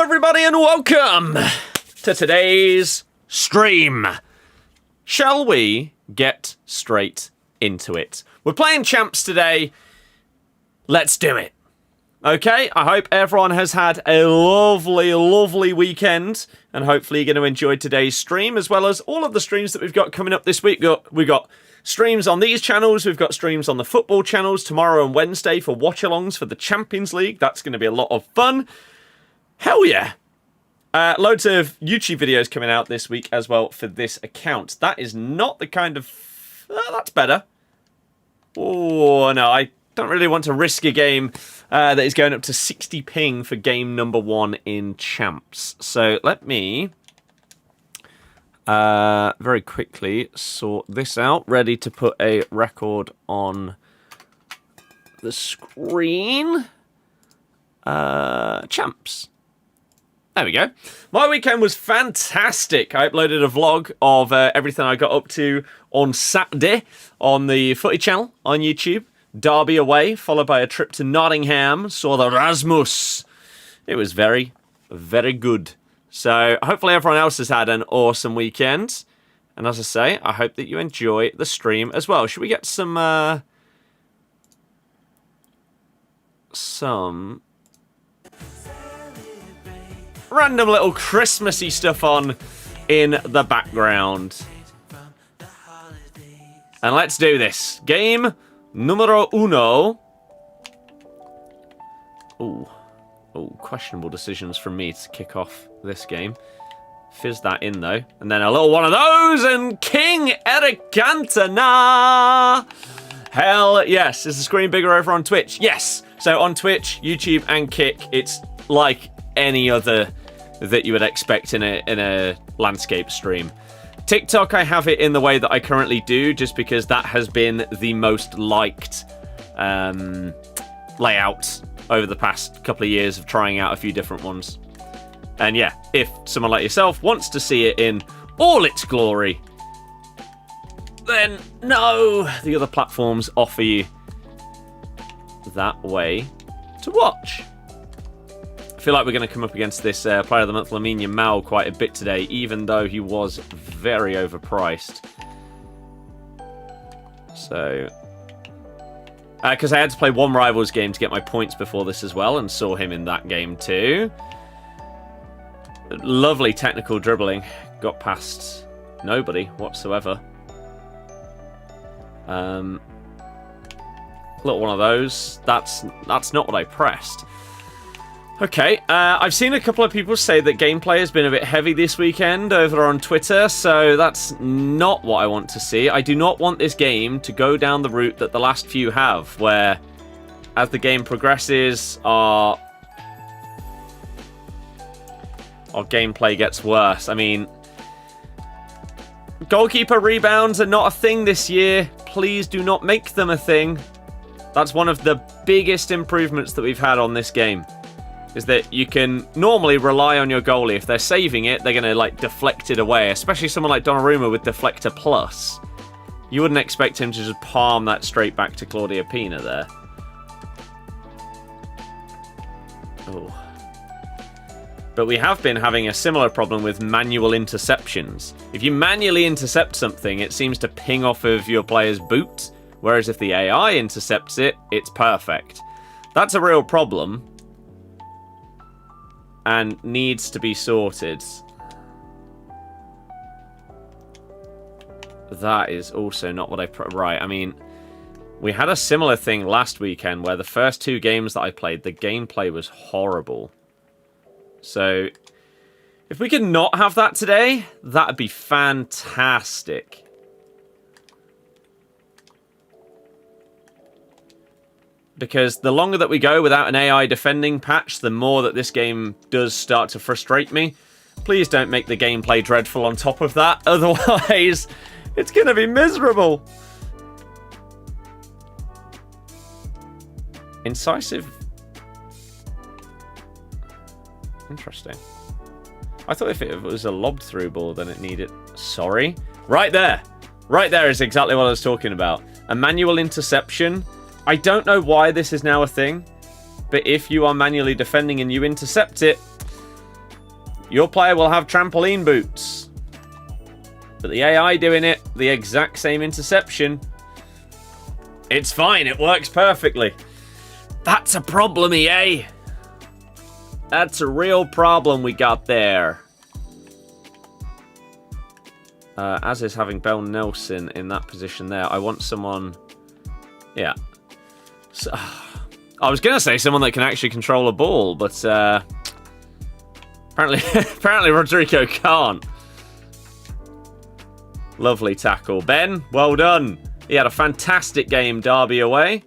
everybody, and welcome to today's stream. Shall we get straight into it? We're playing champs today. Let's do it. Okay, I hope everyone has had a lovely weekend, and hopefully you're going to enjoy today's stream, as well as all of the streams that we've got coming up this week. We've got streams on these channels, we've got streams on the football channels tomorrow and Wednesday for watch-alongs for the Champions League. That's going to be a lot of fun. Hell yeah. Loads of YouTube videos coming out this week as well for this account. That is not the kind of... that's better. Oh, no, I don't really want to risk a game that is going up to 60 ping for game number 1 in champs. So let me very quickly sort this out. Ready to put a record on the screen. Champs. There we go. My weekend was fantastic. I uploaded a vlog of everything I got up to on Saturday on the Footy channel on YouTube. Derby away, followed by a trip to Nottingham. Saw the Rasmus. It was very, very good. So hopefully everyone else has had an awesome weekend. And as I say, I hope that you enjoy the stream as well. Should we get some random little Christmassy stuff on in the background? And let's do this. Game numero uno. Ooh, questionable decisions from me to kick off this game. Fizz that in, though. And then a little one of those, and King Eric Cantona. Hell yes. Is the screen bigger over on Twitch? Yes. So on Twitch, YouTube, and Kick, it's like any other that you would expect in a landscape stream. TikTok, I have it in the way that I currently do, just because that has been the most liked layout over the past couple of years of trying out a few different ones. And yeah, if someone like yourself wants to see it in all its glory, then no, the other platforms offer you that way to watch. I feel like we're going to come up against this Player of the Month, Lamine Yamal, quite a bit today, even though he was very overpriced. So, because I had to play one Rivals game to get my points before this as well, and saw him in that game too. Lovely technical dribbling. Got past nobody whatsoever. Little one of those. That's not what I pressed. Okay, I've seen a couple of people say that gameplay has been a bit heavy this weekend over on Twitter, so that's not what I want to see. I do not want this game to go down the route that the last few have, where as the game progresses, our gameplay gets worse. I mean, goalkeeper rebounds are not a thing this year. Please do not make them a thing. That's one of the biggest improvements that we've had on this game, is that you can normally rely on your goalie. If they're saving it, they're going to like deflect it away, especially someone like Donnarumma with Deflector Plus. You wouldn't expect him to just palm that straight back to Claudio Pina there. Oh. But we have been having a similar problem with manual interceptions. If you manually intercept something, it seems to ping off of your player's boot, whereas if the AI intercepts it, it's perfect. That's a real problem and needs to be sorted. That is also not what I... Right, I mean, we had a similar thing last weekend where the first 2 games that I played, the gameplay was horrible. So, if we could not have that today, that'd be fantastic. Because the longer that we go without an AI defending patch, the more that this game does start to frustrate me. Please don't make the gameplay dreadful on top of that. Otherwise, it's going to be miserable. Incisive. Interesting. I thought if it was a lobbed through ball, then it needed... Sorry. Right there. Right there is exactly what I was talking about. A manual interception. I don't know why this is now a thing, but if you are manually defending and you intercept it, Your player will have trampoline boots. But the AI doing it, the exact same interception. It's fine, it works perfectly. That's a problem, EA. That's a real problem we got there. As is having Bell Nelson in that position there. I want someone... Yeah. So, I was going to say someone that can actually control a ball, but apparently Rodrigo can't. Lovely tackle. Ben, well done. He had a fantastic game, Derby away.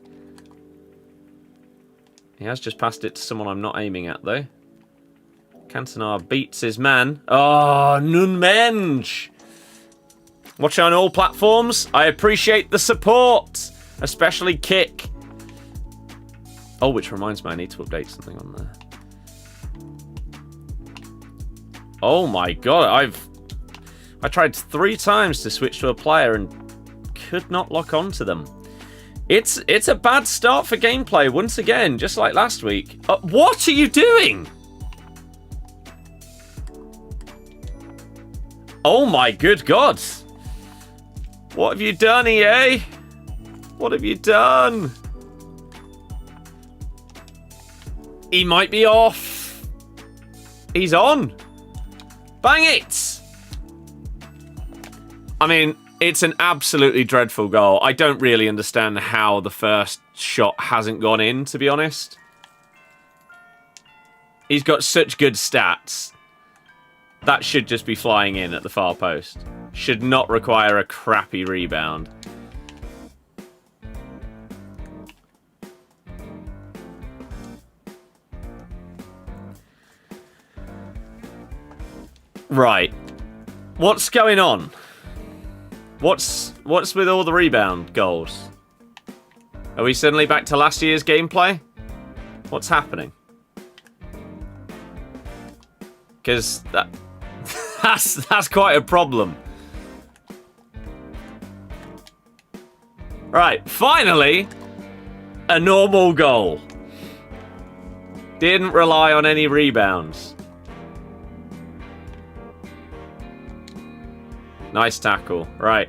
He has just passed it to someone I'm not aiming at, though. Cantona beats his man. Oh, Nunmenge. Watch on all platforms. I appreciate the support, especially Kick. Oh, which reminds me, I need to update something on there. Oh my god, I tried 3 times to switch to a player and could not lock onto them. It's a bad start for gameplay once again, just like last week. What are you doing? Oh my good god. What have you done, EA? What have you done? He might be off. He's on. Bang it! I mean, it's an absolutely dreadful goal. I don't really understand how the first shot hasn't gone in, to be honest. He's got such good stats. That should just be flying in at the far post. Should not require a crappy rebound. Right. What's going on? What's with all the rebound goals? Are we suddenly back to last year's gameplay? What's happening? Because that's quite a problem. Right, finally, a normal goal. Didn't rely on any rebounds. Nice tackle. Right.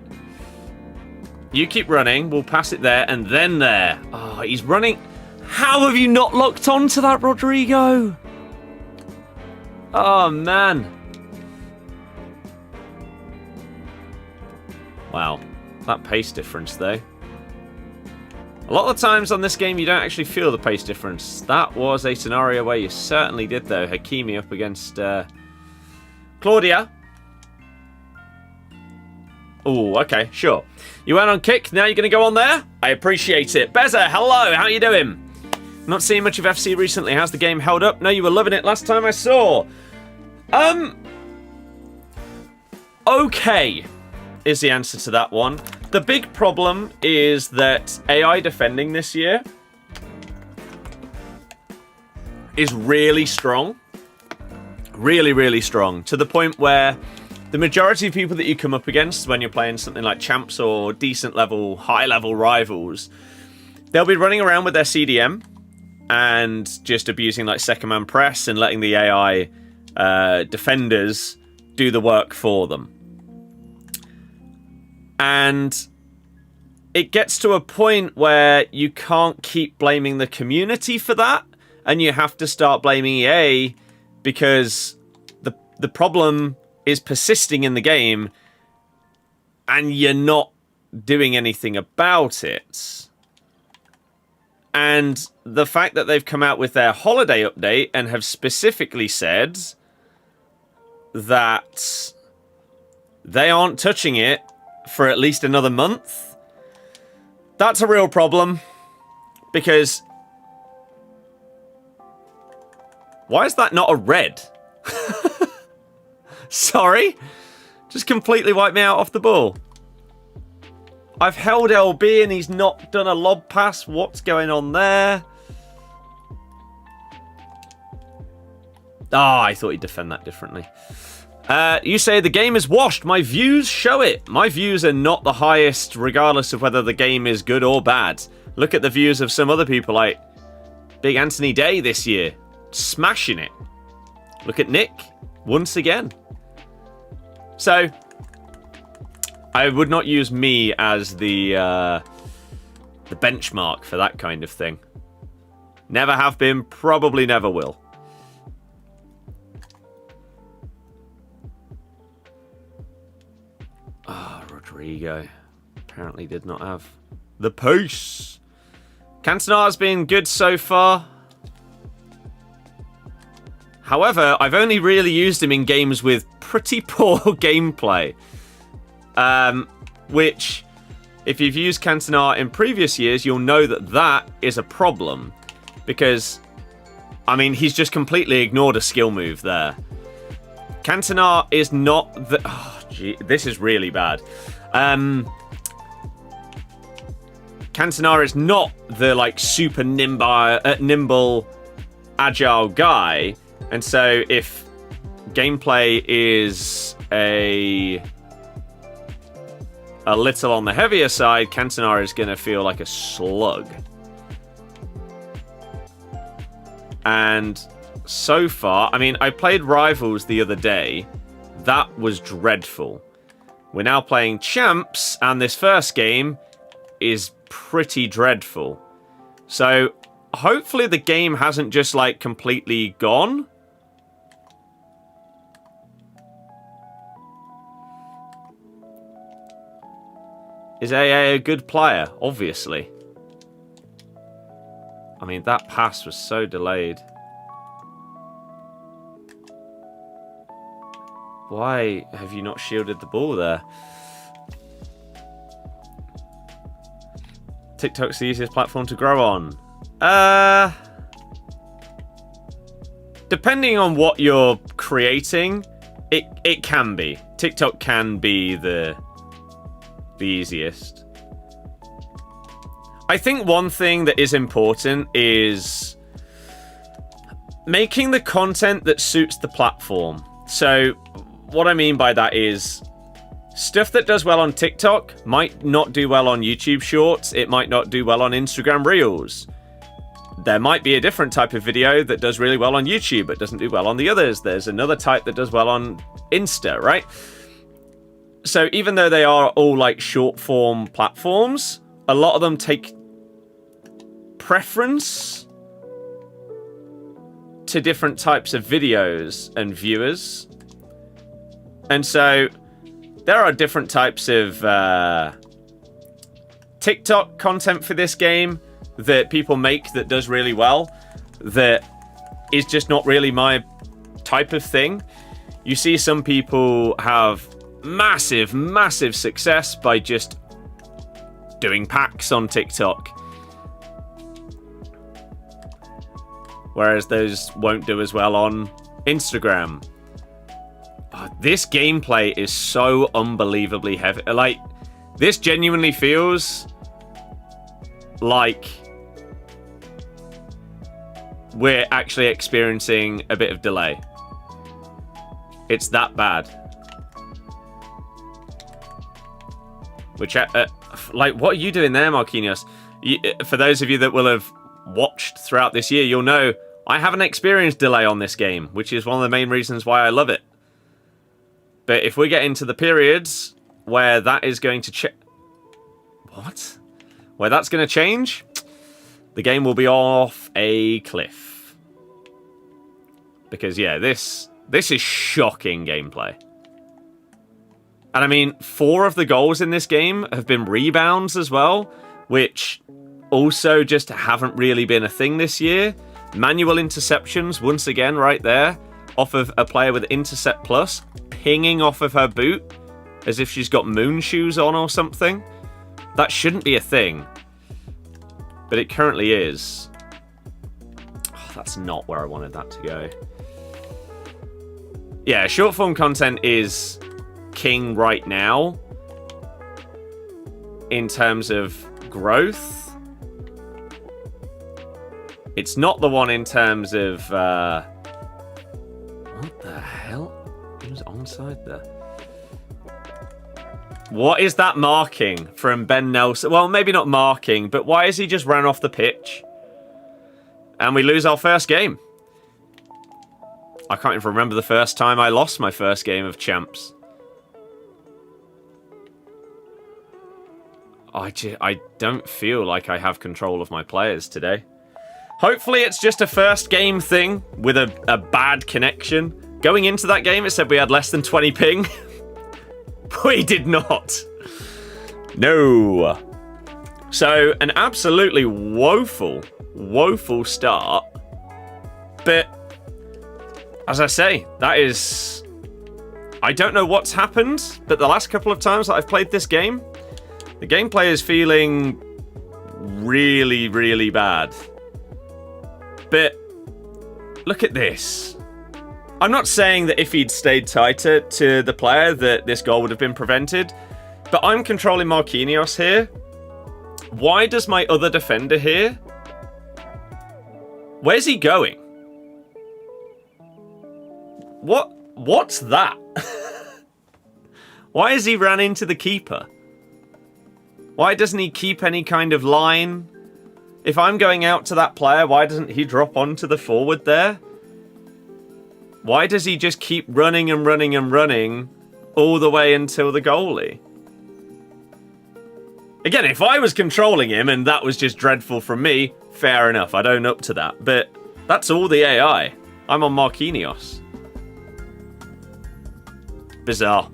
You keep running. We'll pass it there and then there. Oh, he's running. How have you not locked onto that, Rodrigo? Oh, man. Wow. That pace difference, though. A lot of the times on this game, you don't actually feel the pace difference. That was a scenario where you certainly did, though. Hakimi up against Claudia. Oh, okay, sure. You went on Kick, now you're going to go on there? I appreciate it. Beza, hello, how you doing? Not seeing much of FC recently. How's the game held up? No, you were loving it last time I saw. Okay, is the answer to that one. The big problem is that AI defending this year is really strong. Really, really strong. To the point where the majority of people that you come up against when you're playing something like champs or decent level, high level rivals, they'll be running around with their CDM and just abusing like second man press and letting the AI defenders do the work for them. And it gets to a point where you can't keep blaming the community for that, and you have to start blaming EA because the problem is persisting in the game and you're not doing anything about it. And the fact that they've come out with their holiday update and have specifically said that they aren't touching it for at least another month, that's a real problem. Because why is that not a red? Sorry? Just completely wiped me out off the ball. I've held LB and he's not done a lob pass. What's going on there? Ah, I thought he'd defend that differently. You say the game is washed. My views show it. My views are not the highest, regardless of whether the game is good or bad. Look at the views of some other people, like Big Anthony Day this year. Smashing it. Look at Nick. once again. So, I would not use me as the benchmark for that kind of thing. Never have been, probably never will. Ah, Rodrigo. Apparently did not have the pace. Cantona's been good so far. However, I've only really used him in games with pretty poor gameplay. Which, if you've used Cantona in previous years, you'll know that that is a problem. Because, I mean, he's just completely ignored a skill move there. Cantona is not the... Oh, gee, this is really bad. Cantona is not the, like, super nimble, agile guy. And so if gameplay is a little on the heavier side, Cantona is going to feel like a slug. And so far, I mean, I played Rivals the other day. That was dreadful. We're now playing Champs, and this first game is pretty dreadful. So hopefully the game hasn't just, like, completely gone. Is AA a good player? Obviously. I mean, that pass was so delayed. Why have you not shielded the ball there? TikTok's the easiest platform to grow on. Depending on what you're creating, it can be. TikTok can be the easiest. I think one thing that is important is making the content that suits the platform. So what I mean by that is stuff that does well on TikTok might not do well on YouTube Shorts. It might not do well on Instagram Reels. There might be a different type of video that does really well on YouTube but doesn't do well on the others. There's another type that does well on Insta, right? So even though they are all like short form platforms, a lot of them take preference to different types of videos and viewers. And so there are different types of TikTok content for this game that people make that does really well, that is just not really my type of thing. You see some people have massive success by just doing packs on TikTok, whereas those won't do as well on Instagram. This gameplay is so unbelievably heavy. Like, this genuinely feels like we're actually experiencing a bit of delay. It's that bad. Which, like, what are you doing there, Marquinhos? For those of you that will have watched throughout this year, you'll know I haven't experienced delay on this game, which is one of the main reasons why I love it. But if we get into the periods where that is going to where that's going to change, the game will be off a cliff. Because, yeah, this is shocking gameplay. And I mean, 4 of the goals in this game have been rebounds as well, which also just haven't really been a thing this year. Manual interceptions, once again, right there, off of a player with Intercept Plus, pinging off of her boot as if she's got moon shoes on or something. That shouldn't be a thing, but it currently is. Oh, that's not where I wanted that to go. Yeah, short form content is king right now in terms of growth. It's not the one in terms of what the hell? He was onside there. What is that marking from Ben Nelson? Well, maybe not marking, but why has he just ran off the pitch? And we lose our first game. I can't even remember the first time I lost my first game of Champs. I don't feel like I have control of my players today. Hopefully it's just a first game thing with a bad connection. Going into that game, it said we had less than 20 ping. We did not. No. So, an absolutely woeful start. But, as I say, that is... I don't know what's happened, but the last couple of times that I've played this game, the gameplay is feeling really, really bad. But, look at this. I'm not saying that if he'd stayed tighter to the player that this goal would have been prevented, but I'm controlling Marquinhos here. Why does my other defender here? Where's he going? What's that? Why has he ran into the keeper? Why doesn't he keep any kind of line? If I'm going out to that player, why doesn't he drop onto the forward there? Why does he just keep running and running and running all the way until the goalie? Again, if I was controlling him and that was just dreadful from me, fair enough, I'd own up to that. But that's all the AI. I'm on Marquinhos. Bizarre.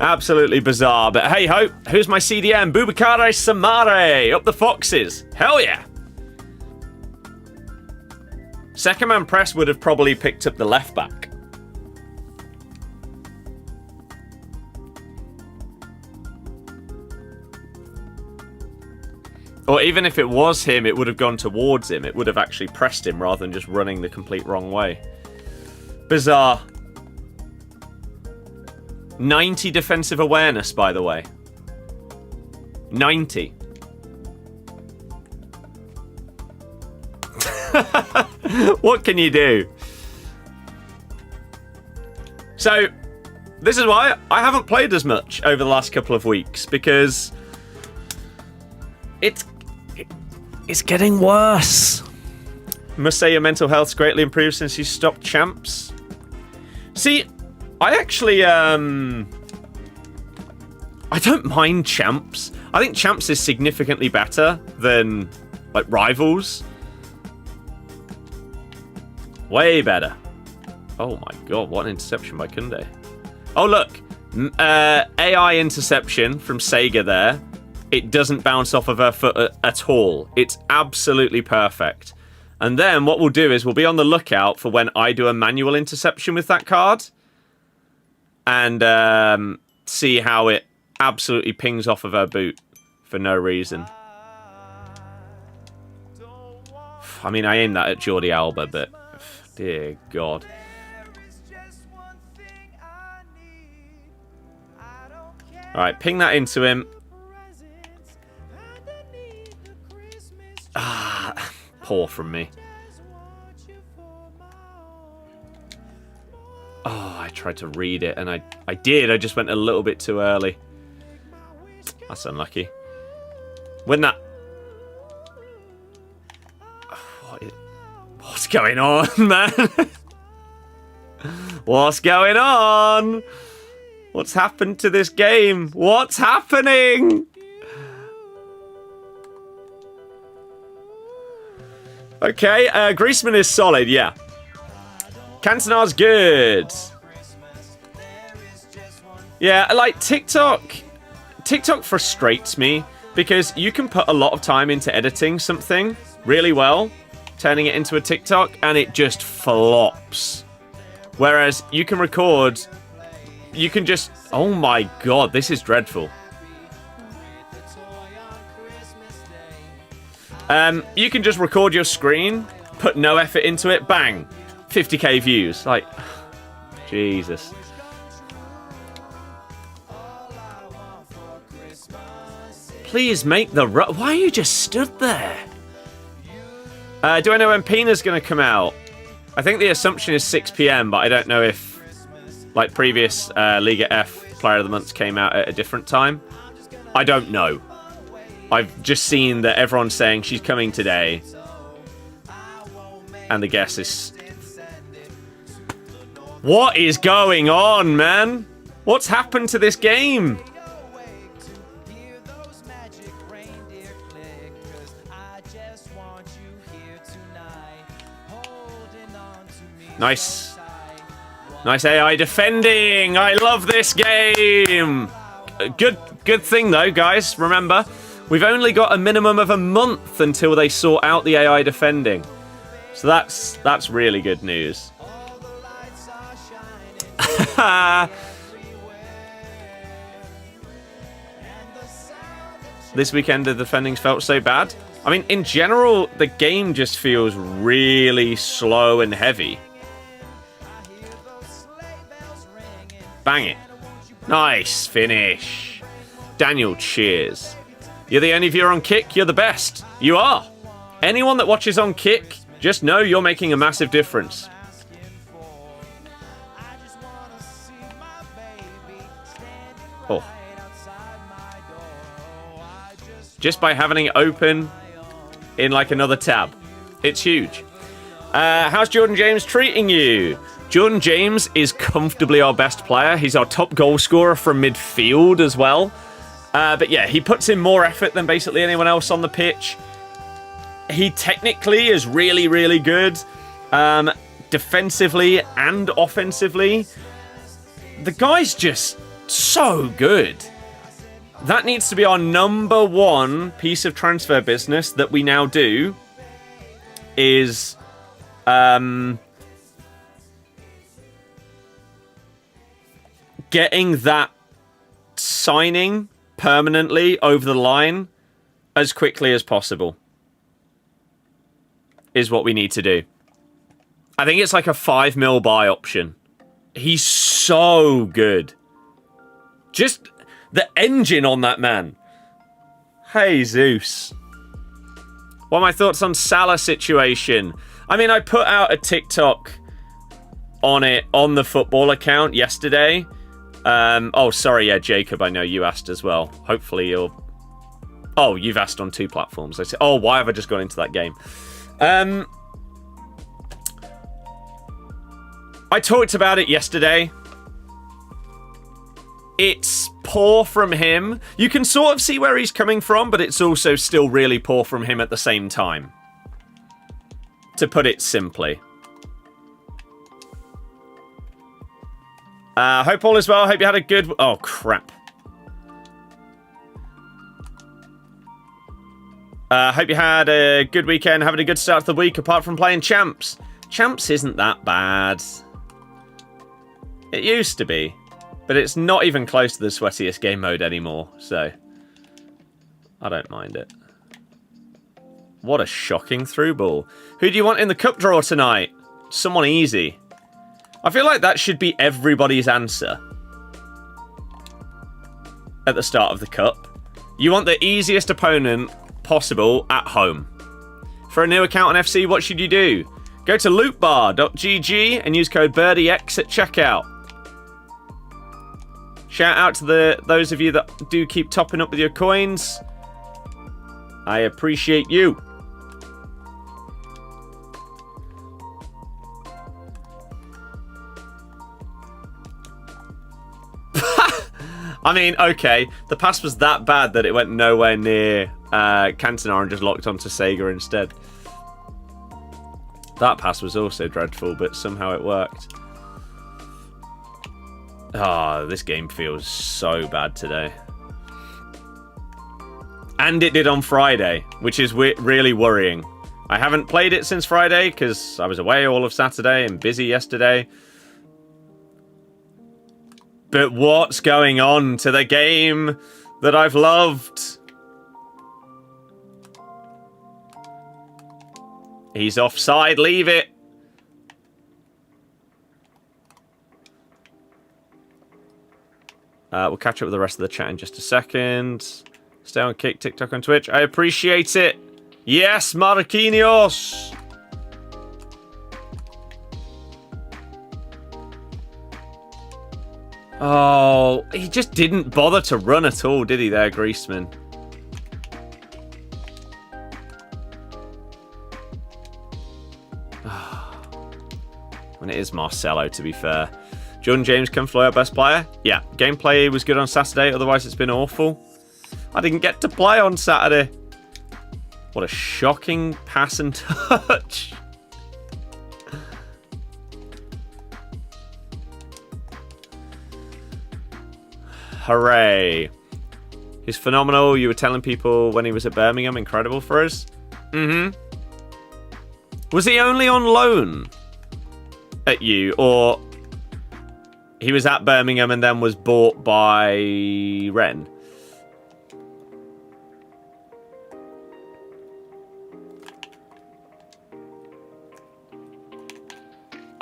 Absolutely bizarre. But hey ho, who's my CDM? Boubacar Samare, up the Foxes. Hell yeah. Second man press would have probably picked up the left back. Or even if it was him, it would have gone towards him. It would have actually pressed him rather than just running the complete wrong way. Bizarre. 90 defensive awareness, by the way. 90. What can you do? So, this is why I haven't played as much over the last couple of weeks, because it's getting worse. Must say your mental health's greatly improved since you stopped Champs. See, I actually, I don't mind Champs. I think Champs is significantly better than, like, Rivals. Way better. Oh my god, what an interception by Kunde. Oh look, AI interception from Sega there. It doesn't bounce off of her foot at all. It's absolutely perfect. And then what we'll do is we'll be on the lookout for when I do a manual interception with that card. And see how it absolutely pings off of her boot for no reason. I mean, I aimed that at Jordi Alba, but dear God. Alright, ping that into him. Ah, poor from me. Oh, I tried to read it, and I did. I just went a little bit too early. That's unlucky. When that... What's going on, man? What's going on? What's happened to this game? What's happening? Okay, Griezmann is solid, yeah. Cantona's good. Yeah, like TikTok frustrates me because you can put a lot of time into editing something really well, turning it into a TikTok, and it just flops. Whereas you can record, you can just, oh my god, this is dreadful. You can just record your screen, put no effort into it, bang, 50k views. Like, Jesus. Please make the why are you just stood there? Do I know when Pina's going to come out? I think the assumption is 6 PM, but I don't know if, like, previous Liga F Player of the Month came out at a different time. I don't know. I've just seen that everyone's saying she's coming today. And the guess is... What is going on, man? What's happened to this game? Nice. Nice AI defending. I love this game. Good thing, though, guys. Remember, we've only got a minimum of a month until they sort out the AI defending. So that's really good news. This weekend the defending's felt so bad. I mean, in general, the game just feels really slow and heavy. Bang it. Nice finish. Daniel, cheers. You're the only viewer on Kick, you're the best. You are. Anyone that watches on Kick, just know you're making a massive difference. Oh. Just by having it open in like another tab. It's huge. How's Jordan James treating you? Jordan James is comfortably our best player. He's our top goal scorer from midfield as well. But yeah, he puts in more effort than basically anyone else on the pitch. He technically is really, really good. Defensively and offensively. The guy's just so good. That needs to be our number one piece of transfer business that we now do. Is getting that signing permanently over the line as quickly as possible is what we need to do. I think it's like a 5 mil buy option. He's so good. Just the engine on that man. Hey, Zeus. What are my thoughts on Salah situation? I mean, I put out a TikTok on it on the football account yesterday. Oh, sorry, yeah, Jacob, I know you asked as well. Hopefully you'll... Oh, you've asked on 2 platforms. I said, oh, why have I just gone into that game? I talked about it yesterday. It's poor from him. You can sort of see where he's coming from, but it's also still really poor from him at the same time. To put it simply. Hope all is well. Hope you had a good... Oh, crap. Hope you had a good weekend. Having a good start to the week, apart from playing Champs. Champs isn't that bad. It used to be. But it's not even close to the sweatiest game mode anymore. So, I don't mind it. What a shocking through ball. Who do you want in the cup draw tonight? Someone easy. I feel like that should be everybody's answer at the start of the cup. You want the easiest opponent possible at home. For a new account on FC, what should you do? Go to lootbar.gg and use code BirdieX at checkout. Shout out to those of you that do keep topping up with your coins. I appreciate you. I mean, okay, the pass was that bad that it went nowhere near Cantona and just locked onto Sega instead. That pass was also dreadful, but somehow it worked. Oh, this game feels so bad today. And it did on Friday, which is really worrying. I haven't played it since Friday because I was away all of Saturday and busy yesterday. But what's going on to the game that I've loved? He's offside, leave it. We'll catch up with the rest of the chat in just a second. Stay on Kick, TikTok, and Twitch. I appreciate it. Yes, Marquinhos. Oh, he just didn't bother to run at all, did he there, Griezmann? When it is Marcelo, to be fair. Jordan James can fly our best player. Yeah, gameplay was good on Saturday, otherwise it's been awful. I didn't get to play on Saturday. What a shocking pass and touch. Hooray. He's phenomenal. You were telling people when he was at Birmingham. Incredible for us. Mm-hmm. Was he only on loan at you? Or he was at Birmingham and then was bought by Rennes?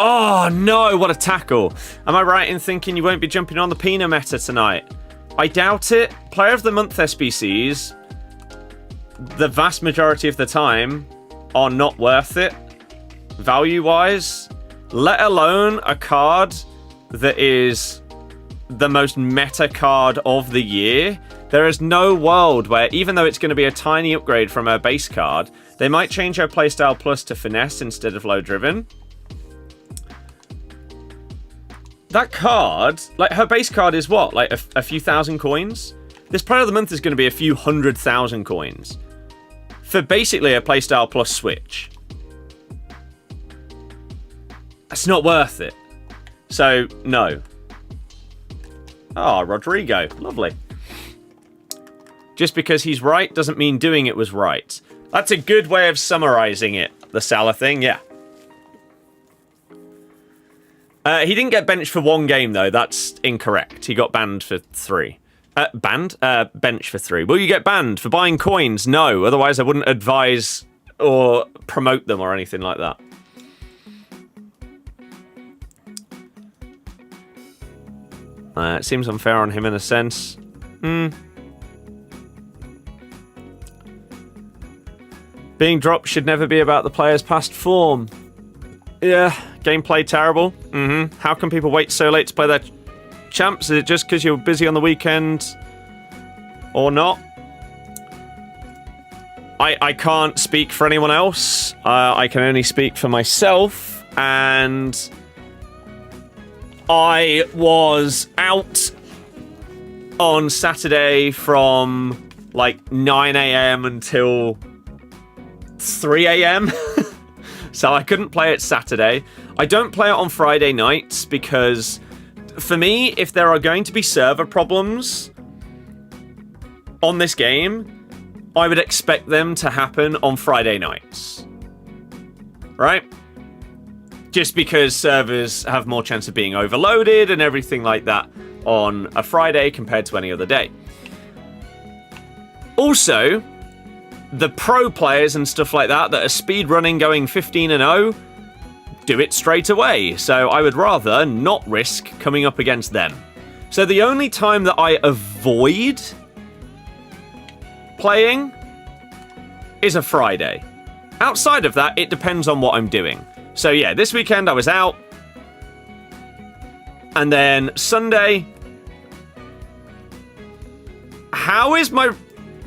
Oh, no, what a tackle. Am I right in thinking you won't be jumping on the Pina meta tonight? I doubt it. Player of the Month SBCs, the vast majority of the time, are not worth it, value-wise, let alone a card that is the most meta card of the year. There is no world where, even though it's going to be a tiny upgrade from her base card, they might change her playstyle plus to finesse instead of low-driven. That card, like, her base card is what? Like, a few thousand coins? This Player of the Month is going to be a few 100,000 coins. For basically a playstyle plus switch. That's not worth it. So, no. Oh, Rodrigo. Lovely. Just because he's right doesn't mean doing it was right. That's a good way of summarizing it. The Salah thing, yeah. He didn't get benched for one game, though. That's incorrect. He got banned for 3. Banned? Bench for 3. Will you get banned for buying coins? No. Otherwise, I wouldn't advise or promote them or anything like that. It seems unfair on him in a sense. Being dropped should never be about the player's past form. Yeah, gameplay terrible. How can people wait so late to play their champs? Is it just because you're busy on the weekend or not? I can't speak for anyone else. I can only speak for myself. And I was out on Saturday from like 9 a.m. until 3 a.m. So I couldn't play it Saturday. I don't play it on Friday nights because, for me, if there are going to be server problems on this game, I would expect them to happen on Friday nights. Right? Just because servers have more chance of being overloaded and everything like that on a Friday compared to any other day. Also, the pro players and stuff like that are speedrunning going 15-0 do it straight away. So I would rather not risk coming up against them. So the only time that I avoid playing is a Friday. Outside of that, it depends on what I'm doing. So yeah, this weekend I was out. And then Sunday. How is my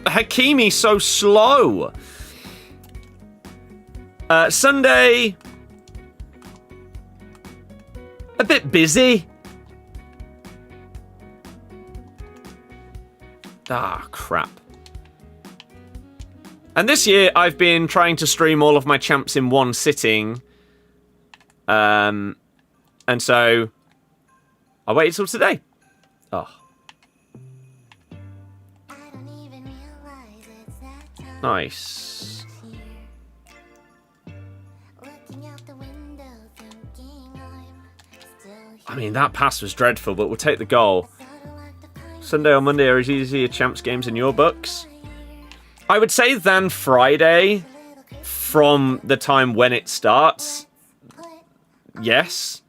Hakimi so slow? Sunday, a bit busy. Ah, crap. And this year, I've been trying to stream all of my champs in one sitting. And so, I waited till today. Oh. Nice. I mean, that pass was dreadful, but we'll take the goal. Sunday or Monday are as easy as champs games in your books? I would say than Friday, from the time when it starts. Yes.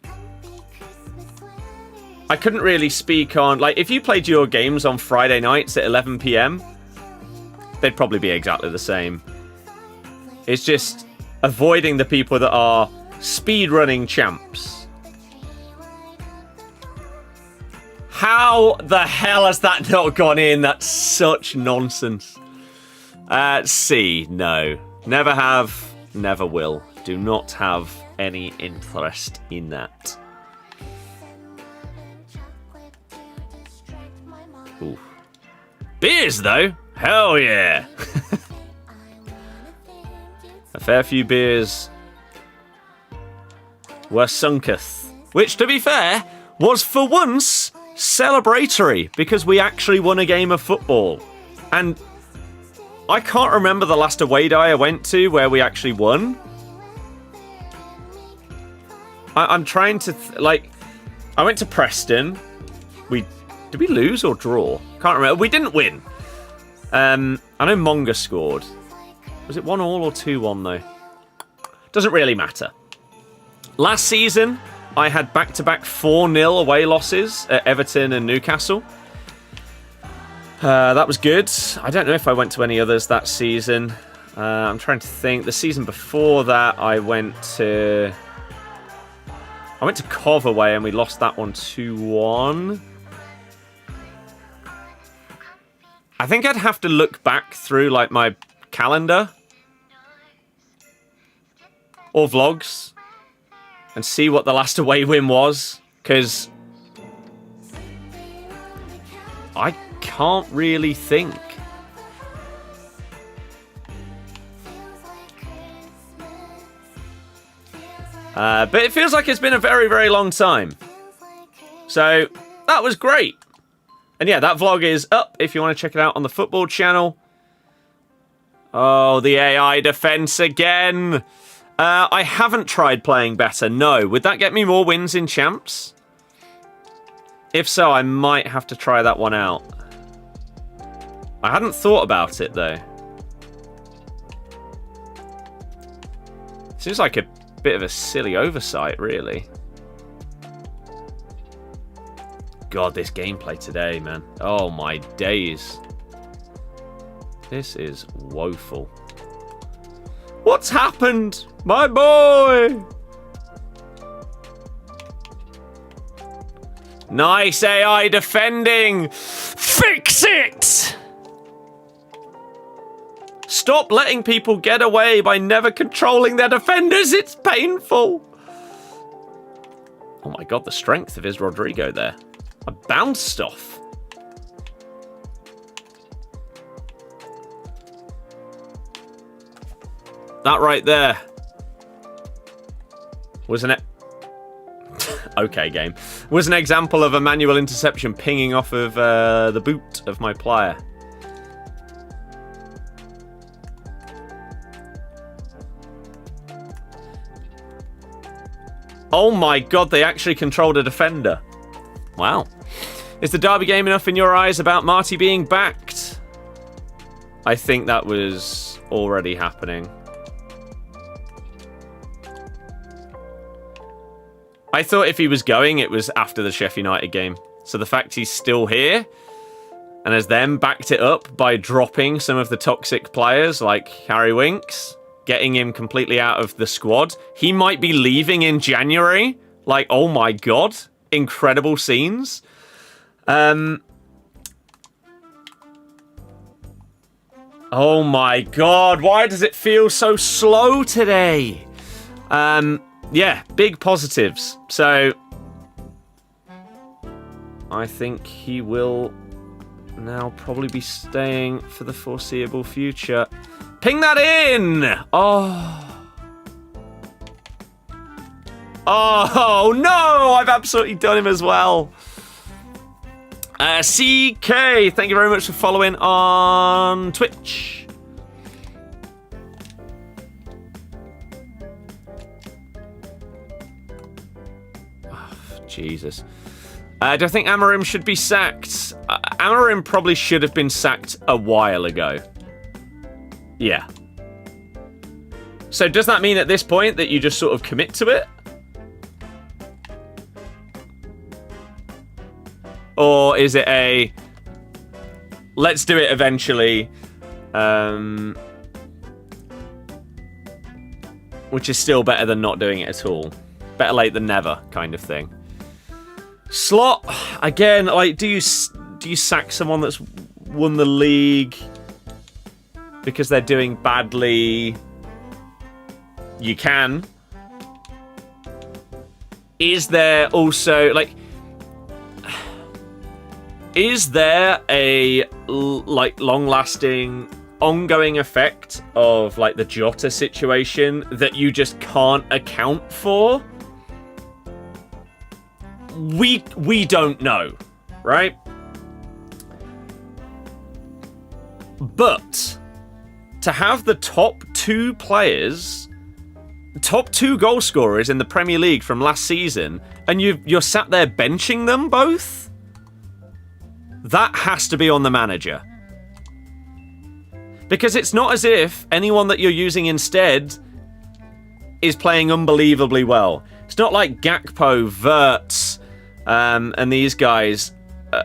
I couldn't really speak on... Like, if you played your games on Friday nights at 11 p.m, they'd probably be exactly the same. It's just avoiding the people that are speedrunning champs. How the hell has that not gone in? That's such nonsense. C, no. Never have, never will. Do not have any interest in that. Ooh. Beers, though? Hell yeah! A fair few beers were sunketh. Which, to be fair, was for once celebratory, because we actually won a game of football. And I can't remember the last away day I went to where we actually won. I'm trying to... I went to Preston. Did we lose or draw? Can't remember. We didn't win. I know Monga scored. Was it 1-1 or 2-1 though? Doesn't really matter. Last season, I had back-to-back 4-0 away losses at Everton and Newcastle. That was good. I don't know if I went to any others that season. I'm trying to think. The season before that, I went to Cov away and we lost that one 2-1. I think I'd have to look back through like my calendar or vlogs and see what the last away win was, because I can't really think. But it feels like it's been a very, very long time. So that was great. And yeah, that vlog is up if you want to check it out on the football channel. Oh, the AI defense again. I haven't tried playing better, no. Would that get me more wins in champs? If so, I might have to try that one out. I hadn't thought about it, though. Seems like a bit of a silly oversight, really. God, this gameplay today, man. Oh, my days. This is woeful. What's happened? My boy! Nice AI defending! Fix it! Stop letting people get away by never controlling their defenders. It's painful. Oh my god, the strength of his Rodrigo there. I bounced off. That right there was an... okay, game. Was an example of a manual interception pinging off of the boot of my player. Oh my god, they actually controlled a defender. Wow. Is the derby game enough in your eyes about Marty being backed? I think that was already happening. I thought if he was going, it was after the Sheffield United game. So the fact he's still here and has then backed it up by dropping some of the toxic players like Harry Winks, getting him completely out of the squad. He might be leaving in January. Like, oh my god. Incredible scenes. Oh my god. Why does it feel so slow today? Yeah, big positives. So, I think he will now probably be staying for the foreseeable future. Ping that in! Oh. Oh, no! I've absolutely done him as well. CK, thank you very much for following on Twitch. Jesus. Do I think Amorim should be sacked? Amorim probably should have been sacked a while ago. Yeah. So does that mean at this point that you just sort of commit to it? Or is it a... let's do it eventually. Which is still better than not doing it at all. Better late than never kind of thing. Slot, again, like, do you sack someone that's won the league because they're doing badly? You can. is there also, like, is there a, like, long-lasting, ongoing effect of, like, the Jota situation that you just can't account for? We don't know, right? But to have the top two players, top two goal scorers in the Premier League from last season, and you're sat there benching them both, that has to be on the manager. Because it's not as if anyone that you're using instead is playing unbelievably well. It's not like Gakpo, Wirtz, and these guys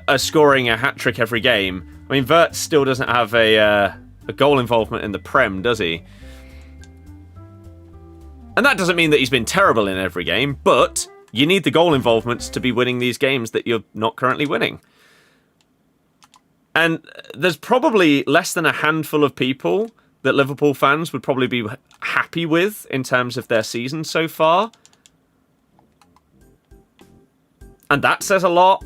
are scoring a hat-trick every game. I mean, Wirtz still doesn't have a goal involvement in the Prem, does he? And that doesn't mean that he's been terrible in every game, but you need the goal involvements to be winning these games that you're not currently winning. And there's probably less than a handful of people that Liverpool fans would probably be happy with in terms of their season so far. And that says a lot.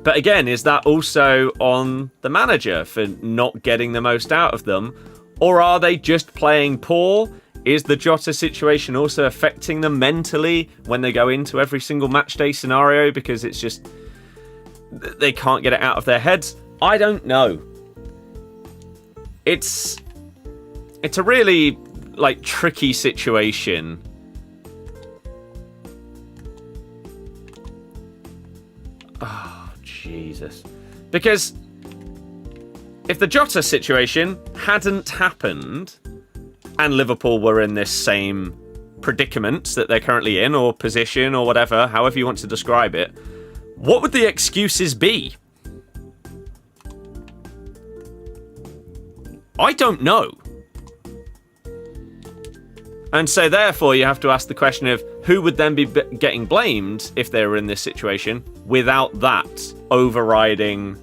But again, is that also on the manager for not getting the most out of them? Or are they just playing poor? Is the Jota situation also affecting them mentally when they go into every single match day scenario because it's just they can't get it out of their heads? I don't know. It's a really, like, tricky situation. Oh, Jesus. Because if the Jota situation hadn't happened and Liverpool were in this same predicament that they're currently in, or position, or whatever, however you want to describe it, what would the excuses be? I don't know. And so therefore you have to ask the question of who would then be getting blamed if they were in this situation without that overriding.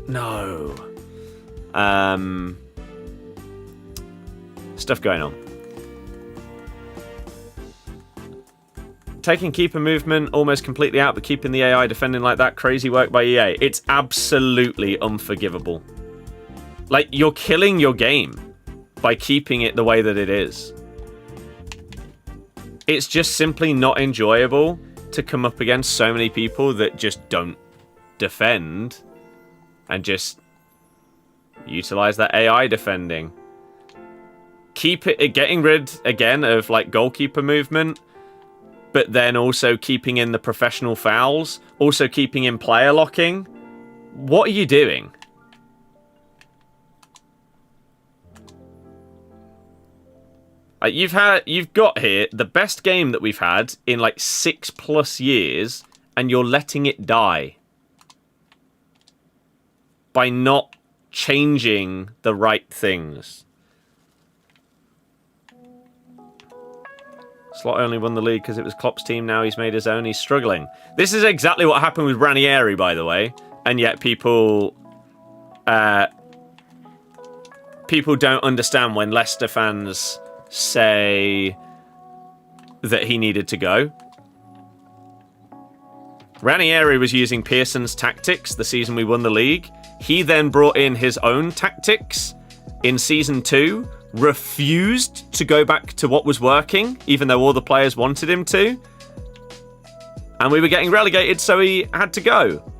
No. Stuff going on. Taking keeper movement almost completely out, but keeping the AI defending like that, crazy work by EA. It's absolutely unforgivable. Like, you're killing your game by keeping it the way that it is. It's just simply not enjoyable to come up against so many people that just don't defend and just utilize that AI defending. Keep it, getting rid again of, like, goalkeeper movement, but then also keeping in the professional fouls, also keeping in player locking. What are you doing? You've got here the best game that we've had in like 6+ years, and you're letting it die by not changing the right things. Slot only won the league because it was Klopp's team. Now he's made his own. He's struggling. This is exactly what happened with Ranieri, by the way. And yet people don't understand when Leicester fans say that he needed to go. Ranieri was using Pearson's tactics the season we won the league. He then brought in his own tactics in season 2, refused to go back to what was working, even though all the players wanted him to. And we were getting relegated, so he had to go.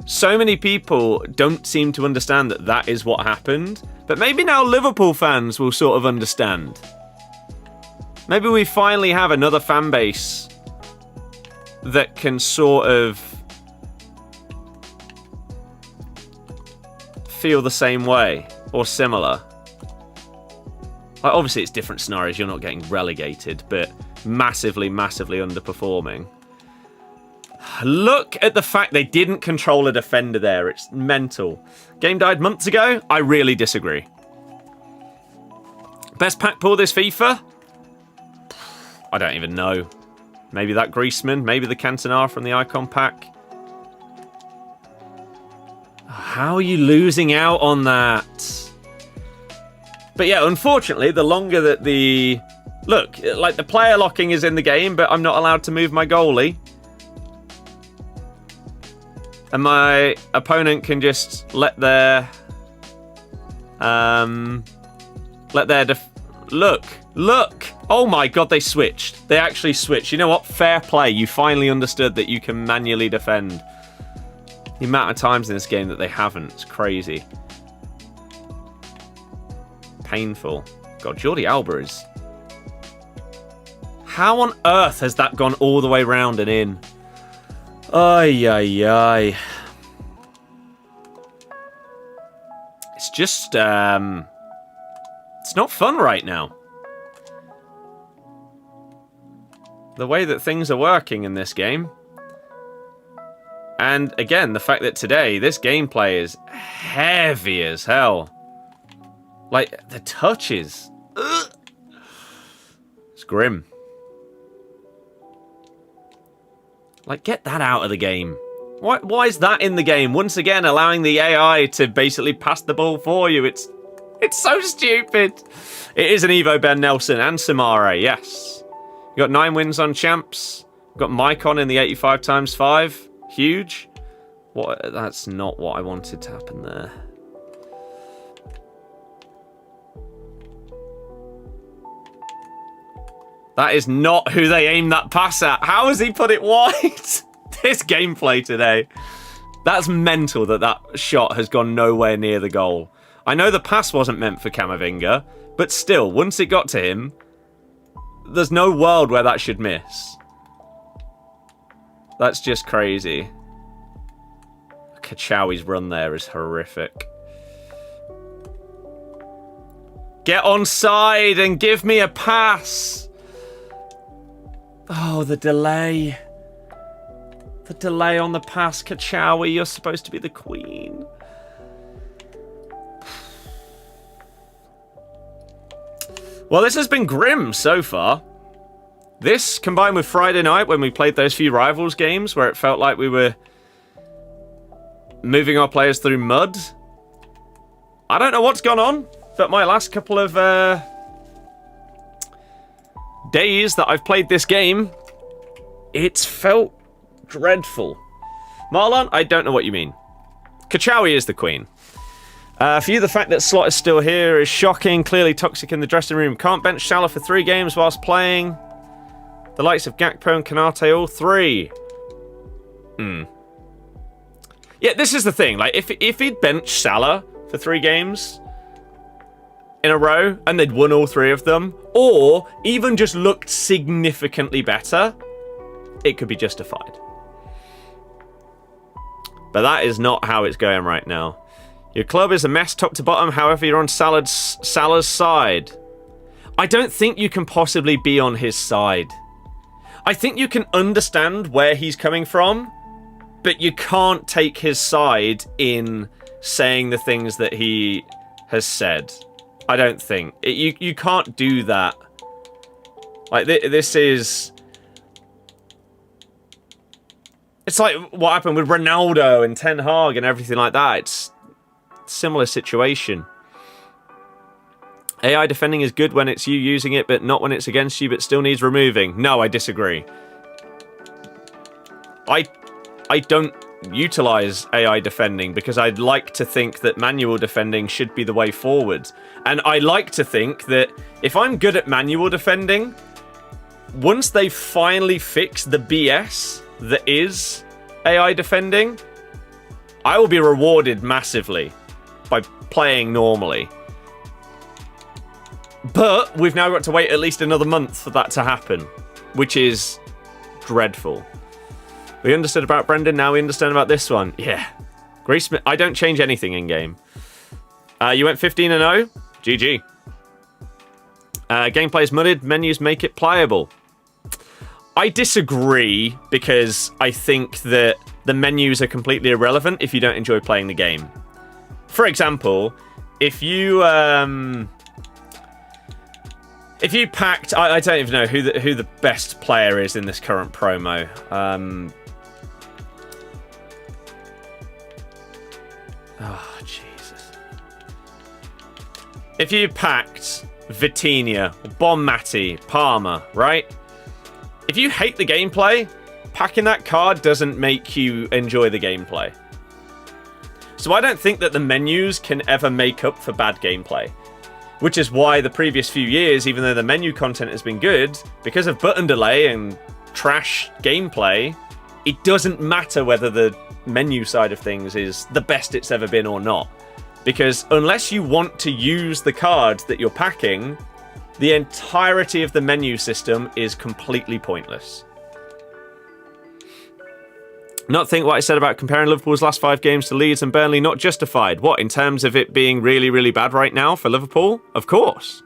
So many people don't seem to understand that that is what happened. But maybe now Liverpool fans will sort of understand. Maybe we finally have another fan base that can sort of feel the same way or similar. Like, obviously it's different scenarios, you're not getting relegated, but massively, massively underperforming. Look at the fact they didn't control a defender there. It's mental. Game died months ago? I really disagree. Best pack pull this FIFA? I don't even know. Maybe that Griezmann, maybe the Cantona from the Icon pack. How are you losing out on that? But yeah, unfortunately, the longer that the... Look, like the player locking is in the game, but I'm not allowed to move my goalie. And my opponent can just let their... Look! Oh my god, they switched. They actually switched. You know what? Fair play. You finally understood that you can manually defend. The amount of times in this game that they haven't. It's crazy. Painful. God, Jordi Alba is... How on earth has that gone all the way round and in? Ay, ay, ay. It's just, it's not fun right now. The way that things are working in this game. And again, the fact that today, this gameplay is heavy as hell. Like, the touches. Ugh. It's grim. Like, get that out of the game. Why is that in the game? Once again, allowing the AI to basically pass the ball for you. It's so stupid. It is an Evo Ben Nelson and Samare, yes. You got 9 wins on champs. Got Mycon in the 85x5. Huge. What? That's not what I wanted to happen there. That is not who they aimed that pass at. How has he put it wide? This gameplay today. That's mental that that shot has gone nowhere near the goal. I know the pass wasn't meant for Camavinga, but still, once it got to him, there's no world where that should miss. That's just crazy. Kachawi's run there is horrific. Get on side and give me a pass. Oh, the delay. The delay on the pass, Kachawi. You're supposed to be the queen. Well, this has been grim so far. This, combined with Friday night when we played those few Rivals games where it felt like we were moving our players through mud. I don't know what's gone on, but my last couple of days that I've played this game, it's felt dreadful. Marlon, I don't know what you mean. Kachawi is the queen. For you, the fact that Slot is still here is shocking. Clearly toxic in the dressing room. Can't bench Salah for 3 games whilst playing. The likes of Gakpo and Kanate, all 3. Yeah, this is the thing. Like, if he'd benched Salah for 3 games in a row and they'd won all 3 of them, or even just looked significantly better, it could be justified. But that is not how it's going right now. Your club is a mess top to bottom, however you're on Salah's side. I don't think you can possibly be on his side. I think you can understand where he's coming from, but you can't take his side in saying the things that he has said. I don't think. You can't do that. Like, this is... It's like what happened with Ronaldo and Ten Hag and everything like that. It's a similar situation. AI defending is good when it's you using it, but not when it's against you, but still needs removing. No, I disagree. I don't utilize AI defending because I'd like to think that manual defending should be the way forward. And I like to think that if I'm good at manual defending, once they finally fix the BS that is AI defending, I will be rewarded massively by playing normally. But we've now got to wait at least another month for that to happen, which is dreadful. We understood about Brendan, now we understand about this one. Yeah. Grace Smith, I don't change anything in game. You went 15-0. GG. Gameplay is mudded, menus make it playable. I disagree because I think that the menus are completely irrelevant if you don't enjoy playing the game. For example, if you packed, I don't even know who the best player is in this current promo. Oh Jesus! if you packed Vitinha, Bonmati, Palmer, right? If you hate the gameplay, packing that card doesn't make you enjoy the gameplay. So I don't think that the menus can ever make up for bad gameplay. Which is why the previous few years, even though the menu content has been good, because of button delay and trash gameplay, it doesn't matter whether the menu side of things is the best it's ever been or not. Because unless you want to use the cards that you're packing, the entirety of the menu system is completely pointless. Not think what I said about comparing Liverpool's last 5 games to Leeds and Burnley not justified. What, in terms of it being really, really bad right now for Liverpool? Of course.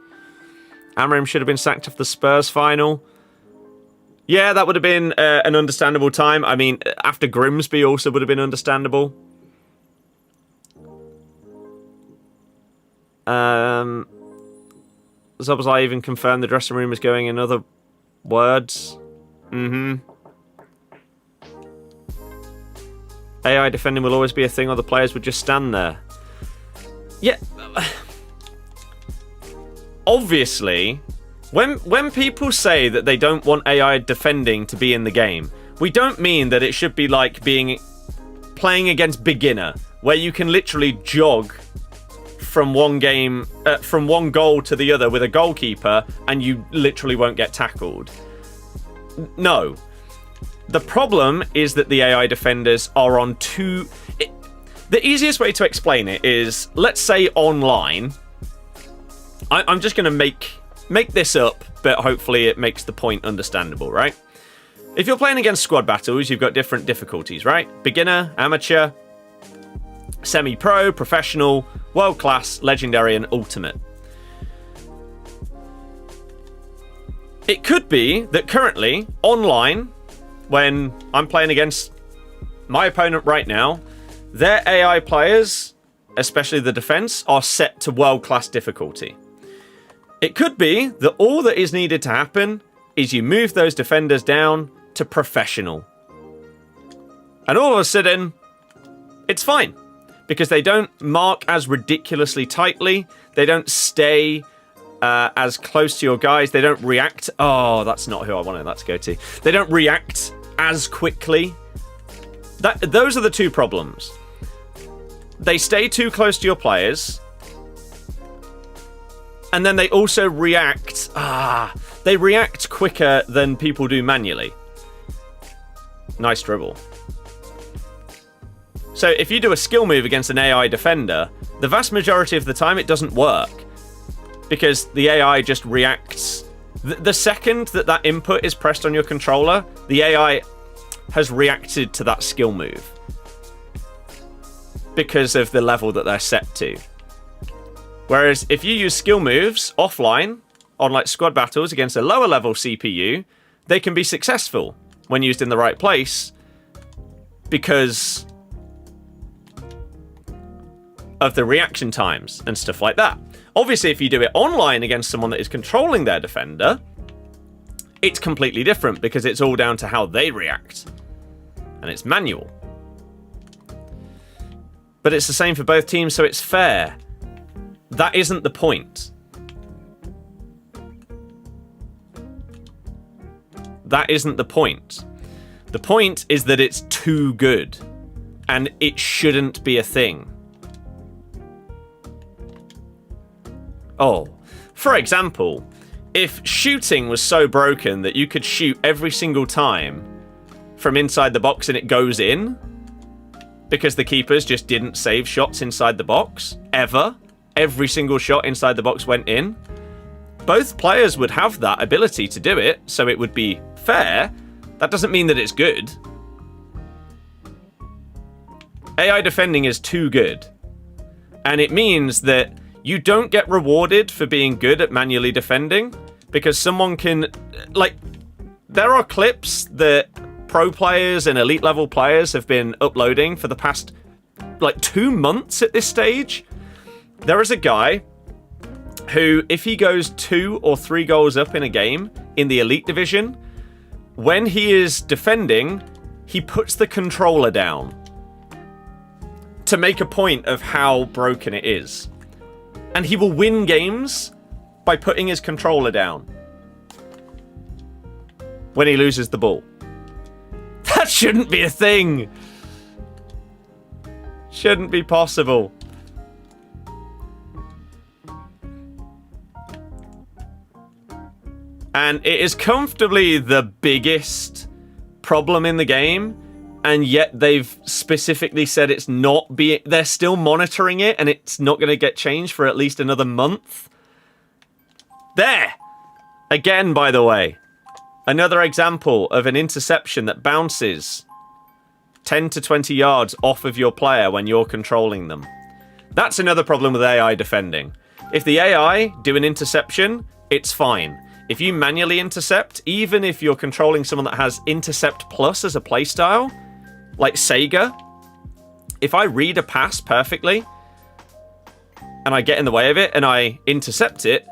Amorim should have been sacked off the Spurs final. Yeah, that would have been an understandable time. I mean, after Grimsby also would have been understandable. Zobazai even confirmed the dressing room is going in other words. AI defending will always be a thing, or the players would just stand there. Yeah. Obviously, when people say that they don't want AI defending to be in the game, we don't mean that it should be like playing against beginner, where you can literally jog from one goal to the other with a goalkeeper and you literally won't get tackled. No. The problem is that the AI defenders are on two... The easiest way to explain it is, let's say online... I'm just going to make this up, but hopefully it makes the point understandable, right? If you're playing against squad battles, you've got different difficulties, right? Beginner, amateur, semi-pro, professional, world-class, legendary, and ultimate. It could be that currently, online... when I'm playing against my opponent right now, their AI players, especially the defense, are set to world-class difficulty. It could be that all that is needed to happen is you move those defenders down to professional. And all of a sudden, it's fine. Because they don't mark as ridiculously tightly. They don't stay as close to your guys. They don't react. Oh, that's not who I wanted that to go to. They don't react as quickly. Those are the two problems. They stay too close to your players. And then they also react. They react quicker than people do manually. Nice dribble. So if you do a skill move against an AI defender, the vast majority of the time it doesn't work. Because the AI just reacts. The second that input is pressed on your controller, the AI has reacted to that skill move. Because of the level that they're set to. Whereas if you use skill moves offline, on like squad battles against a lower level CPU, they can be successful when used in the right place. Because of the reaction times and stuff like that. Obviously, if you do it online against someone that is controlling their defender, it's completely different because it's all down to how they react. And it's manual. But it's the same for both teams, so it's fair. That isn't the point. That isn't the point. The point is that it's too good. And it shouldn't be a thing. Oh, for example, if shooting was so broken that you could shoot every single time from inside the box and it goes in, because the keepers just didn't save shots inside the box, ever, every single shot inside the box went in, both players would have that ability to do it, so it would be fair. That doesn't mean that it's good. AI defending is too good. And it means that you don't get rewarded for being good at manually defending because someone can... Like, there are clips that pro players and elite level players have been uploading for the past, 2 months at this stage. There is a guy who, if he goes 2 or 3 goals up in a game in the elite division, when he is defending, he puts the controller down to make a point of how broken it is. And he will win games by putting his controller down when he loses the ball. That shouldn't be a thing. Shouldn't be possible. And it is comfortably the biggest problem in the game, and yet they've specifically said it's not being... They're still monitoring it, and it's not going to get changed for at least another month. There! Again, by the way. Another example of an interception that bounces 10 to 20 yards off of your player when you're controlling them. That's another problem with AI defending. If the AI do an interception, it's fine. If you manually intercept, even if you're controlling someone that has Intercept Plus as a playstyle, like Sega, if I read a pass perfectly, and I get in the way of it, and I intercept it,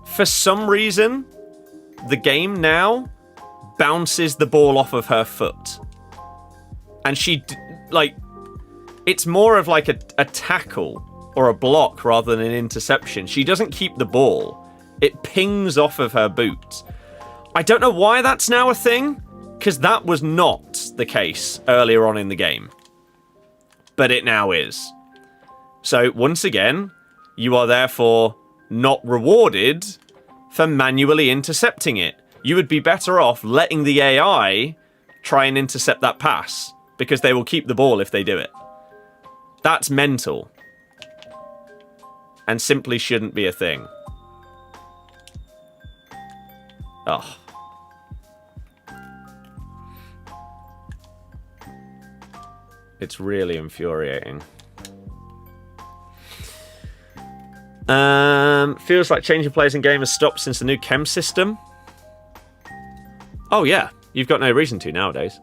for some reason, the game now bounces the ball off of her foot. And it's more of like a tackle or a block rather than an interception. She doesn't keep the ball. It pings off of her boot. I don't know why that's now a thing, because that was not the case earlier on in the game. But it now is. So, once again, you are therefore not rewarded for manually intercepting it. You would be better off letting the AI try and intercept that pass, because they will keep the ball if they do it. That's mental. And simply shouldn't be a thing. Oh. It's really infuriating. Feels like changing players in game has stopped since the new chem system. Oh yeah, you've got no reason to nowadays.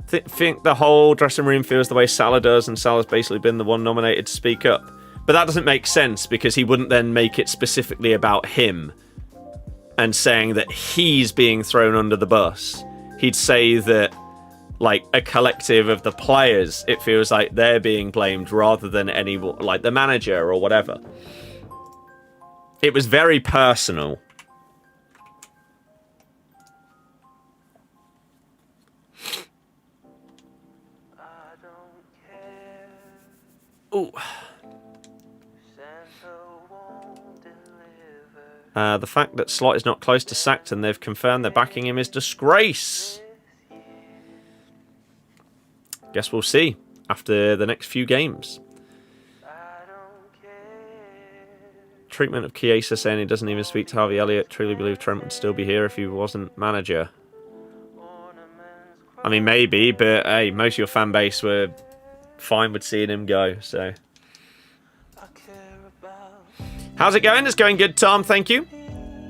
Think the whole dressing room feels the way Salah does, and Salah's basically been the one nominated to speak up. But that doesn't make sense, because he wouldn't then make it specifically about him and saying that he's being thrown under the bus. He'd say that, like, a collective of the players, it feels like they're being blamed rather than any, like, the manager or whatever. It was very personal. Ooh. The fact that Slot is not close to sacked and they've confirmed they're backing him is disgrace. Guess we'll see after the next few games. Treatment of Chiesa saying he doesn't even speak to Harvey Elliott. Truly believe Trent would still be here if he wasn't manager. I mean, maybe, but hey, most of your fan base were fine with seeing him go, so... How's it going? It's going good, Tom. Thank you.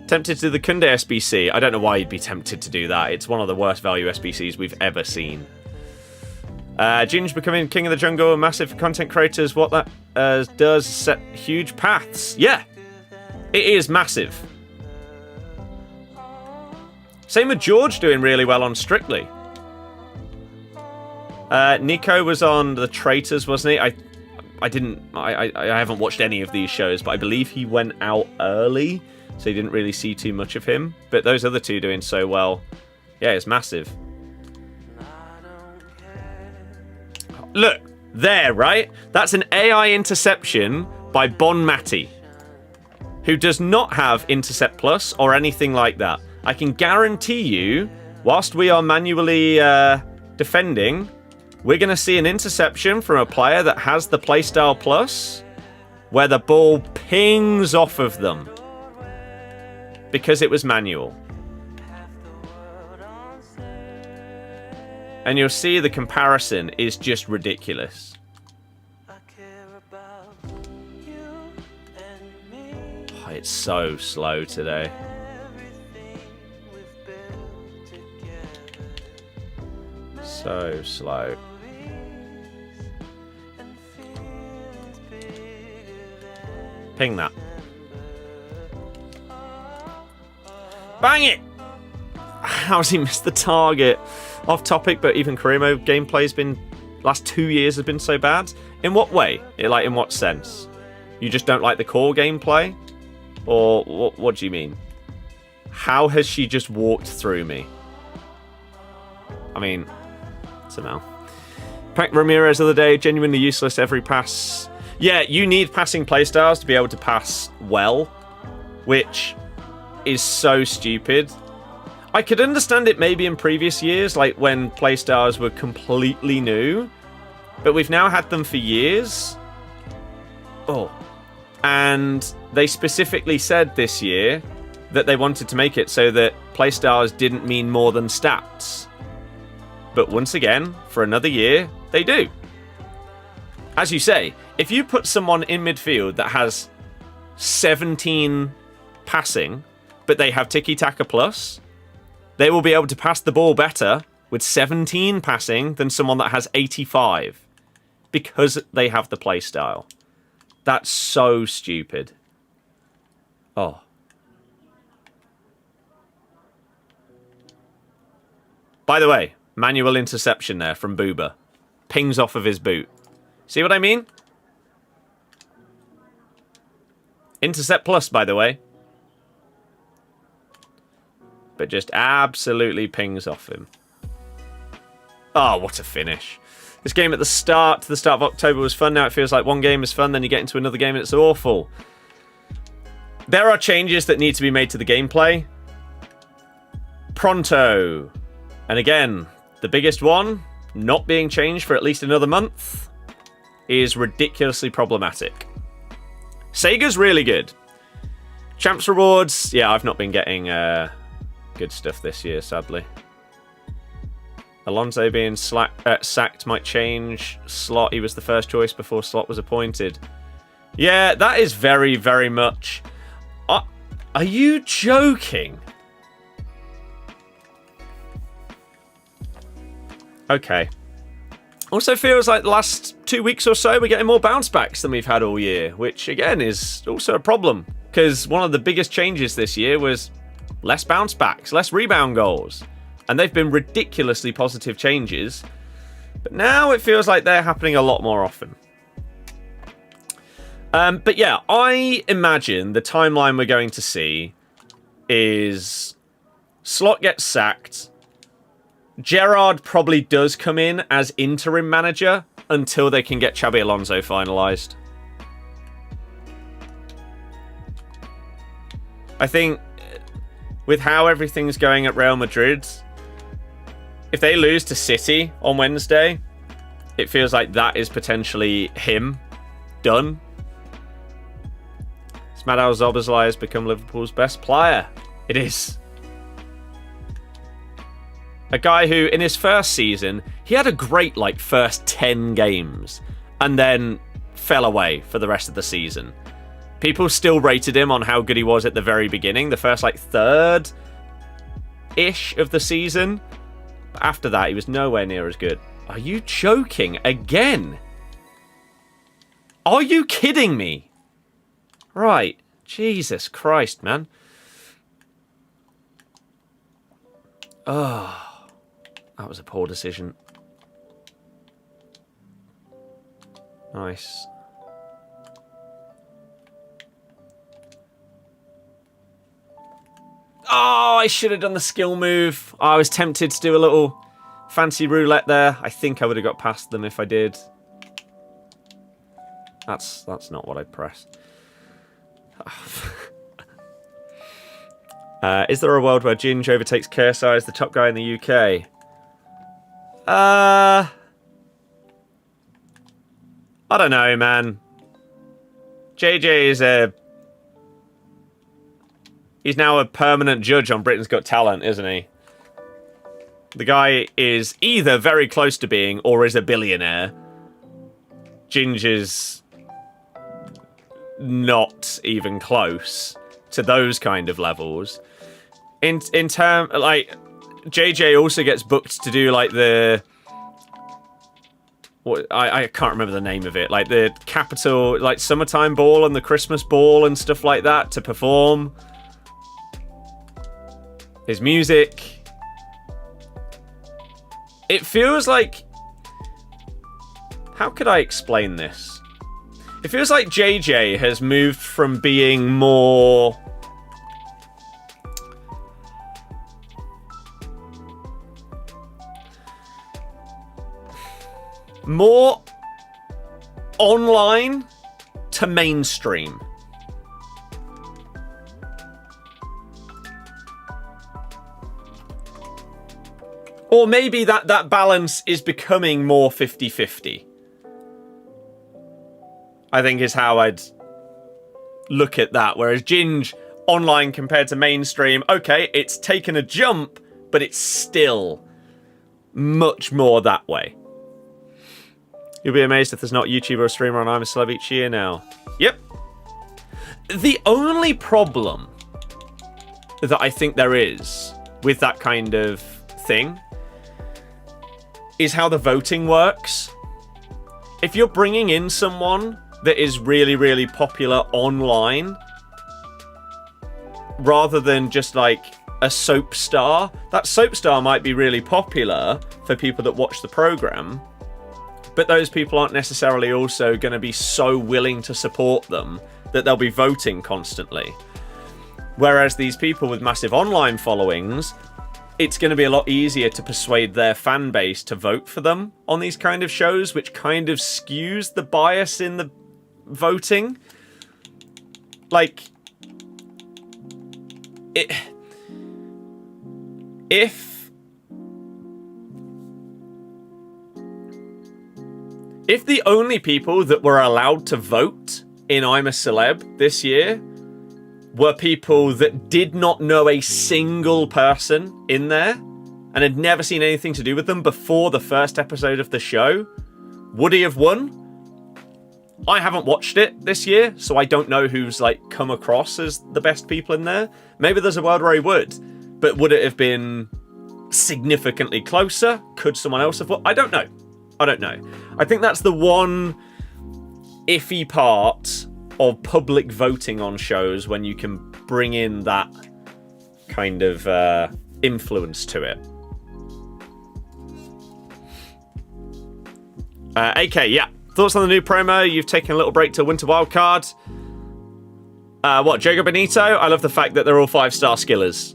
Tempted to do the Kunde SBC. I don't know why you'd be tempted to do that. It's one of the worst value SBCs we've ever seen. Ginge becoming king of the jungle. Massive content creators. What that does set huge paths. Yeah. It is massive. Same with George doing really well on Strictly. Nico was on The Traitors, wasn't he? I haven't watched any of these shows, but I believe he went out early, so you didn't really see too much of him. But those other two doing so well, yeah, it's massive. Look, there, right? That's an AI interception by Bon Matti, who does not have Intercept Plus or anything like that. I can guarantee you, whilst we are manually defending, we're going to see an interception from a player that has the Playstyle Plus, where the ball pings off of them because it was manual. And you'll see the comparison is just ridiculous. Oh, it's so slow today. So slow. Ping that. Bang it! How's he missed the target? Off topic, but even Karimo gameplay's been... last 2 years has been so bad. In what way? In what sense? You just don't like the core gameplay? Or what do you mean? How has she just walked through me? I mean, somehow. Pac Ramirez the other day, genuinely useless every pass. Yeah, you need passing playstyles to be able to pass well, which is so stupid. I could understand it maybe in previous years, like when playstyles were completely new, but we've now had them for years. Oh. And they specifically said this year that they wanted to make it so that playstyles didn't mean more than stats. But once again, for another year, they do. As you say, if you put someone in midfield that has 17 passing, but they have tiki-taka plus, they will be able to pass the ball better with 17 passing than someone that has 85. Because they have the playstyle. That's so stupid. Oh. By the way, manual interception there from Booba. Pings off of his boot. See what I mean? Intercept plus, by the way. But just absolutely pings off him. Oh, what a finish. This game at the start of October was fun. Now it feels like one game is fun, then you get into another game and it's awful. There are changes that need to be made to the gameplay. Pronto. And again, the biggest one, not being changed for at least another month, is ridiculously problematic. Sega's really good. Champs rewards, yeah, I've not been getting good stuff this year, sadly. Alonso being sacked might change. Slot, he was the first choice before Slot was appointed. Yeah, that is very, very much... Are you joking? Okay. Also feels like the last 2 weeks or so we're getting more bounce backs than we've had all year, which again is also a problem, because one of the biggest changes this year was less bounce backs, less rebound goals. And they've been ridiculously positive changes. But now it feels like they're happening a lot more often. But yeah, I imagine the timeline we're going to see is Slot gets sacked. Gerrard probably does come in as interim manager until they can get Xabi Alonso finalised. I think with how everything's going at Real Madrid... If they lose to City on Wednesday, it feels like that is potentially him done. Smadal Szoboszlai has become Liverpool's best player. It is. A guy who, in his first season, he had a great, first 10 games, and then fell away for the rest of the season. People still rated him on how good he was at the very beginning, the first, third-ish of the season. After that, he was nowhere near as good. Are you joking again? Are you kidding me? Right. Jesus Christ, man. Oh, that was a poor decision. Nice. Oh, I should have done the skill move. I was tempted to do a little fancy roulette there. I think I would have got past them if I did. That's not what I pressed. Is there a world where Ginge overtakes KSI as the top guy in the UK? I don't know, man. JJ is he's now a permanent judge on Britain's Got Talent, isn't he? The guy is either very close to being or is a billionaire. Ginger's not even close to those kind of levels. In term, JJ also gets booked to do the what I can't remember the name of it, the Capital Summertime Ball and the Christmas Ball and stuff like that to perform. His music. It feels like... How could I explain this? It feels like JJ has moved from being more... more online to mainstream. Or maybe that balance is becoming more 50-50. I think is how I'd look at that. Whereas Ginge, online compared to mainstream, okay, it's taken a jump, but it's still much more that way. You'll be amazed if there's not a YouTuber or streamer on I'm a Celeb each year now. Yep. The only problem that I think there is with that kind of thing is how the voting works. If you're bringing in someone that is really, really popular online, rather than just like a soap star, that soap star might be really popular for people that watch the program, but those people aren't necessarily also going to be so willing to support them that they'll be voting constantly. Whereas these people with massive online followings, it's going to be a lot easier to persuade their fan base to vote for them on these kind of shows, which kind of skews the bias in the voting. Like, if the only people that were allowed to vote in I'm a Celeb this year were people that did not know a single person in there and had never seen anything to do with them before the first episode of the show, would he have won? I haven't watched it this year, so I don't know who's like come across as the best people in there. Maybe there's a world where he would, but would it have been significantly closer? Could someone else have won? I don't know. I think that's the one iffy part of public voting on shows, when you can bring in that kind of influence to it. AK, yeah. Thoughts on the new promo? You've taken a little break to Winter Wildcard. What, Joga Bonito? I love the fact that they're all 5-star skillers.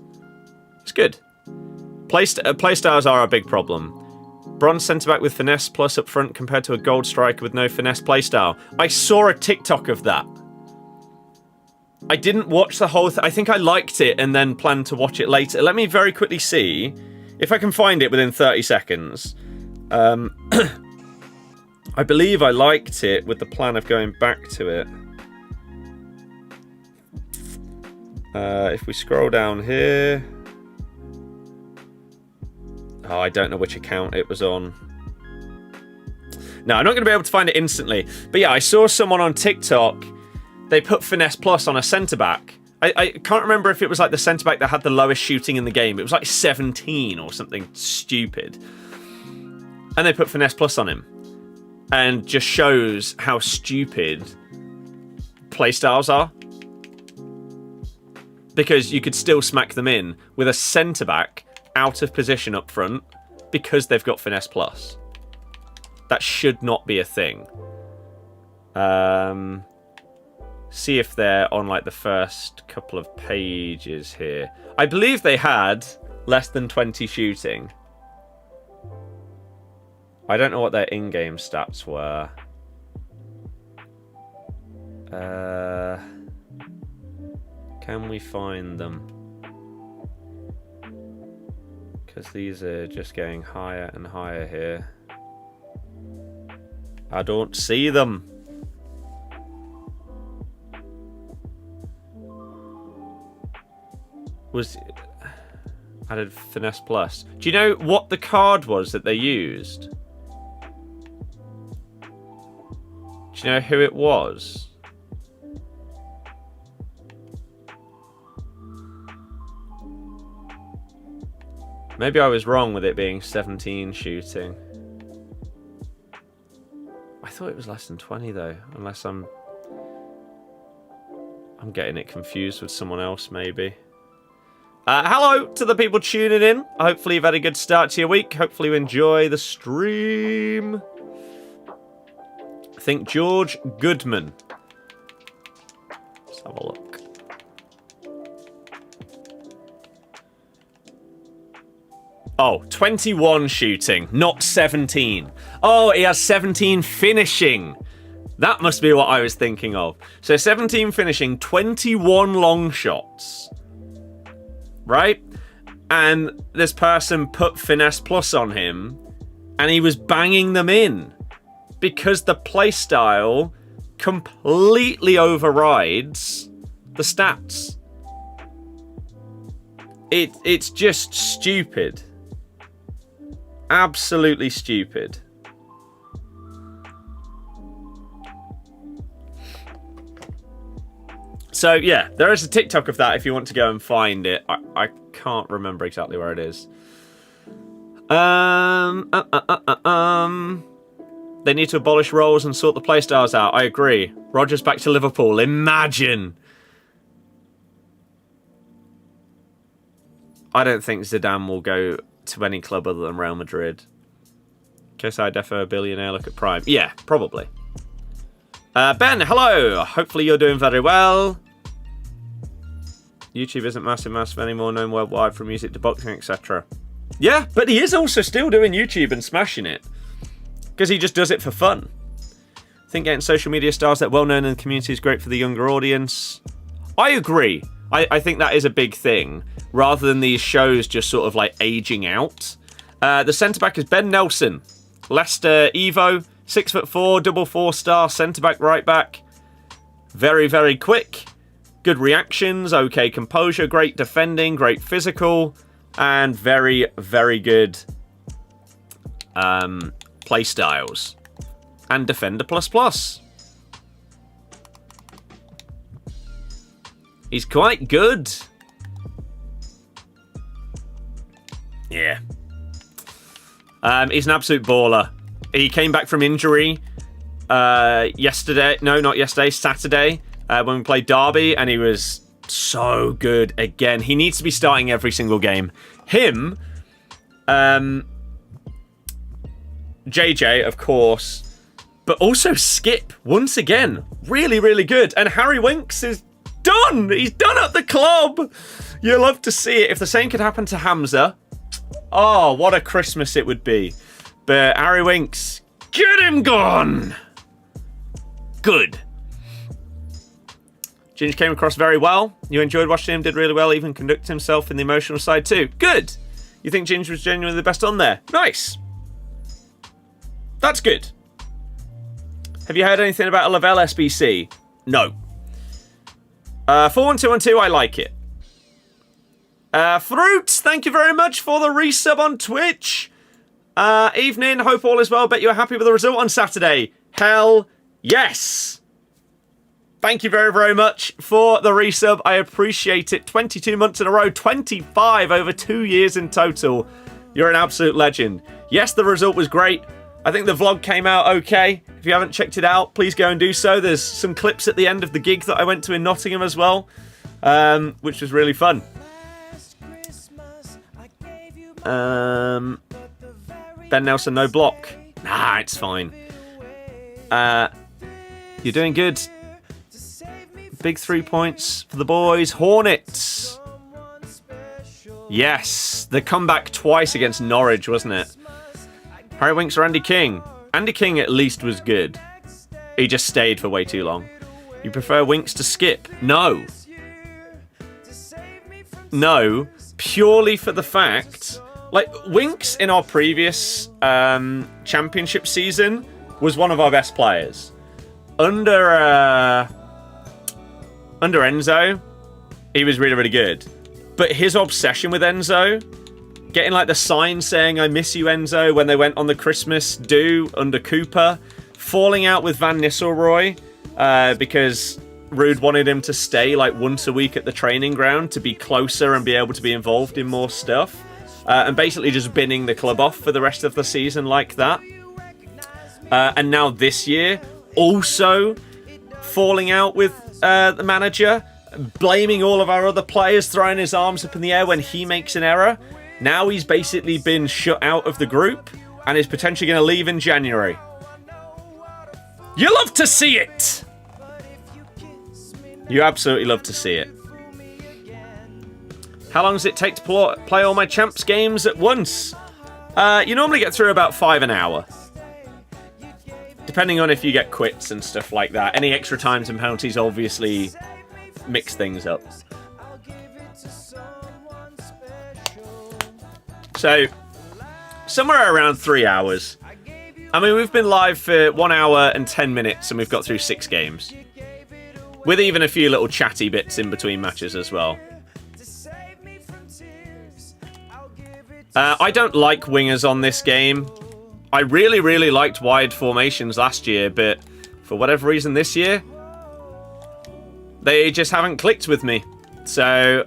It's good. Playstyles are a big problem. Bronze centre-back with finesse plus up front compared to a gold striker with no finesse playstyle. I saw a TikTok of that. I didn't watch the whole thing. I think I liked it and then planned to watch it later. Let me very quickly see if I can find it within 30 seconds. I believe I liked it with the plan of going back to it. If we scroll down here... Oh, I don't know which account it was on. No, I'm not going to be able to find it instantly. But yeah, I saw someone on TikTok. They put Finesse Plus on a centre-back. I can't remember if it was like the centre-back that had the lowest shooting in the game. It was like 17 or something stupid. And they put Finesse Plus on him. And just shows how stupid playstyles are. Because you could still smack them in with a centre-back out of position up front because they've got Finesse Plus. That should not be a thing. See if they're on like the first couple of pages here. I believe they had less than 20 shooting. I don't know what their in-game stats were. Can we find them? Because these are just getting higher and higher here. I don't see them. Was added Finesse Plus. Do you know what the card was that they used? Do you know who it was? Maybe I was wrong with it being 17 shooting. I thought it was less than 20 though, unless I'm getting it confused with someone else maybe. Hello to the people tuning in. Hopefully you've had a good start to your week. Hopefully you enjoy the stream. I think George Goodman. Let's have a look. Oh, 21 shooting, not 17. Oh, he has 17 finishing. That must be what I was thinking of. So 17 finishing, 21 long shots. Right? And this person put Finesse Plus on him, and he was banging them in. Because the playstyle completely overrides the stats. It's just stupid. Absolutely stupid. So, yeah, there is a TikTok of that if you want to go and find it. I can't remember exactly where it is. They need to abolish roles and sort the playstyles out. I agree. Rodgers back to Liverpool. Imagine. I don't think Zidane will go to any club other than Real Madrid. Guess I defo a billionaire look at Prime. Yeah, probably. Ben, hello. Hopefully you're doing very well. YouTube isn't massive anymore, known worldwide from music to boxing, etc. Yeah, but he is also still doing YouTube and smashing it. Because he just does it for fun. I think getting social media stars that are well known in the community is great for the younger audience. I agree. I think that is a big thing. Rather than these shows just sort of like aging out. The centre-back is Ben Nelson. Leicester Evo. 6'4", double 4-star centre-back, right-back. Very, very quick. Good reactions. Okay composure. Great defending. Great physical. And very, very good play styles. And Defender++. He's quite good. Yeah. He's an absolute baller. He came back from injury yesterday. No, not yesterday. Saturday when we played Derby, and he was so good again. He needs to be starting every single game. Him, JJ, of course, but also Skip once again. Really, really good. And Harry Winks is done. He's done at the club. You'll love to see it. If the same could happen to Hamza, oh, what a Christmas it would be. But Harry Winks, get him gone. Good. Ginge came across very well. You enjoyed watching him, did really well, even conducted himself in the emotional side too. Good. You think Ginge was genuinely the best on there? Nice. That's good. Have you heard anything about a Lavelle SBC? No. 41212, I like it. Fruits, thank you very much for the resub on Twitch. Evening, hope all is well. Bet you're happy with the result on Saturday. Hell yes. Thank you very, very much for the resub. I appreciate it. 22 months in a row, 25 over 2 years in total. You're an absolute legend. Yes, the result was great. I think the vlog came out okay. If you haven't checked it out, please go and do so. There's some clips at the end of the gig that I went to in Nottingham as well, which was really fun. Ben Nelson, no block. Nah, it's fine. You're doing good. Big 3 points for the boys. Hornets. Yes, the comeback twice against Norwich, wasn't it? Harry Winks or Andy King? Andy King at least was good. He just stayed for way too long. You prefer Winks to Skip? No. No, purely for the fact... Like, Winks in our previous championship season was one of our best players. Under Enzo, he was really, really good. But his obsession with Enzo... Getting like the sign saying I miss you Enzo when they went on the Christmas do under Cooper. Falling out with Van Nistelrooy because Ruud wanted him to stay like once a week at the training ground to be closer and be able to be involved in more stuff. And basically just binning the club off for the rest of the season like that. And now this year, also falling out with the manager. Blaming all of our other players, throwing his arms up in the air when he makes an error. Now he's basically been shut out of the group and is potentially going to leave in January. You love to see it! You absolutely love to see it. How long does it take to play all my champs games at once? You normally get through about 5 an hour. Depending on if you get quits and stuff like that. Any extra times and penalties obviously mix things up. So, somewhere around 3 hours. I mean, we've been live for 1 hour and 10 minutes and we've got through 6 games. With even a few little chatty bits in between matches as well. I don't like wingers on this game. I really, really liked wide formations last year, but for whatever reason this year, they just haven't clicked with me. So,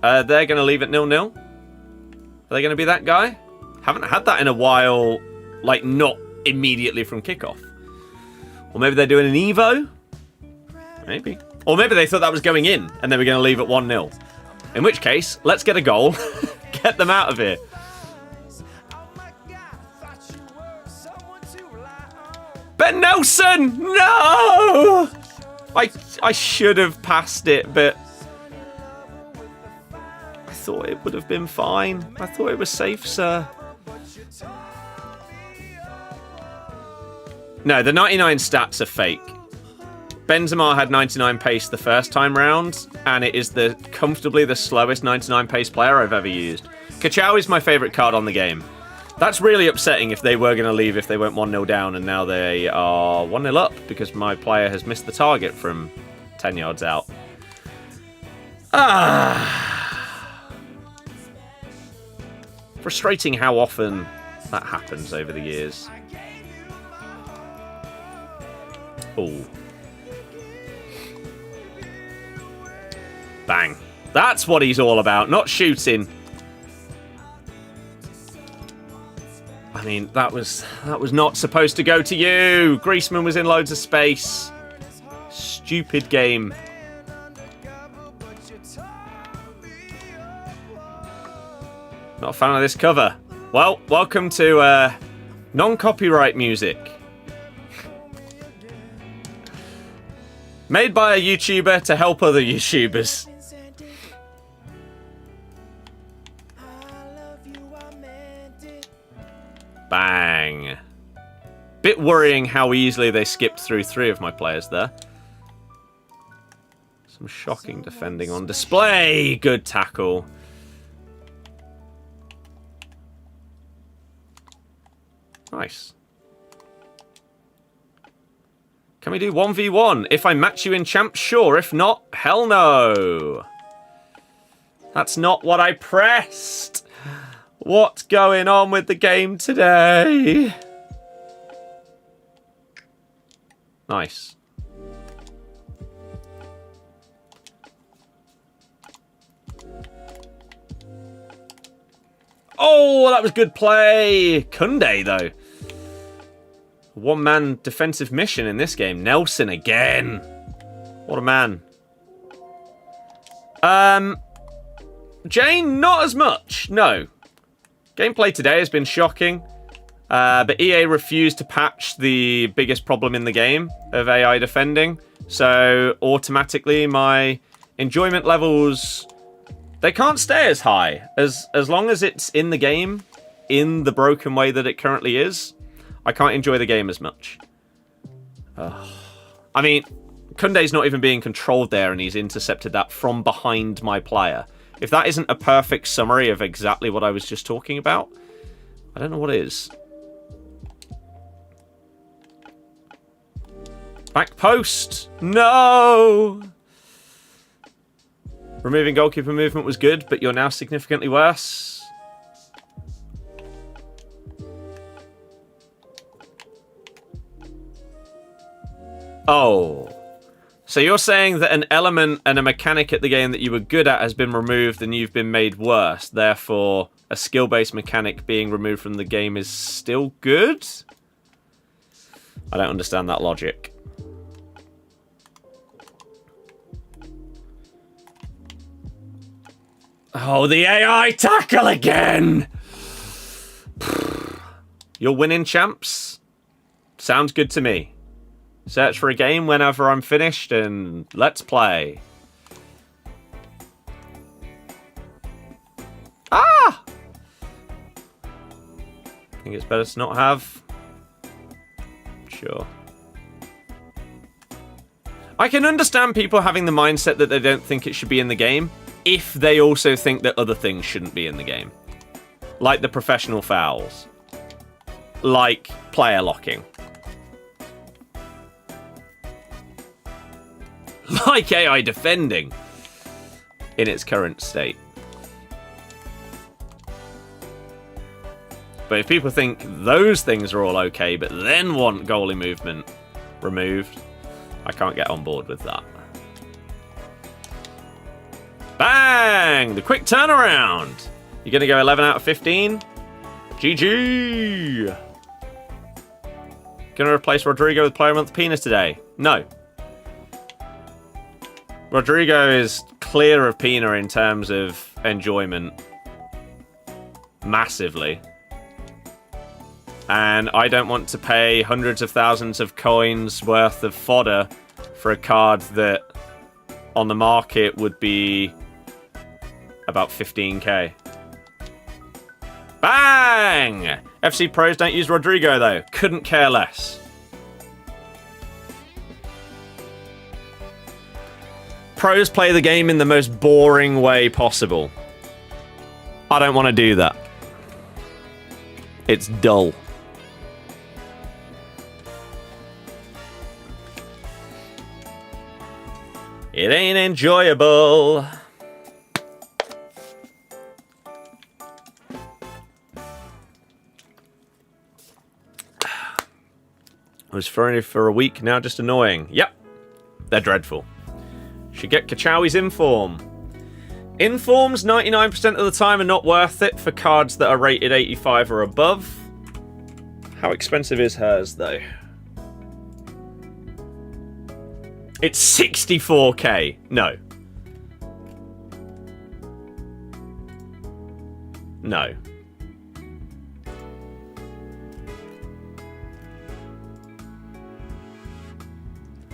they're going to leave it 0-0. Are they going to be that guy? Haven't had that in a while, like not immediately from kickoff. Or maybe they're doing an Evo? Maybe. Or maybe they thought that was going in, and they were going to leave it 1-0. In which case, let's get a goal. Get them out of here. Ben Nelson! No! I should have passed it, but I thought it would have been fine. I thought it was safe, sir. No, the 99 stats are fake. Benzema had 99 pace the first time round, and it is comfortably the slowest 99 pace player I've ever used. Kachao is my favourite card on the game. That's really upsetting if they were going to leave if they went 1-0 down, and now they are 1-0 up because my player has missed the target from 10 yards out. Frustrating how often that happens over the years. Oh. Bang. That's what he's all about, not shooting. I mean, that was not supposed to go to you. Griezmann was in loads of space. Stupid game. Not a fan of this cover. Well, welcome to non-copyright music. Made by a YouTuber to help other YouTubers. Bang. Bit worrying how easily they skipped through 3 of my players there. Some shocking defending on display. Good tackle. Nice. Can we do 1v1? If I match you in champ, sure. If not, hell no. That's not what I pressed. What's going on with the game today? Nice. Oh, that was good play. Kunde, though. One-man defensive mission in this game. Nelson again. What a man. Jane, not as much. No. Gameplay today has been shocking. But EA refused to patch the biggest problem in the game of AI defending. So automatically my enjoyment levels, they can't stay as high. As long as it's in the game, in the broken way that it currently is, I can't enjoy the game as much. I mean, Kunde's not even being controlled there, and he's intercepted that from behind my player. If that isn't a perfect summary of exactly what I was just talking about, I don't know what is. Back post! No! Removing goalkeeper movement was good, but you're now significantly worse. Oh. So you're saying that an element and a mechanic at the game that you were good at has been removed and you've been made worse. Therefore, a skill-based mechanic being removed from the game is still good? I don't understand that logic. Oh, the AI tackle again! You're winning, champs? Sounds good to me. Search for a game whenever I'm finished, and let's play. Ah! I think it's better to not have. Sure. I can understand people having the mindset that they don't think it should be in the game if they also think that other things shouldn't be in the game. Like the professional fouls. Like player locking. Like AI defending in its current state. But if people think those things are all okay, but then want goalie movement removed, I can't get on board with that. Bang! The quick turnaround. You're going to go 11 out of 15? GG! Going to replace Rodrigo with Player of the Month Pina today? No. Rodrigo is clear of Pina in terms of enjoyment. Massively. And I don't want to pay hundreds of thousands of coins worth of fodder for a card that on the market would be about 15k. Bang! FC pros don't use Rodrigo though. Couldn't care less. Pros play the game in the most boring way possible. I don't want to do that. It's dull. It ain't enjoyable. I was throwing for a week, now just annoying. Yep, they're dreadful. Should get Kachawi's Inform. Informs 99% of the time are not worth it for cards that are rated 85 or above. How expensive is hers, though? It's 64k. No. No.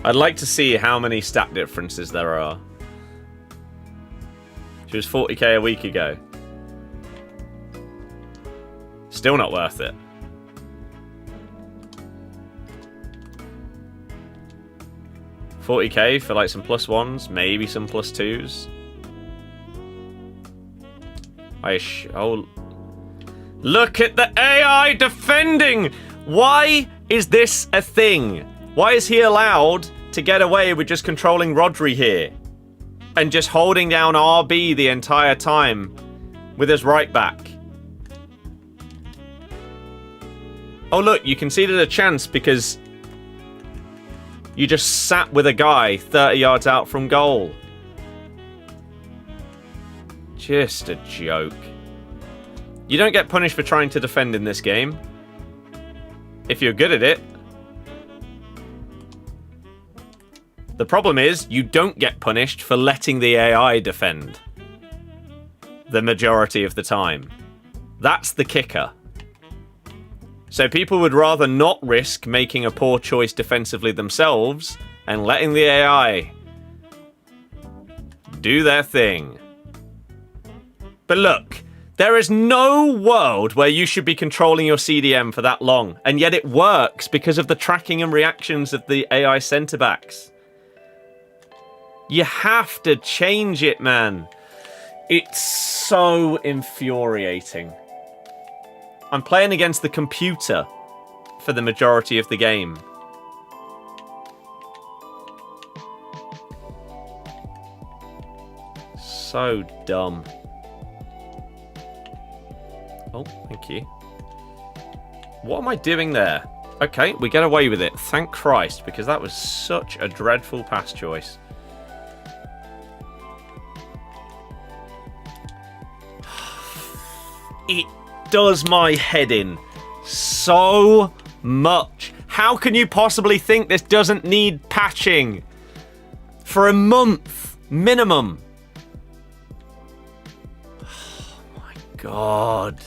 I'd like to see how many stat differences there are. She was 40k a week ago. Still not worth it. $40k for like some plus ones, maybe some plus twos. Oh, look at the AI defending! Why is this a thing? Why is he allowed to get away with just controlling Rodri here? And just holding down RB the entire time with his right back? Oh look, you conceded a chance because you just sat with a guy 30 yards out from goal. Just a joke. You don't get punished for trying to defend in this game. If you're good at it. The problem is, you don't get punished for letting the AI defend. The majority of the time. That's the kicker. So people would rather not risk making a poor choice defensively themselves and letting the AI do their thing. But look, there is no world where you should be controlling your CDM for that long, and yet it works because of the tracking and reactions of the AI centre-backs. You have to change it, man. It's so infuriating. I'm playing against the computer for the majority of the game. So dumb. Oh, thank you. What am I doing there? Okay, we get away with it. Thank Christ, because that was such a dreadful pass choice. It does my head in so much. How can you possibly think this doesn't need patching? For a month, minimum. Oh my God.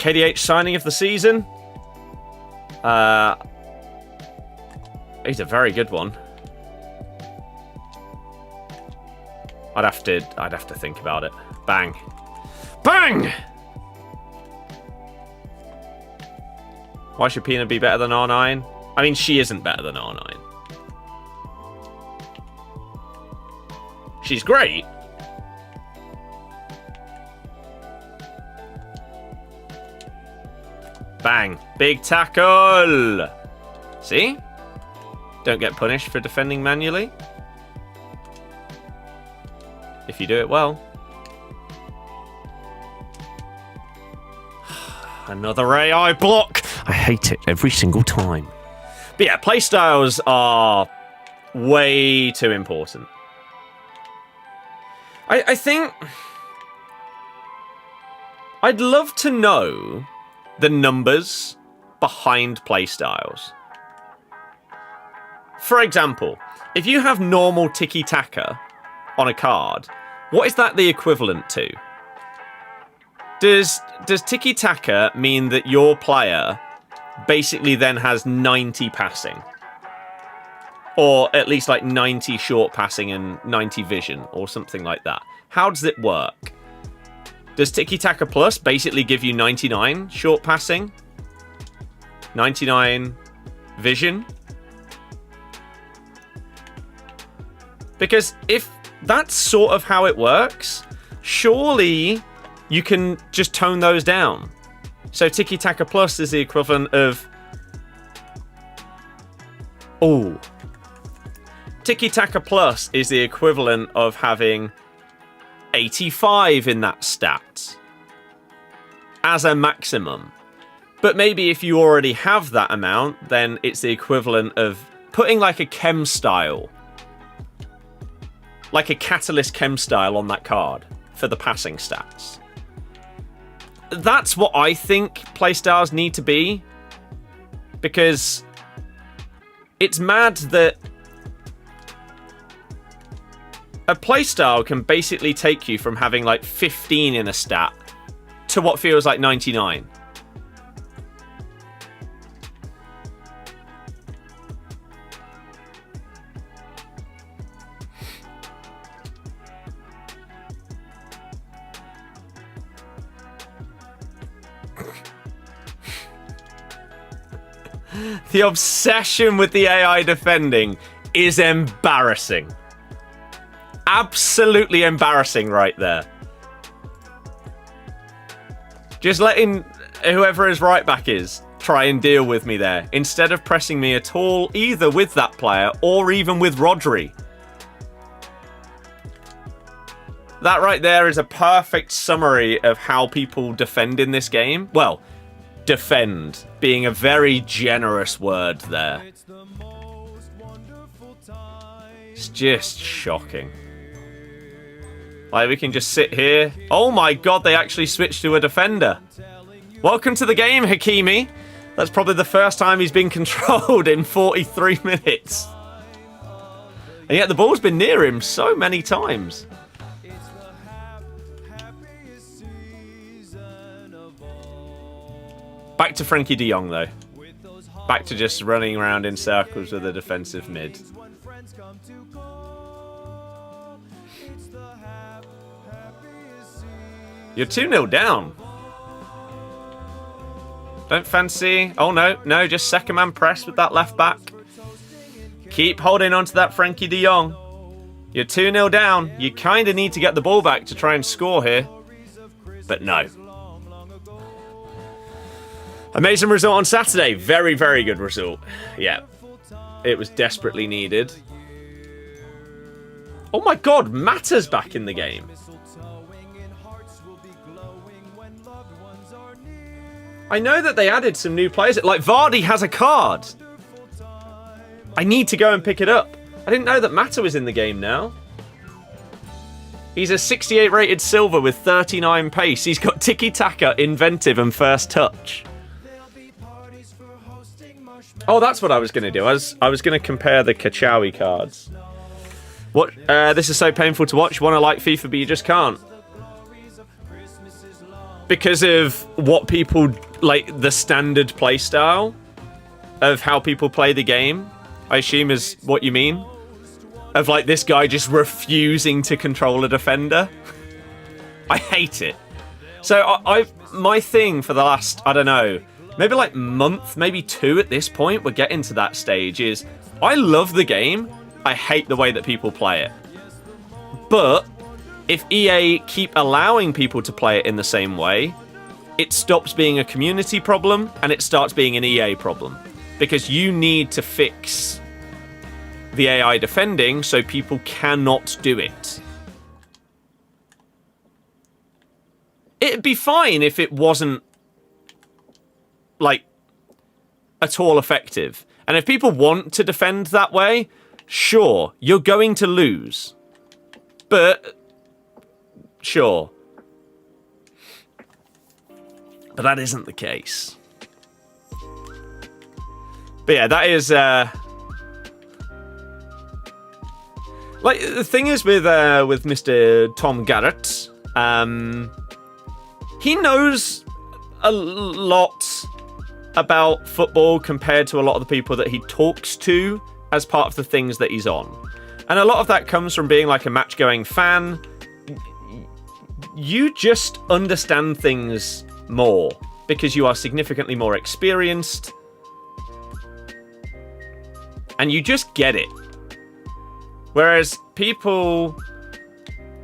KDH signing of the season. He's a very good one. I'd have to think about it. Bang. Bang! Why should Pina be better than R9? I mean, she isn't better than R9. She's great. Bang. Big tackle. See? Don't get punished for defending manually. If you do it well. Another AI block. I hate it every single time. But yeah, playstyles are way too important. I think I'd love to know the numbers behind playstyles. For example, if you have normal tiki-taka on a card, what is that the equivalent to? Does tiki-taka mean that your player basically then has 90 passing? Or at least like 90 short passing and 90 vision or something like that? How does it work? Does tiki-taka plus basically give you 99 short passing? 99 vision? Because if that's sort of how it works, surely you can just tone those down. So Tiki-Taka Plus is the equivalent of... Oh. Tiki-Taka Plus is the equivalent of having 85 in that stat as a maximum. But maybe if you already have that amount, then it's the equivalent of putting like a chem style. Like a Catalyst chem style on that card for the passing stats. That's what I think playstyles need to be. Because it's mad that a playstyle can basically take you from having like 15 in a stat to what feels like 99. The obsession with the AI defending is embarrassing. Absolutely embarrassing right there. Just letting whoever his right back is try and deal with me there, instead of pressing me at all, either with that player or even with Rodri. That right there is a perfect summary of how people defend in this game. Well, defend being a very generous word there. It's just shocking. Like, we can just sit here. Oh my god, they actually switched to a defender. Welcome to the game, Hakimi. That's probably the first time he's been controlled in 43 minutes. And yet the ball's been near him so many times. Back to Frankie de Jong, though. Back to just running around in circles with a defensive mid. You're 2-0 down. Don't fancy... Oh, no, just second man press with that left back. Keep holding on to that Frankie de Jong. You're 2-0 down. You kind of need to get the ball back to try and score here. But no. Amazing result on Saturday. Very, very good result. Yeah. It was desperately needed. Oh my god, Mata's back in the game. I know that they added some new players. Like, Vardy has a card. I need to go and pick it up. I didn't know that Mata was in the game now. He's a 68 rated silver with 39 pace. He's got tiki-taka, inventive, and first touch. Oh, that's what I was going to do. I was going to compare the Kachawi cards. What? This is so painful to watch. You want to like FIFA, but you just can't. because of what people, like, the standard play style of how people play the game, I assume is what you mean? Of, like, this guy just refusing to control a defender. I hate it. So my thing for the last, I don't know, maybe like month, maybe 2 at this point, we're getting to that stage, is I love the game. I hate the way that people play it. But if EA keep allowing people to play it in the same way, it stops being a community problem and it starts being an EA problem. Because you need to fix the AI defending so people cannot do it. It'd be fine if it wasn't, like, at all effective. And if people want to defend that way, sure, you're going to lose. But, sure. But that isn't the case. But yeah, that is, like, the thing is with Mr. Tom Garrett, he knows a lot about football compared to a lot of the people that he talks to as part of the things that he's on. And a lot of that comes from being like a match-going fan. You just understand things more because you are significantly more experienced. And you just get it. Whereas people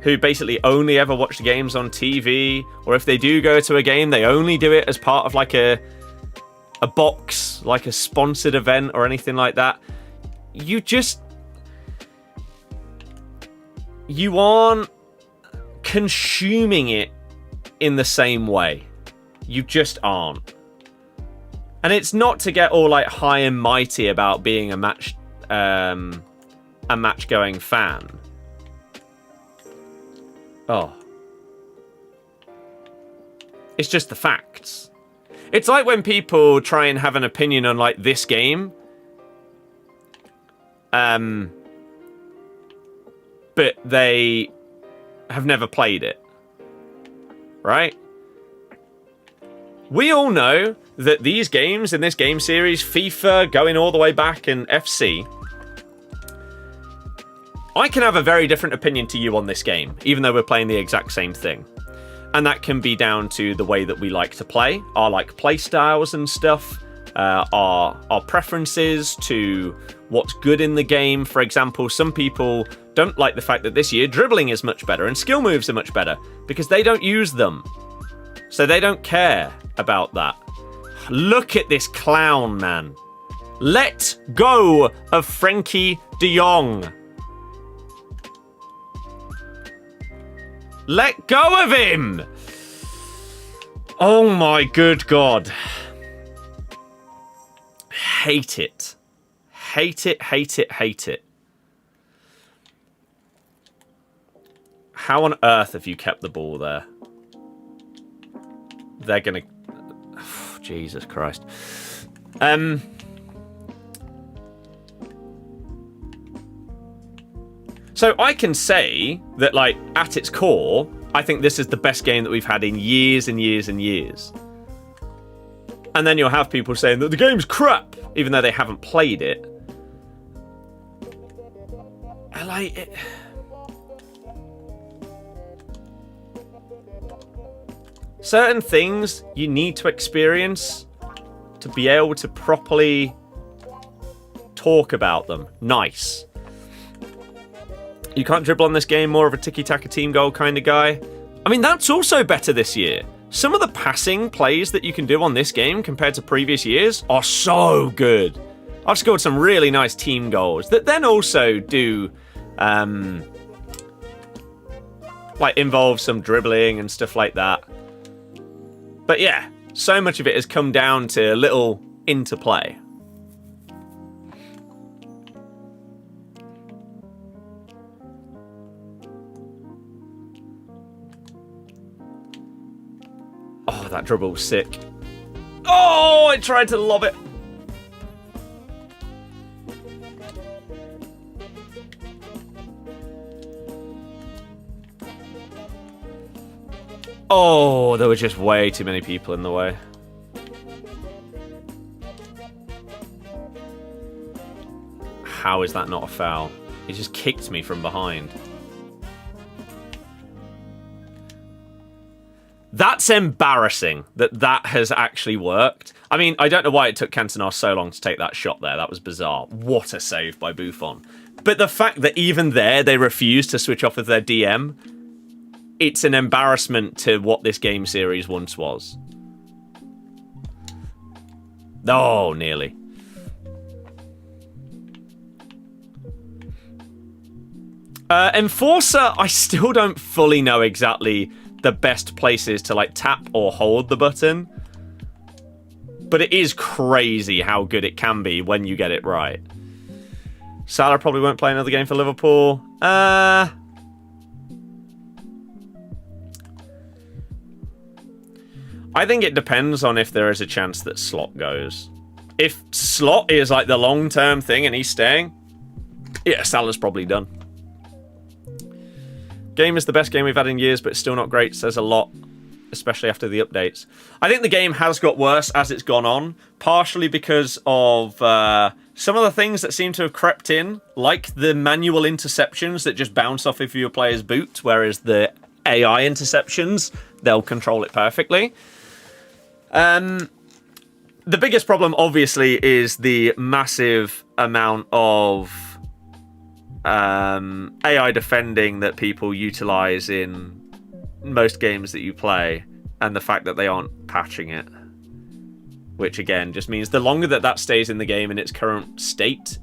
who basically only ever watch the games on TV, or if they do go to a game, they only do it as part of like a box, like a sponsored event or anything like that. You aren't consuming it in the same way. You just aren't. And it's not to get all like high and mighty about being a match-going fan. Oh. It's just the facts. It's like when people try and have an opinion on, like, this game. But they have never played it. Right? We all know that these games in this game series, FIFA, going all the way back, and FC, I can have a very different opinion to you on this game, even though we're playing the exact same thing. And that can be down to the way that we like to play, our like play styles and stuff, our preferences to what's good in the game. For example, some people don't like the fact that this year dribbling is much better and skill moves are much better because they don't use them. So they don't care about that. Look at this clown, man. Let go of Frankie de Jong. Let go of him! Oh my good God. Hate it. Hate it, hate it, hate it. How on earth have you kept the ball there? They're gonna... Oh, Jesus Christ. So I can say that, like, at its core, I think this is the best game that we've had in years and years and years. And then you'll have people saying that the game's crap, even though they haven't played it. I like it. Certain things you need to experience to be able to properly talk about them. Nice. You can't dribble on this game, more of a tiki-taka team goal kind of guy. I mean, that's also better this year. Some of the passing plays that you can do on this game compared to previous years are so good. I've scored some really nice team goals that then also do, like, involve some dribbling and stuff like that. But yeah, so much of it has come down to a little interplay. Oh, that dribble's sick. Oh, I tried to lob it. Oh, there were just way too many people in the way. How is that not a foul? He just kicked me from behind. That's embarrassing that has actually worked. I mean, I don't know why it took Cantona so long to take that shot there. That was bizarre. What a save by Buffon. But the fact that even there they refused to switch off of their DM, it's an embarrassment to what this game series once was. Oh, nearly. Enforcer, I still don't fully know exactly the best places to like tap or hold the button. But it is crazy how good it can be when you get it right. Salah probably won't play another game for Liverpool. I think it depends on if there is a chance that Slot goes. If Slot is like the long-term thing and he's staying, yeah, Salah's probably done. Game is the best game we've had in years, but it's still not great. Says a lot, especially after the updates. I think the game has got worse as it's gone on, partially because of some of the things that seem to have crept in, like the manual interceptions that just bounce off of your player's boot, whereas the AI interceptions, they'll control it perfectly. The biggest problem, obviously, is the massive amount of AI defending that people utilize in most games that you play, and the fact that they aren't patching it, which again just means the longer that stays in the game in its current state,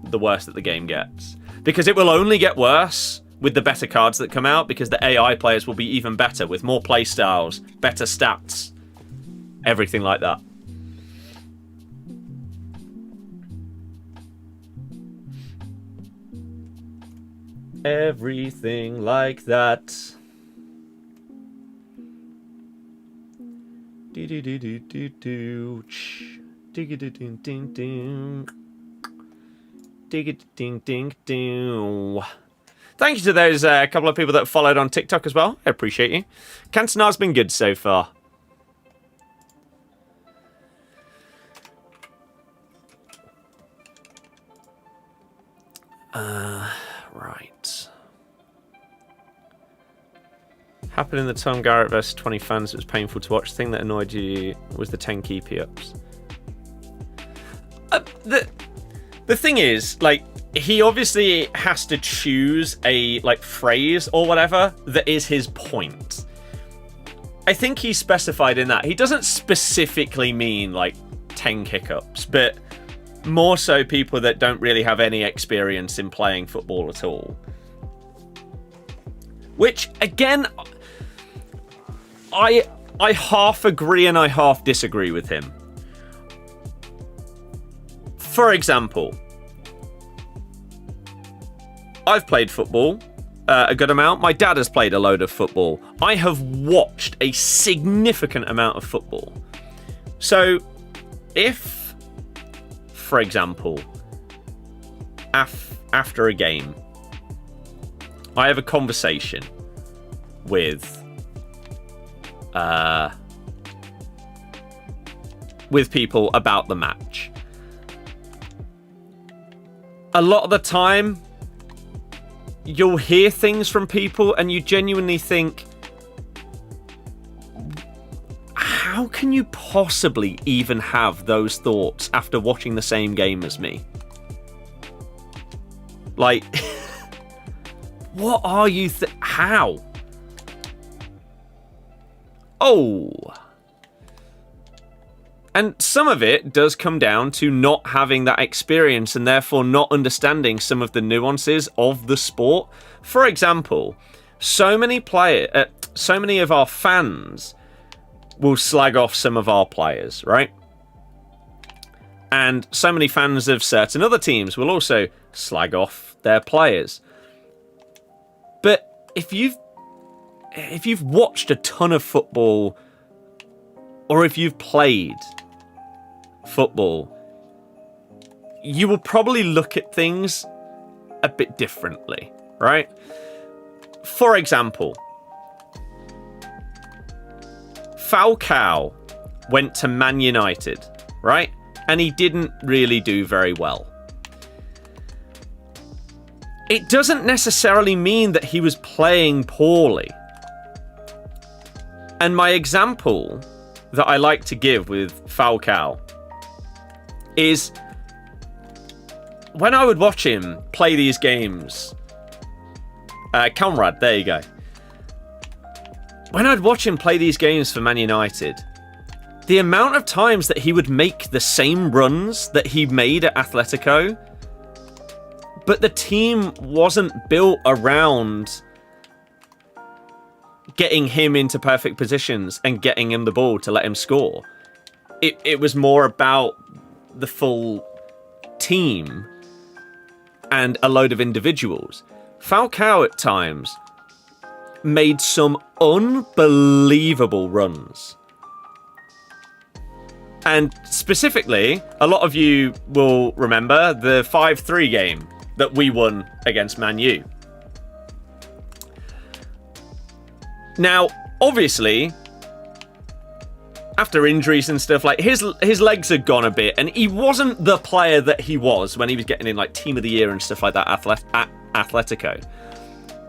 the worse that the game gets, because it will only get worse with the better cards that come out, because the AI players will be even better with more play styles, better stats, everything like that. Everything like that. Do do do do do do. Dig it ding ding ding. Dig it ding ding ding. Thank you to those couple of people that followed on TikTok as well. I appreciate you. Cantona's been good so far. Right. Happened in the Tom Garrett versus 20 fans. It was painful to watch. The thing that annoyed you was the 10 keepy-ups. The thing is, like, he obviously has to choose a, like, phrase or whatever that is his point. I think he specified in that. He doesn't specifically mean, like, 10 kick-ups, but more so people that don't really have any experience in playing football at all. Which, again, I half agree and I half disagree with him. For example, I've played football a good amount. My dad has played a load of football. I have watched a significant amount of football. So, if, for example, after a game, I have a conversation with people about the match. A lot of the time, you'll hear things from people and you genuinely think, how can you possibly even have those thoughts after watching the same game as me? Like, what are you how? Oh. And some of it does come down to not having that experience and therefore not understanding some of the nuances of the sport. For example, so many of our fans will slag off some of our players, right? And so many fans of certain other teams will also slag off their players. But if you've watched a ton of football, or if you've played football, you will probably look at things a bit differently, right? For example, Falcao went to Man United, right? And he didn't really do very well. It doesn't necessarily mean that he was playing poorly. And my example that I like to give with Falcao is when I would watch him play these games. Conrad, there you go. When I'd watch him play these games for Man United, the amount of times that he would make the same runs that he made at Atletico, but the team wasn't built around getting him into perfect positions and getting him the ball to let him score. It was more about the full team and a load of individuals. Falcao at times made some unbelievable runs. And specifically, a lot of you will remember the 5-3 game that we won against Man U. Now, obviously, after injuries and stuff, like his legs had gone a bit, and he wasn't the player that he was when he was getting in like Team of the Year and stuff like that at Atletico.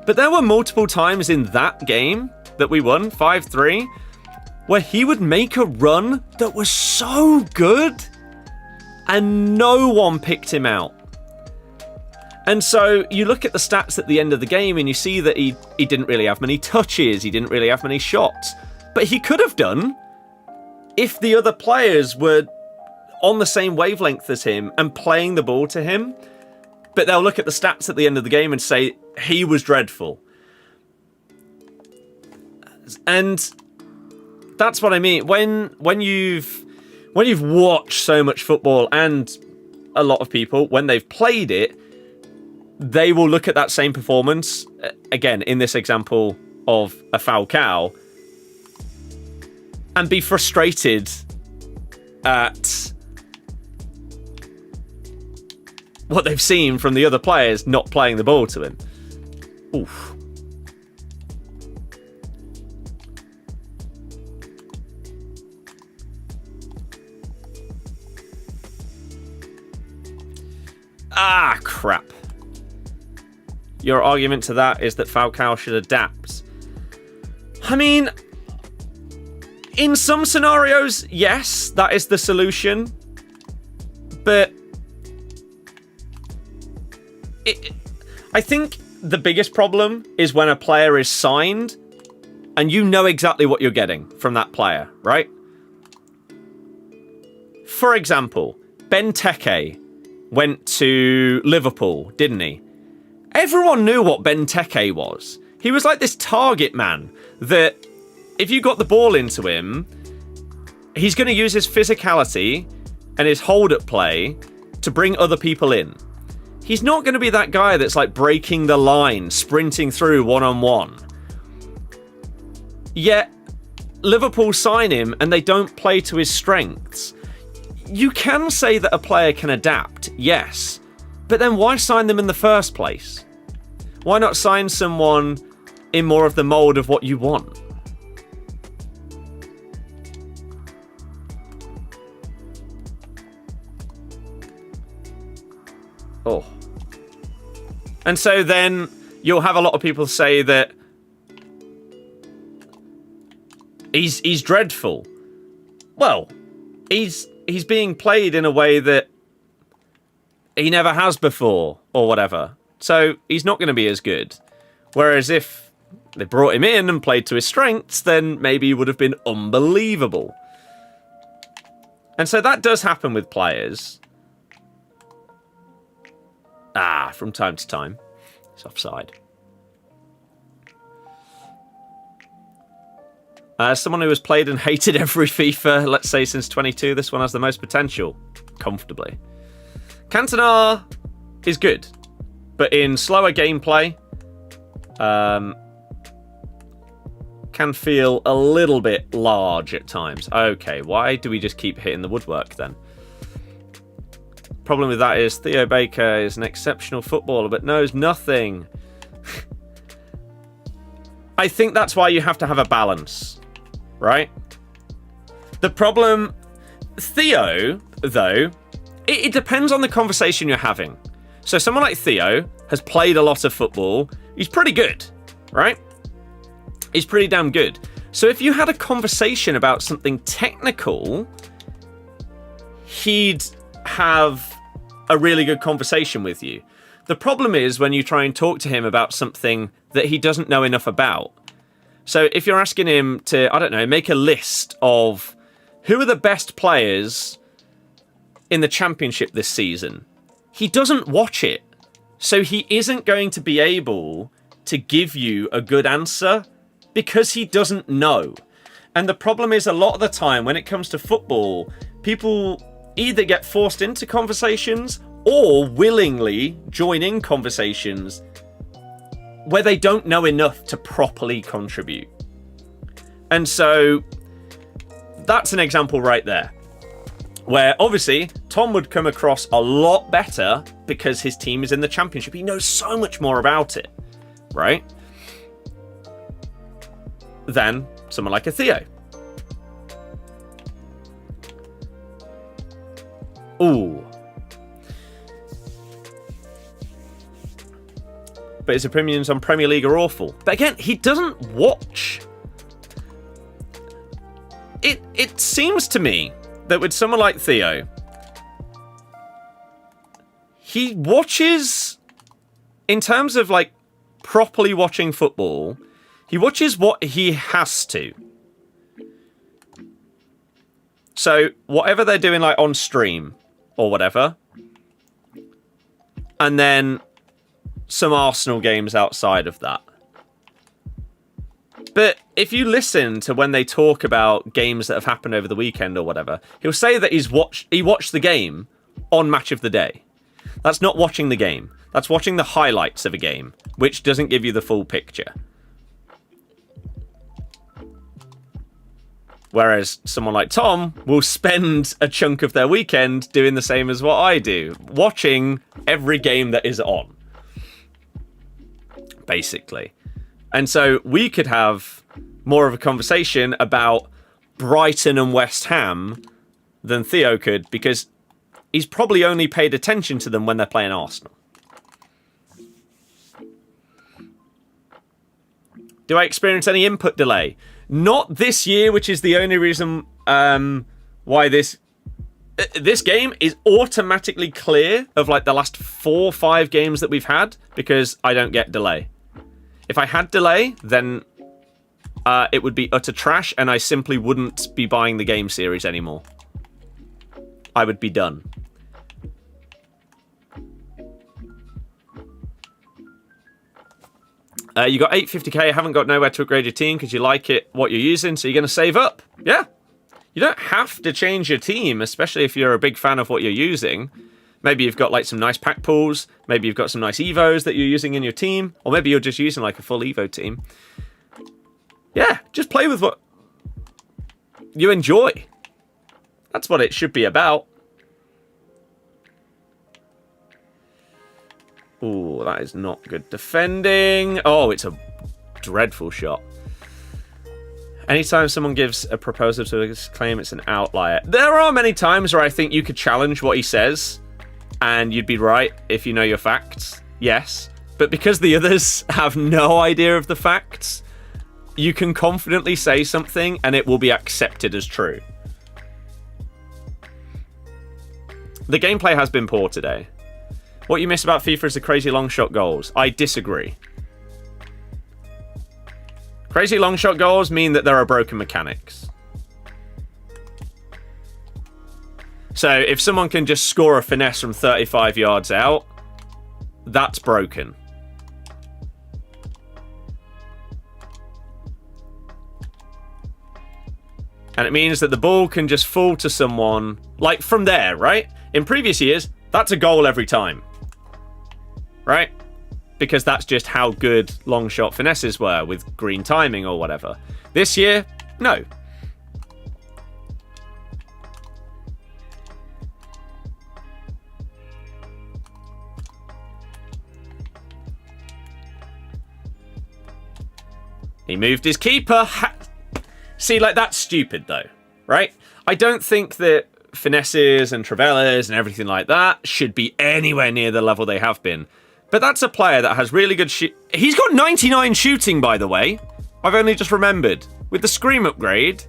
But there were multiple times in that game that we won, 5-3, where he would make a run that was so good, and no one picked him out. And so you look at the stats at the end of the game and you see that he didn't really have many touches, he didn't really have many shots. But he could have done if the other players were on the same wavelength as him and playing the ball to him. But they'll look at the stats at the end of the game and say, he was dreadful. And that's what I mean. When you've watched so much football, and a lot of people, when they've played it, they will look at that same performance, again, in this example of a Falcao, and be frustrated at what they've seen from the other players not playing the ball to him. Oof. Ah, crap. Your argument to that is that Falcao should adapt. I mean, in some scenarios, yes, that is the solution. But I think the biggest problem is when a player is signed and you know exactly what you're getting from that player, right? For example, Benteke went to Liverpool, didn't he? Everyone knew what Benteke was. He was like this target man that if you got the ball into him, he's going to use his physicality and his hold-up play to bring other people in. He's not going to be that guy that's like breaking the line, sprinting through one-on-one. Yet, Liverpool sign him and they don't play to his strengths. You can say that a player can adapt, yes. But then why sign them in the first place? Why not sign someone in more of the mold of what you want? Oh. And so then you'll have a lot of people say that he's dreadful. Well, he's being played in a way that he never has before, or whatever. So he's not going to be as good. Whereas if they brought him in and played to his strengths, then maybe he would have been unbelievable. And so that does happen with players. From time to time. It's offside. As someone who has played and hated every FIFA, let's say since 22, this one has the most potential. Comfortably. Cantona is good, but in slower gameplay, can feel a little bit large at times. Okay, why do we just keep hitting the woodwork then? Problem with that is Theo Baker is an exceptional footballer, but knows nothing. I think that's why you have to have a balance, right? The problem, Theo, though, it depends on the conversation you're having. So someone like Theo has played a lot of football. He's pretty good, right? He's pretty damn good. So if you had a conversation about something technical, he'd have a really good conversation with you. The problem is when you try and talk to him about something that he doesn't know enough about. So if you're asking him to, I don't know, make a list of who are the best players in the championship this season, he doesn't watch it. So he isn't going to be able to give you a good answer because he doesn't know. And the problem is a lot of the time when it comes to football, people either get forced into conversations or willingly join in conversations where they don't know enough to properly contribute. And so that's an example right there, where obviously Tom would come across a lot better because his team is in the championship. He knows so much more about it, right? Than someone like a Theo. Ooh. But his opinions on Premier League are awful. But again, he doesn't watch. It seems to me that with someone like Theo, he watches, in terms of like properly watching football, he watches what he has to. So whatever they're doing like on stream or whatever, and then some Arsenal games outside of that. But if you listen to when they talk about games that have happened over the weekend or whatever, he'll say that he watched the game on Match of the Day. That's not watching the game. That's watching the highlights of a game, which doesn't give you the full picture. Whereas someone like Tom will spend a chunk of their weekend doing the same as what I do, watching every game that is on. Basically. And so we could have more of a conversation about Brighton and West Ham than Theo could, because he's probably only paid attention to them when they're playing Arsenal. Do I experience any input delay? Not this year, which is the only reason why this game is automatically clear of like the last 4 or 5 games that we've had, because I don't get delay. If I had delay, then it would be utter trash, and I simply wouldn't be buying the game series anymore. I would be done. You got 850k, haven't got nowhere to upgrade your team because you like it, what you're using, so you're going to save up. Yeah. You don't have to change your team, especially if you're a big fan of what you're using. Maybe you've got like some nice pack pools. Maybe you've got some nice Evos that you're using in your team. Or maybe you're just using like a full Evo team. Yeah, just play with what you enjoy. That's what it should be about. Ooh, that is not good defending. Oh, it's a dreadful shot. Anytime someone gives a proposal to a claim, it's an outlier. There are many times where I think you could challenge what he says, and you'd be right if you know your facts. Yes. But because the others have no idea of the facts, you can confidently say something and it will be accepted as true. The gameplay has been poor today. What you miss about FIFA is the crazy long shot goals. I disagree. Crazy long shot goals mean that there are broken mechanics. So if someone can just score a finesse from 35 yards out, that's broken. And it means that the ball can just fall to someone, like from there, right? In previous years, that's a goal every time. Right? Because that's just how good long shot finesses were with green timing or whatever. This year, no. He moved his keeper. See, like, that's stupid, though, right? I don't think that Finesses and Travellas and everything like that should be anywhere near the level they have been. But that's a player that has really good He's got 99 shooting, by the way. I've only just remembered. With the Scream upgrade,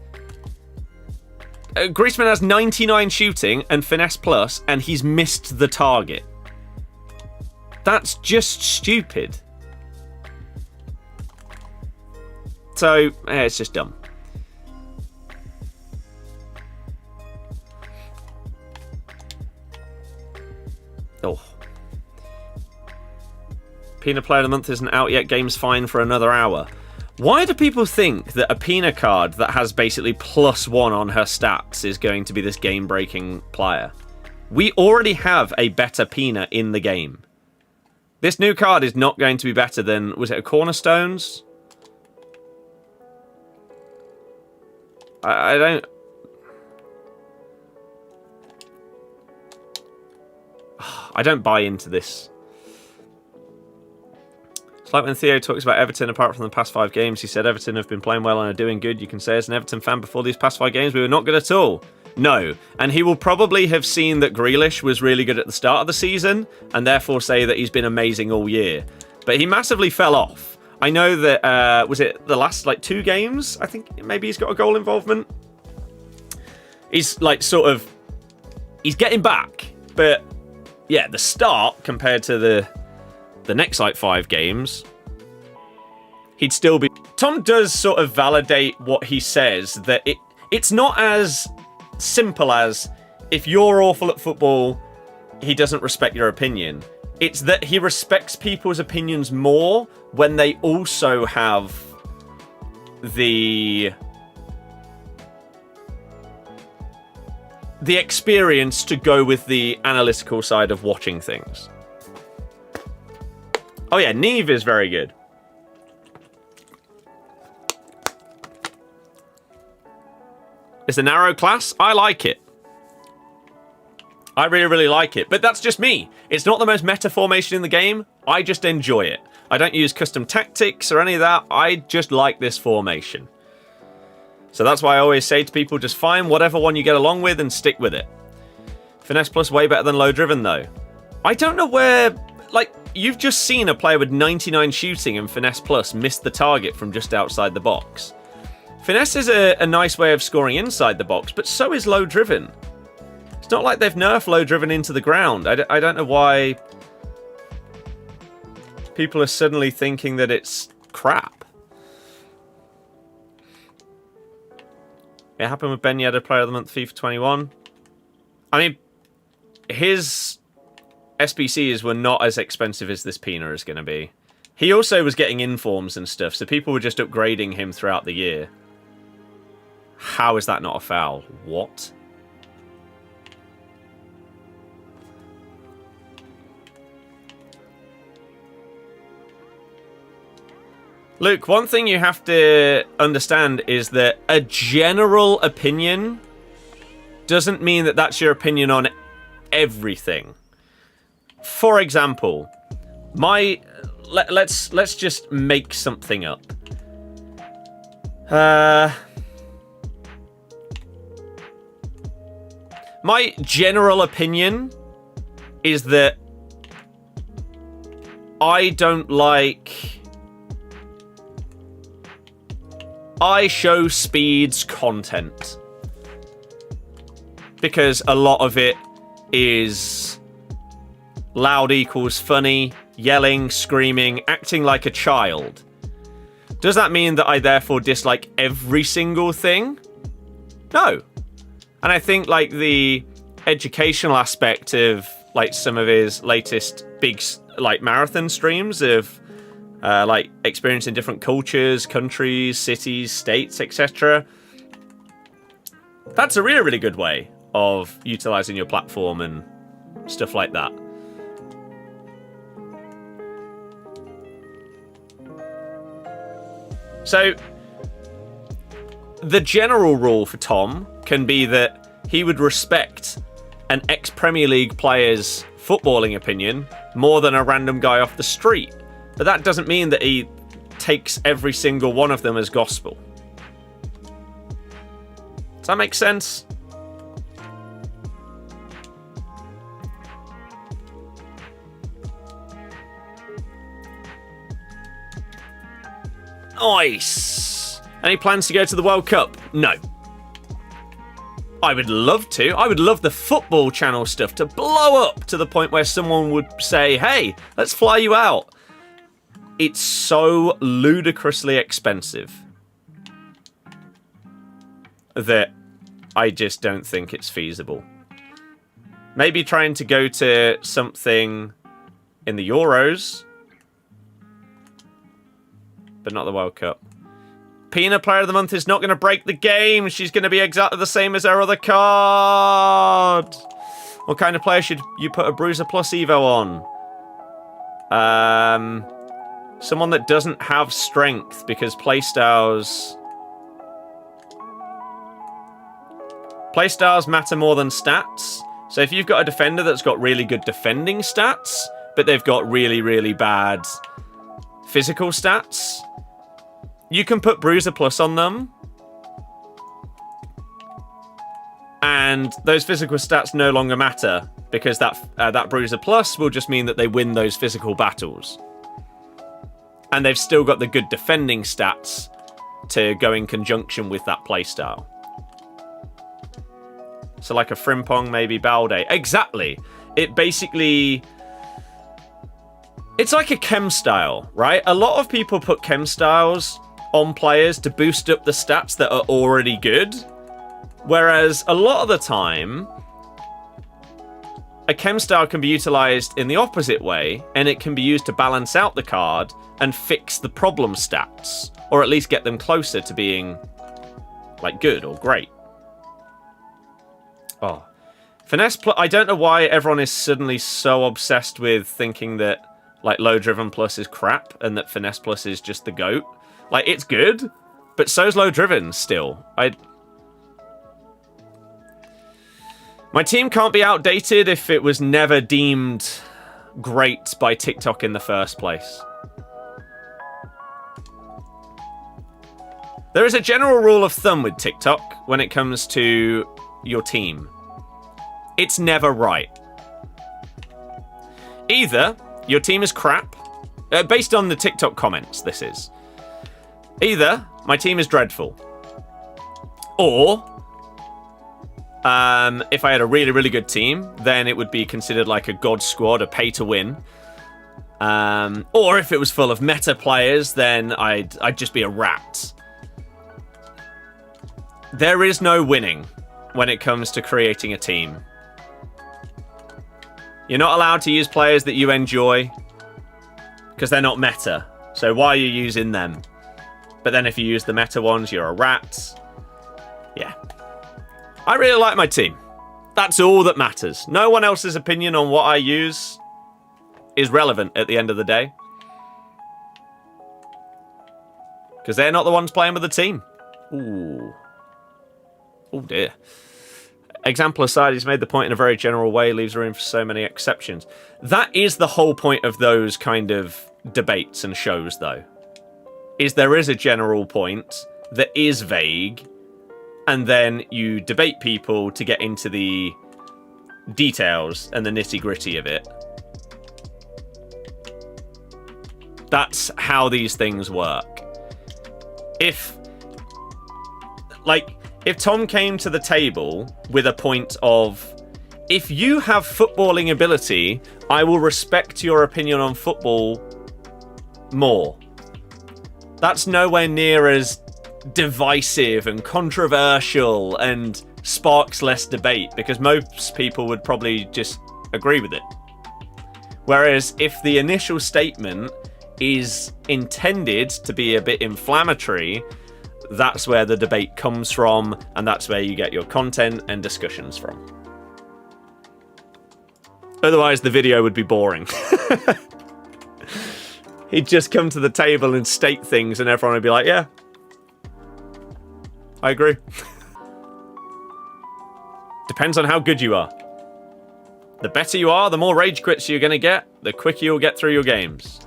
Griezmann has 99 shooting and Finesse Plus, and he's missed the target. That's just stupid. So, it's just dumb. Oh. Pina Player of the Month isn't out yet. Game's fine for another hour. Why do people think that a Pina card that has basically +1 on her stats is going to be this game-breaking player? We already have a better Pina in the game. This new card is not going to be better than... Was it a Cornerstones? I don't... I don't buy into this. It's like when Theo talks about Everton, apart from the past 5 games, he said Everton have been playing well and are doing good. You can say as an Everton fan, before these past 5 games, we were not good at all. No. And he will probably have seen that Grealish was really good at the start of the season, and therefore say that he's been amazing all year. But he massively fell off. I know that, was it the last, 2 games? I think maybe he's got a goal involvement. He's, he's getting back. But, yeah, the start compared to the next, 5 games, he'd still be... Tom does sort of validate what he says, that it's not as simple as, if you're awful at football, he doesn't respect your opinion. It's that he respects people's opinions more when they also have the experience to go with the analytical side of watching things. Oh yeah, Neve is very good. It's a narrow class. I like it. I really, really like it. But that's just me. It's not the most meta formation in the game. I just enjoy it. I don't use custom tactics or any of that. I just like this formation. So that's why I always say to people, just find whatever one you get along with and stick with it. Finesse Plus way better than Low Driven, though. I don't know where... you've just seen a player with 99 shooting and Finesse Plus miss the target from just outside the box. Finesse is a nice way of scoring inside the box, but so is Low Driven. It's not like they've nerfed Low Driven into the ground. I don't know why people are suddenly thinking that it's crap. It happened with Ben Yedder, Player of the Month, FIFA 21. I mean, his SBCs were not as expensive as this Pina is going to be. He also was getting informs and stuff, so people were just upgrading him throughout the year. How is that not a foul? What? Luke, one thing you have to understand is that a general opinion doesn't mean that that's your opinion on everything. For example, let's just make something up. My general opinion is that I don't like show speeds content, because a lot of it is loud equals funny, yelling, screaming, acting like a child. Does that mean that I therefore dislike every single thing? No. And I think the educational aspect of some of his latest big marathon streams of experiencing different cultures, countries, cities, states, etc. That's a really, really good way of utilizing your platform and stuff like that. So, the general rule for Tom can be that he would respect an ex-Premier League player's footballing opinion more than a random guy off the street. But that doesn't mean that he takes every single one of them as gospel. Does that make sense? Nice. Any plans to go to the World Cup? No. I would love to. I would love the football channel stuff to blow up to the point where someone would say, hey, let's fly you out. It's so ludicrously expensive that I just don't think it's feasible. Maybe trying to go to something in the Euros, but not the World Cup. Pina Player of the Month is not going to break the game. She's going to be exactly the same as her other card. What kind of player should you put a Bruiser Plus Evo on? Someone that doesn't have strength, because playstyles matter more than stats. So if you've got a defender that's got really good defending stats, but they've got really, really bad physical stats, you can put Bruiser Plus on them, and those physical stats no longer matter, because that Bruiser Plus will just mean that they win those physical battles. And they've still got the good defending stats to go in conjunction with that playstyle. So like a Frimpong, maybe Balde. Exactly. It basically... It's like a chem style, right? A lot of people put chem styles on players to boost up the stats that are already good. Whereas a lot of the time, a chem style can be utilized in the opposite way, and it can be used to balance out the card and fix the problem stats, or at least get them closer to being like good or great. Oh, Finesse Plus. I don't know why everyone is suddenly so obsessed with thinking that like Low Driven Plus is crap and that Finesse Plus is just the GOAT. Like, it's good, but so's Low Driven still. My team can't be outdated if it was never deemed great by TikTok in the first place. There is a general rule of thumb with TikTok when it comes to your team. It's never right. Either your team is crap, based on the TikTok comments, this is. Either my team is dreadful, or if I had a really, really good team, then it would be considered like a god squad, a pay to win. Or if it was full of meta players, then I'd just be a rat. There is no winning when it comes to creating a team. You're not allowed to use players that you enjoy because they're not meta. So why are you using them? But then if you use the meta ones, you're a rat. Yeah. I really like my team. That's all that matters. No one else's opinion on what I use is relevant at the end of the day. Because they're not the ones playing with the team. Ooh. Oh dear. Example aside, he's made the point in a very general way, leaves room for so many exceptions. That is the whole point of those kind of debates and shows, though. Is there is a general point that is vague, and then you debate people to get into the details and the nitty-gritty of it. That's how these things work. If Tom came to the table with a point of, if you have footballing ability, I will respect your opinion on football more. That's nowhere near as divisive and controversial and sparks less debate, because most people would probably just agree with it. Whereas if the initial statement is intended to be a bit inflammatory, that's where the debate comes from, and that's where you get your content and discussions from. Otherwise, the video would be boring. He'd just come to the table and state things, and everyone would be like, yeah, I agree. Depends on how good you are. The better you are, the more rage quits you're going to get, the quicker you'll get through your games.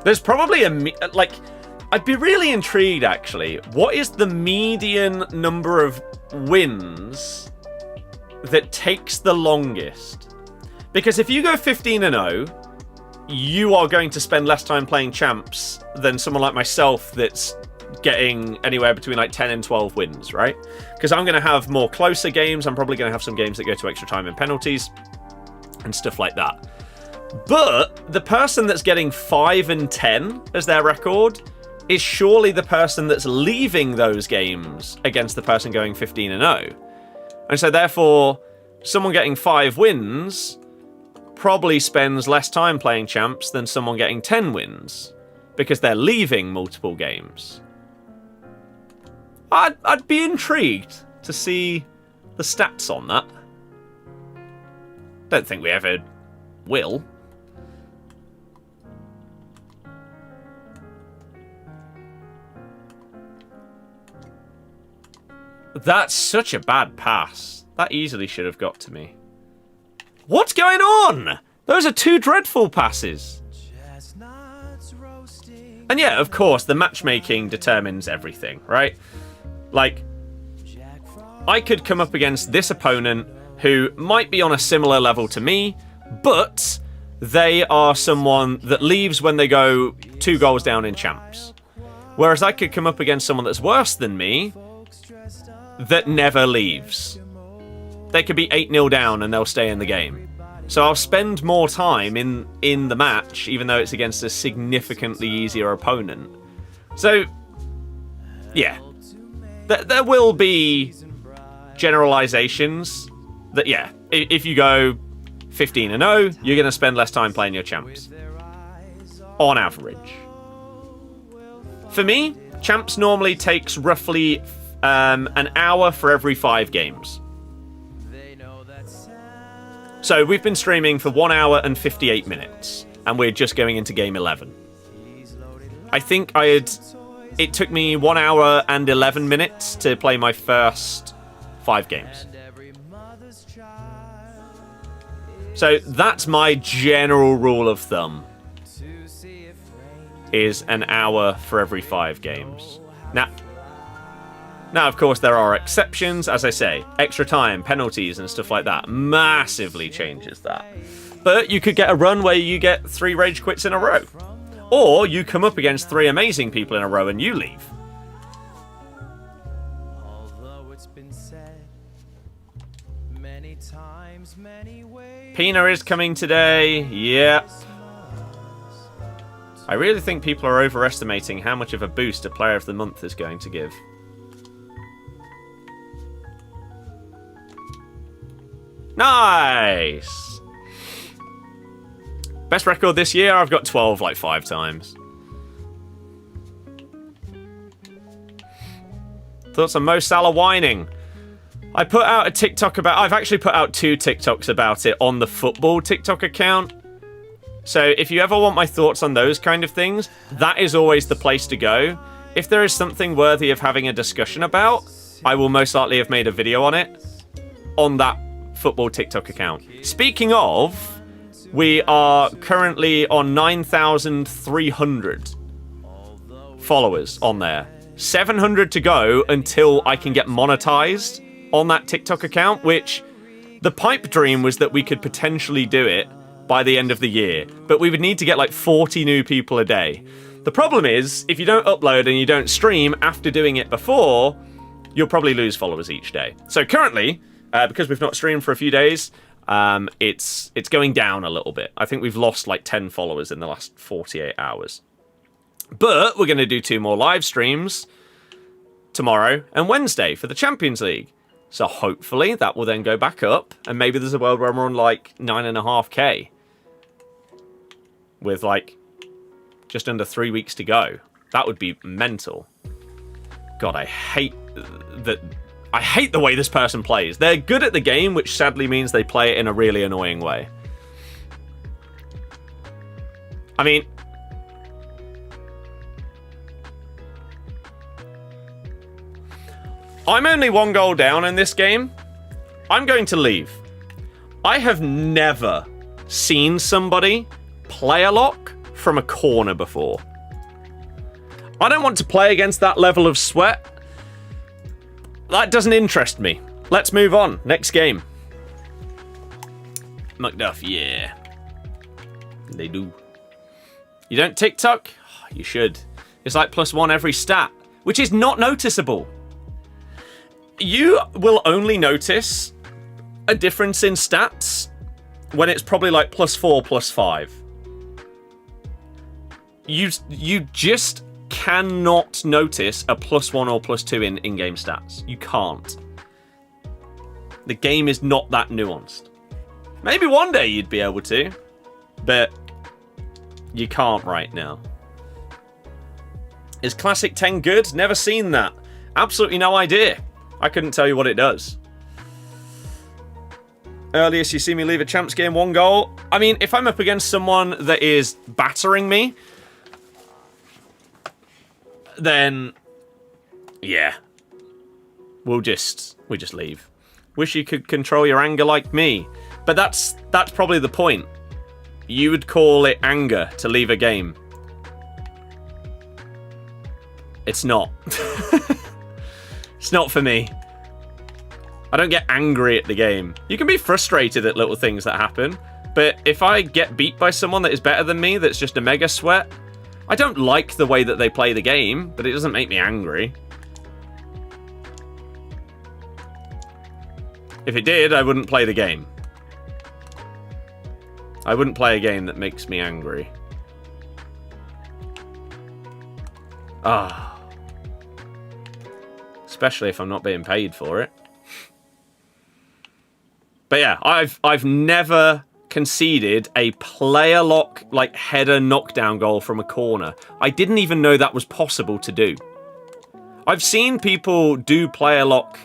There's probably I'd be really intrigued, actually. What is the median number of wins that takes the longest? Because if you go 15-0, you are going to spend less time playing champs than someone like myself that's getting anywhere between like 10 and 12 wins, right? Because I'm going to have more closer games. I'm probably going to have some games that go to extra time and penalties and stuff like that. But the person that's getting 5 and 10 as their record is surely the person that's leaving those games against the person going 15-0. And so therefore, someone getting 5 wins probably spends less time playing champs than someone getting 10 wins because they're leaving multiple games. I'd be intrigued to see the stats on that. Don't think we ever will. That's such a bad pass. That easily should have got to me. What's going on? Those are 2 dreadful passes. And yeah, of course, the matchmaking determines everything, right? Like, I could come up against this opponent who might be on a similar level to me, but they are someone that leaves when they go 2 goals down in champs. Whereas I could come up against someone that's worse than me that never leaves. They could be 8-0 down and they'll stay in the game. So I'll spend more time in the match, even though it's against a significantly easier opponent. So, yeah. There will be generalizations that, yeah, if you go 15-0, you're going to spend less time playing your champs. On average. For me, champs normally takes roughly an hour for every 5 games. So we've been streaming for 1 hour and 58 minutes, and we're just going into game 11. I think it took me 1 hour and 11 minutes to play my first 5 games. So that's my general rule of thumb, is an hour for every 5 games. Now, of course, there are exceptions. As I say, extra time, penalties, and stuff like that massively changes that. But you could get a run where you get 3 rage quits in a row. Or you come up against 3 amazing people in a row and you leave. Pina is coming today. Yep. I really think people are overestimating how much of a boost a Player of the Month is going to give. Nice! Best record this year, I've got 12 like 5 times. Thoughts on Mo Salah whining? I put out a TikTok about... I've actually put out 2 TikToks about it on the football TikTok account. So if you ever want my thoughts on those kind of things, that is always the place to go. If there is something worthy of having a discussion about, I will most likely have made a video on it on that football TikTok account. Speaking of, we are currently on 9,300 followers on there. 700 to go until I can get monetized on that TikTok account, which the pipe dream was that we could potentially do it by the end of the year, but we would need to get like 40 new people a day. The problem is, if you don't upload and you don't stream after doing it before, you'll probably lose followers each day. So currently, because we've not streamed for a few days, it's going down a little bit. I think we've lost like 10 followers in the last 48 hours. But we're going to do 2 more live streams tomorrow and Wednesday for the Champions League. So hopefully that will then go back up, and maybe there's a world where we're on like 9.5k with like just under 3 weeks to go. That would be mental. God, I hate that. I hate the way this person plays. They're good at the game, which sadly means they play it in a really annoying way. I mean, I'm only 1 goal down in this game. I'm going to leave. I have never seen somebody play a lock from a corner before. I don't want to play against that level of sweat. That doesn't interest me. Let's move on. Next game. McDuff, yeah. They do. You don't TikTok? You should. It's like +1 every stat, which is not noticeable. You will only notice a difference in stats when it's probably like +4, +5. You just cannot notice a +1 or +2 in in-game stats. You can't. The game is not that nuanced. Maybe one day you'd be able to, but you can't right now. Is Classic 10 good? Never seen that. Absolutely no idea. I couldn't tell you what it does. Earliest you see me leave a champs game, 1 goal. I mean, if I'm up against someone that is battering me, then yeah, we just leave. Wish you could control your anger like me, but that's probably the point. You would call it anger to leave a game. It's not. It's not for me. I don't get angry at the game. You can be frustrated at little things that happen, but if I get beat by someone that is better than me, that's just a mega sweat, I don't like the way that they play the game, but it doesn't make me angry. If it did, I wouldn't play the game. I wouldn't play a game that makes me angry. Ah. Especially if I'm not being paid for it. But yeah, I've never conceded a player lock, like, header knockdown goal from a corner. I didn't even know that was possible to do. I've seen people do player lock,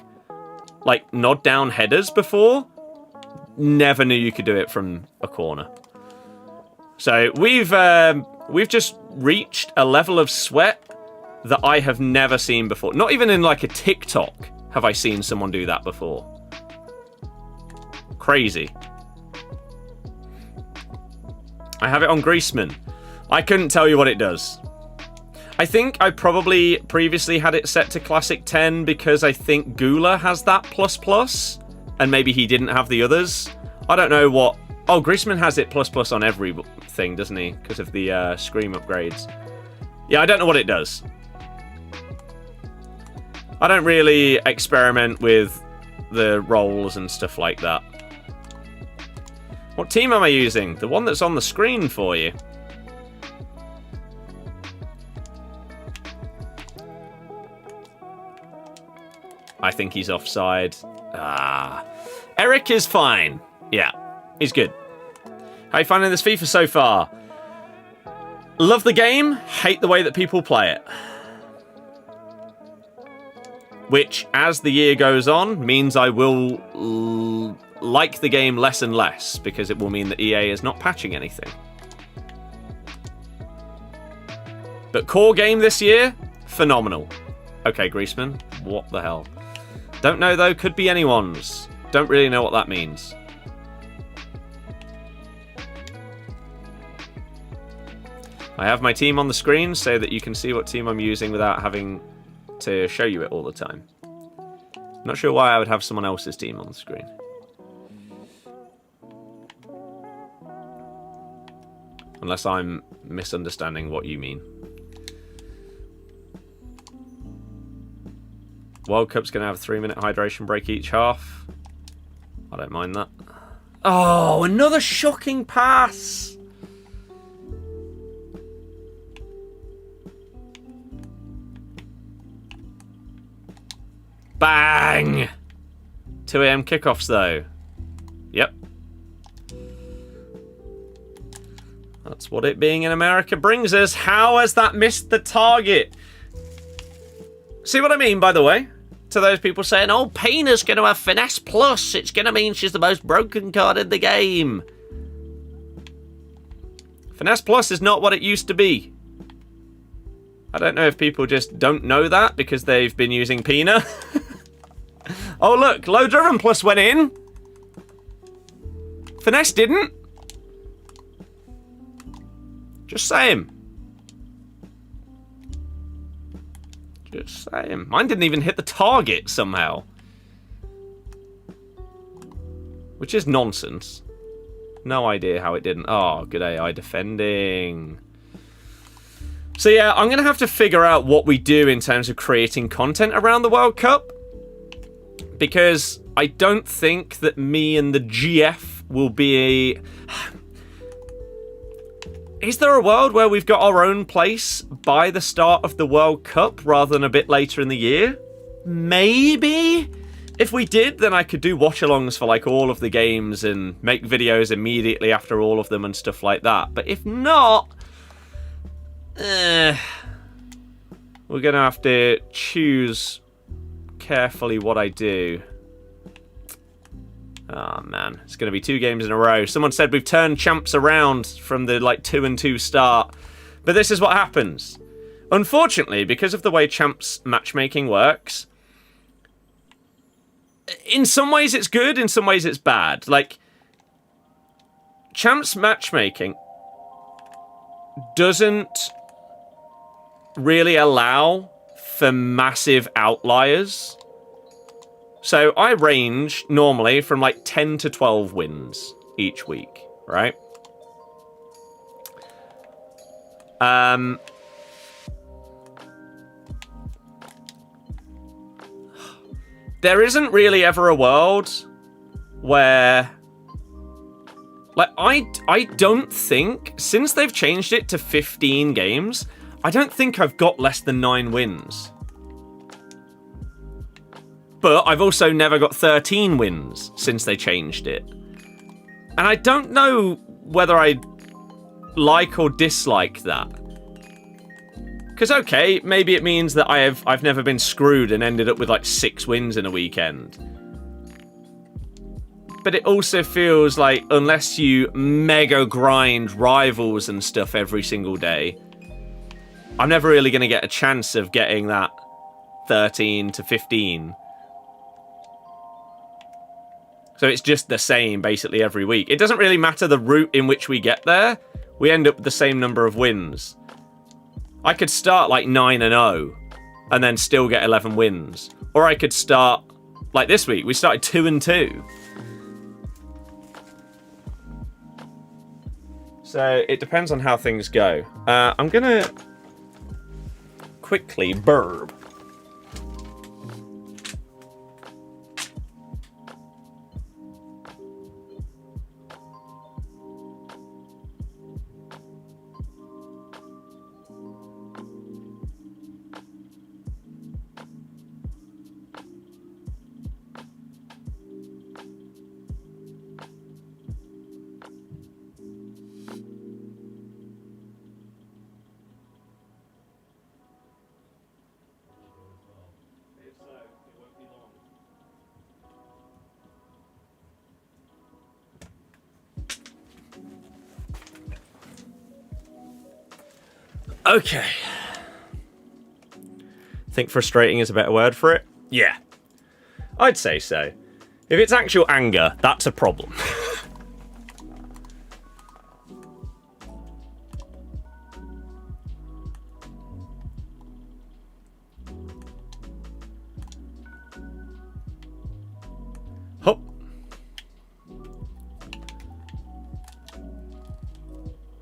like, nod down headers before. Never knew you could do it from a corner. So we've just reached a level of sweat that I have never seen before. Not even in like a TikTok have I seen someone do that before. Crazy. I have it on Griezmann. I couldn't tell you what it does. I think I probably previously had it set to Classic 10 because I think Gula has that ++, and maybe he didn't have the others. I don't know what... Oh, Griezmann has it ++ on everything, doesn't he? Because of the Scream upgrades. Yeah, I don't know what it does. I don't really experiment with the roles and stuff like that. What team am I using? The one that's on the screen for you. I think he's offside. Ah. Eric is fine. Yeah, he's good. How are you finding this FIFA so far? Love the game, hate the way that people play it. Which, as the year goes on, means I will like the game less and less, because it will mean that EA is not patching anything. But core game this year, phenomenal. Okay, Griezmann, what the hell? Don't know though, could be anyone's. Don't really know what that means. I have my team on the screen so that you can see what team I'm using without having to show you it all the time. Not sure why I would have someone else's team on the screen. Unless I'm misunderstanding what you mean. World Cup's going to have a 3-minute hydration break each half. I don't mind that. Oh, another shocking pass! Bang! 2 AM kickoffs, though. Yep. That's what it being in America brings us. How has that missed the target? See what I mean, by the way? To those people saying, oh, Payne's going to have Finesse Plus. It's going to mean she's the most broken card in the game. Finesse Plus is not what it used to be. I don't know if people just don't know that because they've been using Pina. Oh, look, Low Driven Plus went in. Finesse didn't. Just saying. Just saying. Mine didn't even hit the target somehow. Which is nonsense. No idea how it didn't. Oh, good AI defending. So yeah, I'm going to have to figure out what we do in terms of creating content around the World Cup. Because I don't think that me and the GF will be... Is there a world where we've got our own place by the start of the World Cup rather than a bit later in the year? Maybe? If we did, then I could do watch-alongs for like all of the games and make videos immediately after all of them and stuff like that. But if not... we're going to have to choose carefully what I do. Oh man, it's going to be 2 games in a row. Someone said we've turned champs around from the like 2-2 start. But this is what happens. Unfortunately, because of the way champs matchmaking works, in some ways it's good, in some ways it's bad. Like, champs matchmaking doesn't really allow for massive outliers. So I range normally from like 10 to 12 wins each week, right? There isn't really ever a world where... Like, I don't think, since they've changed it to 15 games, I don't think I've got less than 9 wins. But I've also never got 13 wins since they changed it. And I don't know whether I like or dislike that. Because, okay, maybe it means that I've never been screwed and ended up with like 6 wins in a weekend. But it also feels like unless you mega grind rivals and stuff every single day, I'm never really going to get a chance of getting that 13 to 15. So it's just the same basically every week. It doesn't really matter the route in which we get there. We end up with the same number of wins. I could start like 9-0 and then still get 11 wins. Or I could start like this week. We started 2-2. So it depends on how things go. I'm going to quickly burp. Okay. Think frustrating is a better word for it? Yeah. I'd say so. If it's actual anger, that's a problem. Hop.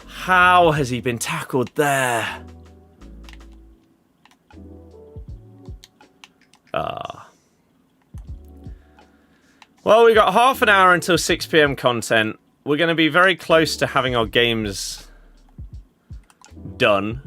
How has he been tackled there? Well, we got half an hour until 6 PM content. We're going to be very close to having our games done.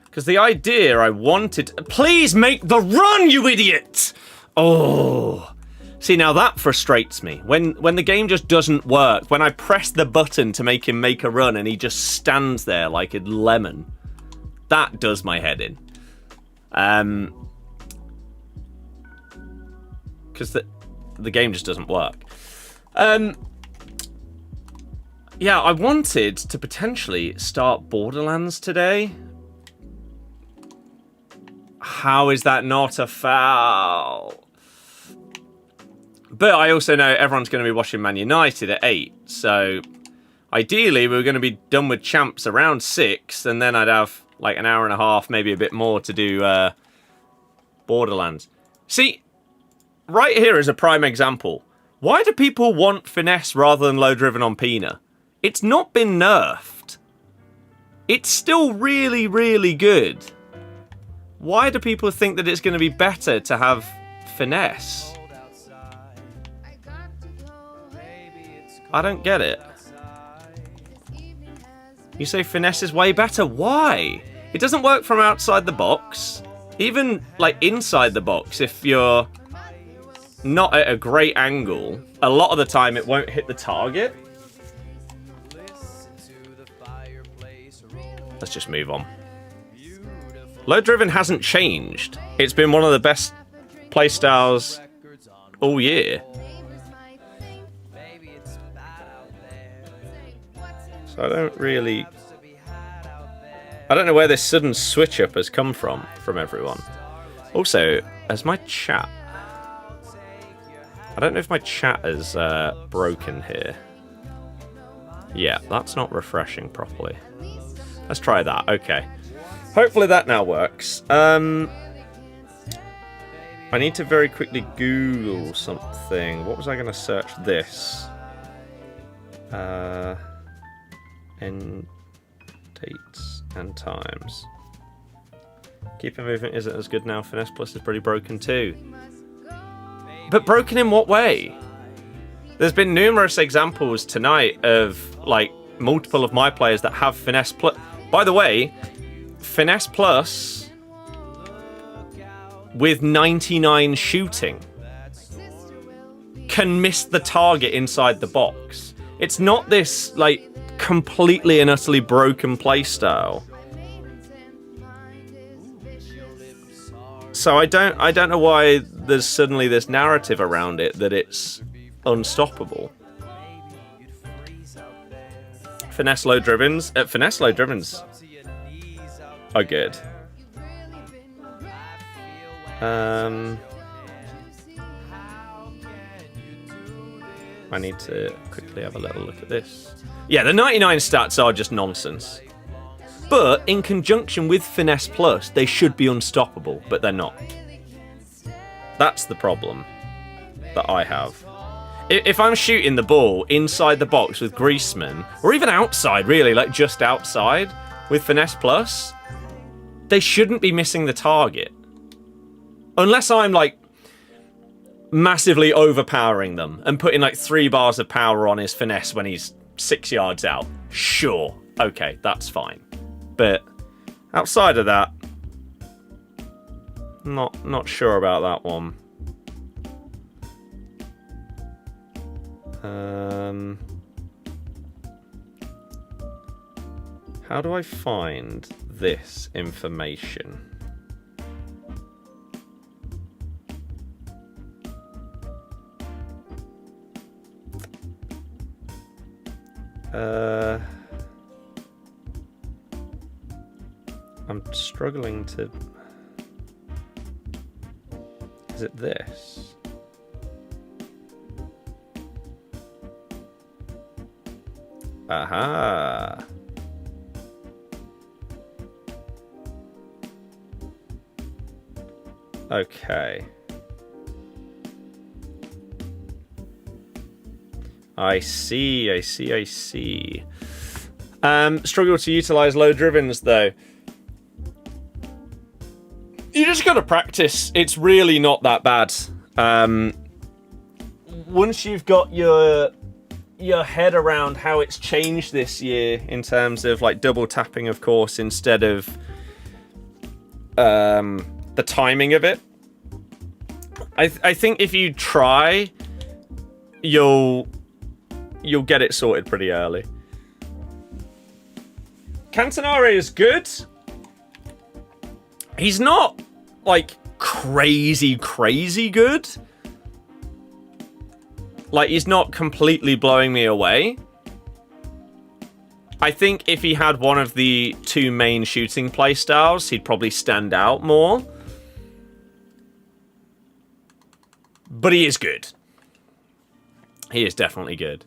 Because the idea I wanted... Please make the run, you idiot! Oh... See, now that frustrates me. When the game just doesn't work, when I press the button to make him make a run and he just stands there like a lemon, that does my head in. Because the game just doesn't work. Yeah, I wanted to potentially start Borderlands today. How is that not a foul? But I also know everyone's going to be watching Man United at 8, so ideally we were going to be done with champs around 6, and then I'd have like an hour and a half, maybe a bit more to do Borderlands. See, right here is a prime example. Why do people want finesse rather than low driven on Pina? It's not been nerfed. It's still really, really good. Why do people think that it's going to be better to have finesse? I don't get it. You say finesse is way better. Why? It doesn't work from outside the box. Even, like, inside the box, if you're not at a great angle, a lot of the time it won't hit the target. Let's just move on. Low driven hasn't changed. It's been one of the best playstyles all year. So I don't know where this sudden switch up has come from everyone. Also, as my chat, I don't know if my chat is broken here. Yeah, that's not refreshing properly. Let's try that. Okay. Hopefully that now works. I need to very quickly Google something. What was I going to search? This. End dates and times. Keeper movement isn't as good now. Finesse Plus is pretty broken too. But broken in what way? There's been numerous examples tonight of, like, multiple of my players that have Finesse Plus. By the way, Finesse Plus with 99 shooting can miss the target inside the box. It's not this, like, completely and utterly broken playstyle. So I don't know why there's suddenly this narrative around it that it's unstoppable. Finesse low drivens are good. I need to quickly have a little look at this. Yeah, the 99 stats are just nonsense. But in conjunction with Finesse Plus, they should be unstoppable, but they're not. That's the problem that I have. If I'm shooting the ball inside the box with Greaseman, or even outside, really, like just outside, with Finesse Plus, they shouldn't be missing the target. Unless I'm, like, massively overpowering them and putting, like, 3 bars of power on his finesse when he's 6 yards out. Sure. Okay, that's fine. But outside of that, not sure about that one. How do I find this information? I'm struggling to... Is it this? Aha! Okay. I see. Struggle to utilize low drivens, though. You just gotta practice. It's really not that bad. Once you've got your head around how it's changed this year in terms of, like, double tapping, of course, instead of the timing of it, I think if you try, you'll get it sorted pretty early. Cantonare is good. He's not, like, crazy good. Like, he's not completely blowing me away. I think if he had one of the 2 main shooting playstyles, he'd probably stand out more. But he is good. He is definitely good.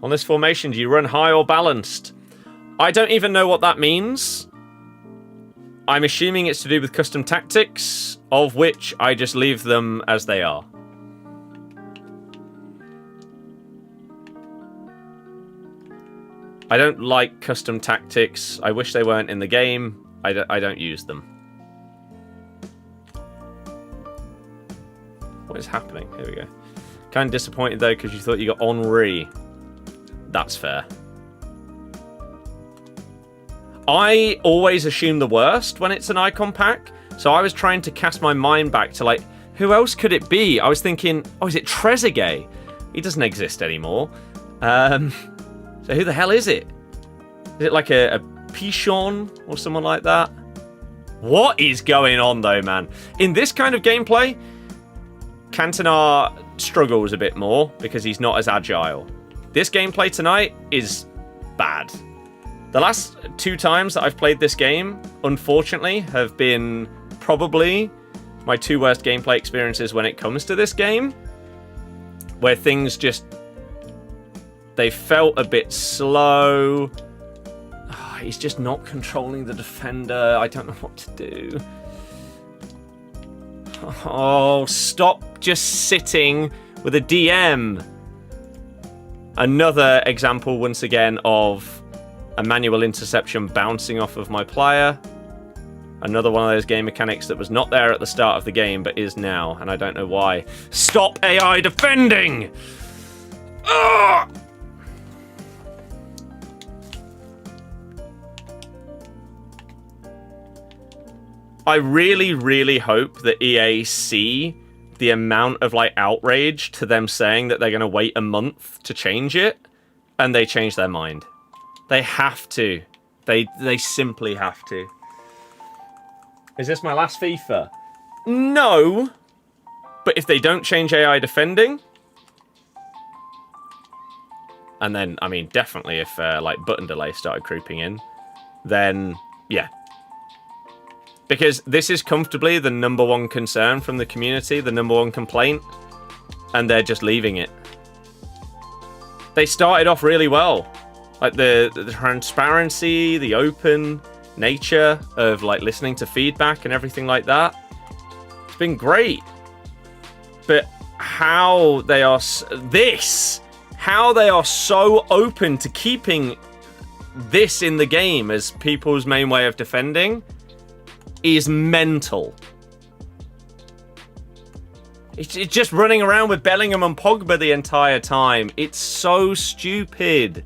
On this formation, do you run high or balanced? I don't even know what that means. I'm assuming it's to do with custom tactics, of which I just leave them as they are. I don't like custom tactics. I wish they weren't in the game. I don't use them. What is happening? Here we go. Kind of disappointed, though, because you thought you got Henri. That's fair. I always assume the worst when it's an icon pack, so I was trying to cast my mind back to, like, who else could it be? I was thinking, oh, is it Trezeguet? He doesn't exist anymore. So who the hell is it? Is it like a Pichon or someone like that? What is going on, though, man? In this kind of gameplay, Cantona struggles a bit more because he's not as agile. This gameplay tonight is bad. The last 2 times that I've played this game, unfortunately, have been probably my 2 worst gameplay experiences when it comes to this game, where things just... they felt a bit slow. Oh, he's just not controlling the defender. I don't know what to do. Oh, stop just sitting with a DM. Another example, once again, of a manual interception bouncing off of my player. Another one of those game mechanics that was not there at the start of the game, but is now, and I don't know why. Stop AI defending! Ugh! I really, really hope that EA see the amount of, like, outrage to them saying that they're going to wait a month to change it, and they change their mind. They have to. They simply have to. Is this my last FIFA? No. But if they don't change AI defending, and then, I mean, definitely if, like, button delay started creeping in, then, yeah. Because this is comfortably the #1 concern from the community, the #1 complaint, and they're just leaving it. They started off really well. Like, the transparency, the open nature of, like, listening to feedback and everything like that. It's been great. But how they are... how they are so open to keeping this in the game as people's main way of defending is mental. It's just running around with Bellingham and Pogba the entire time. It's so stupid.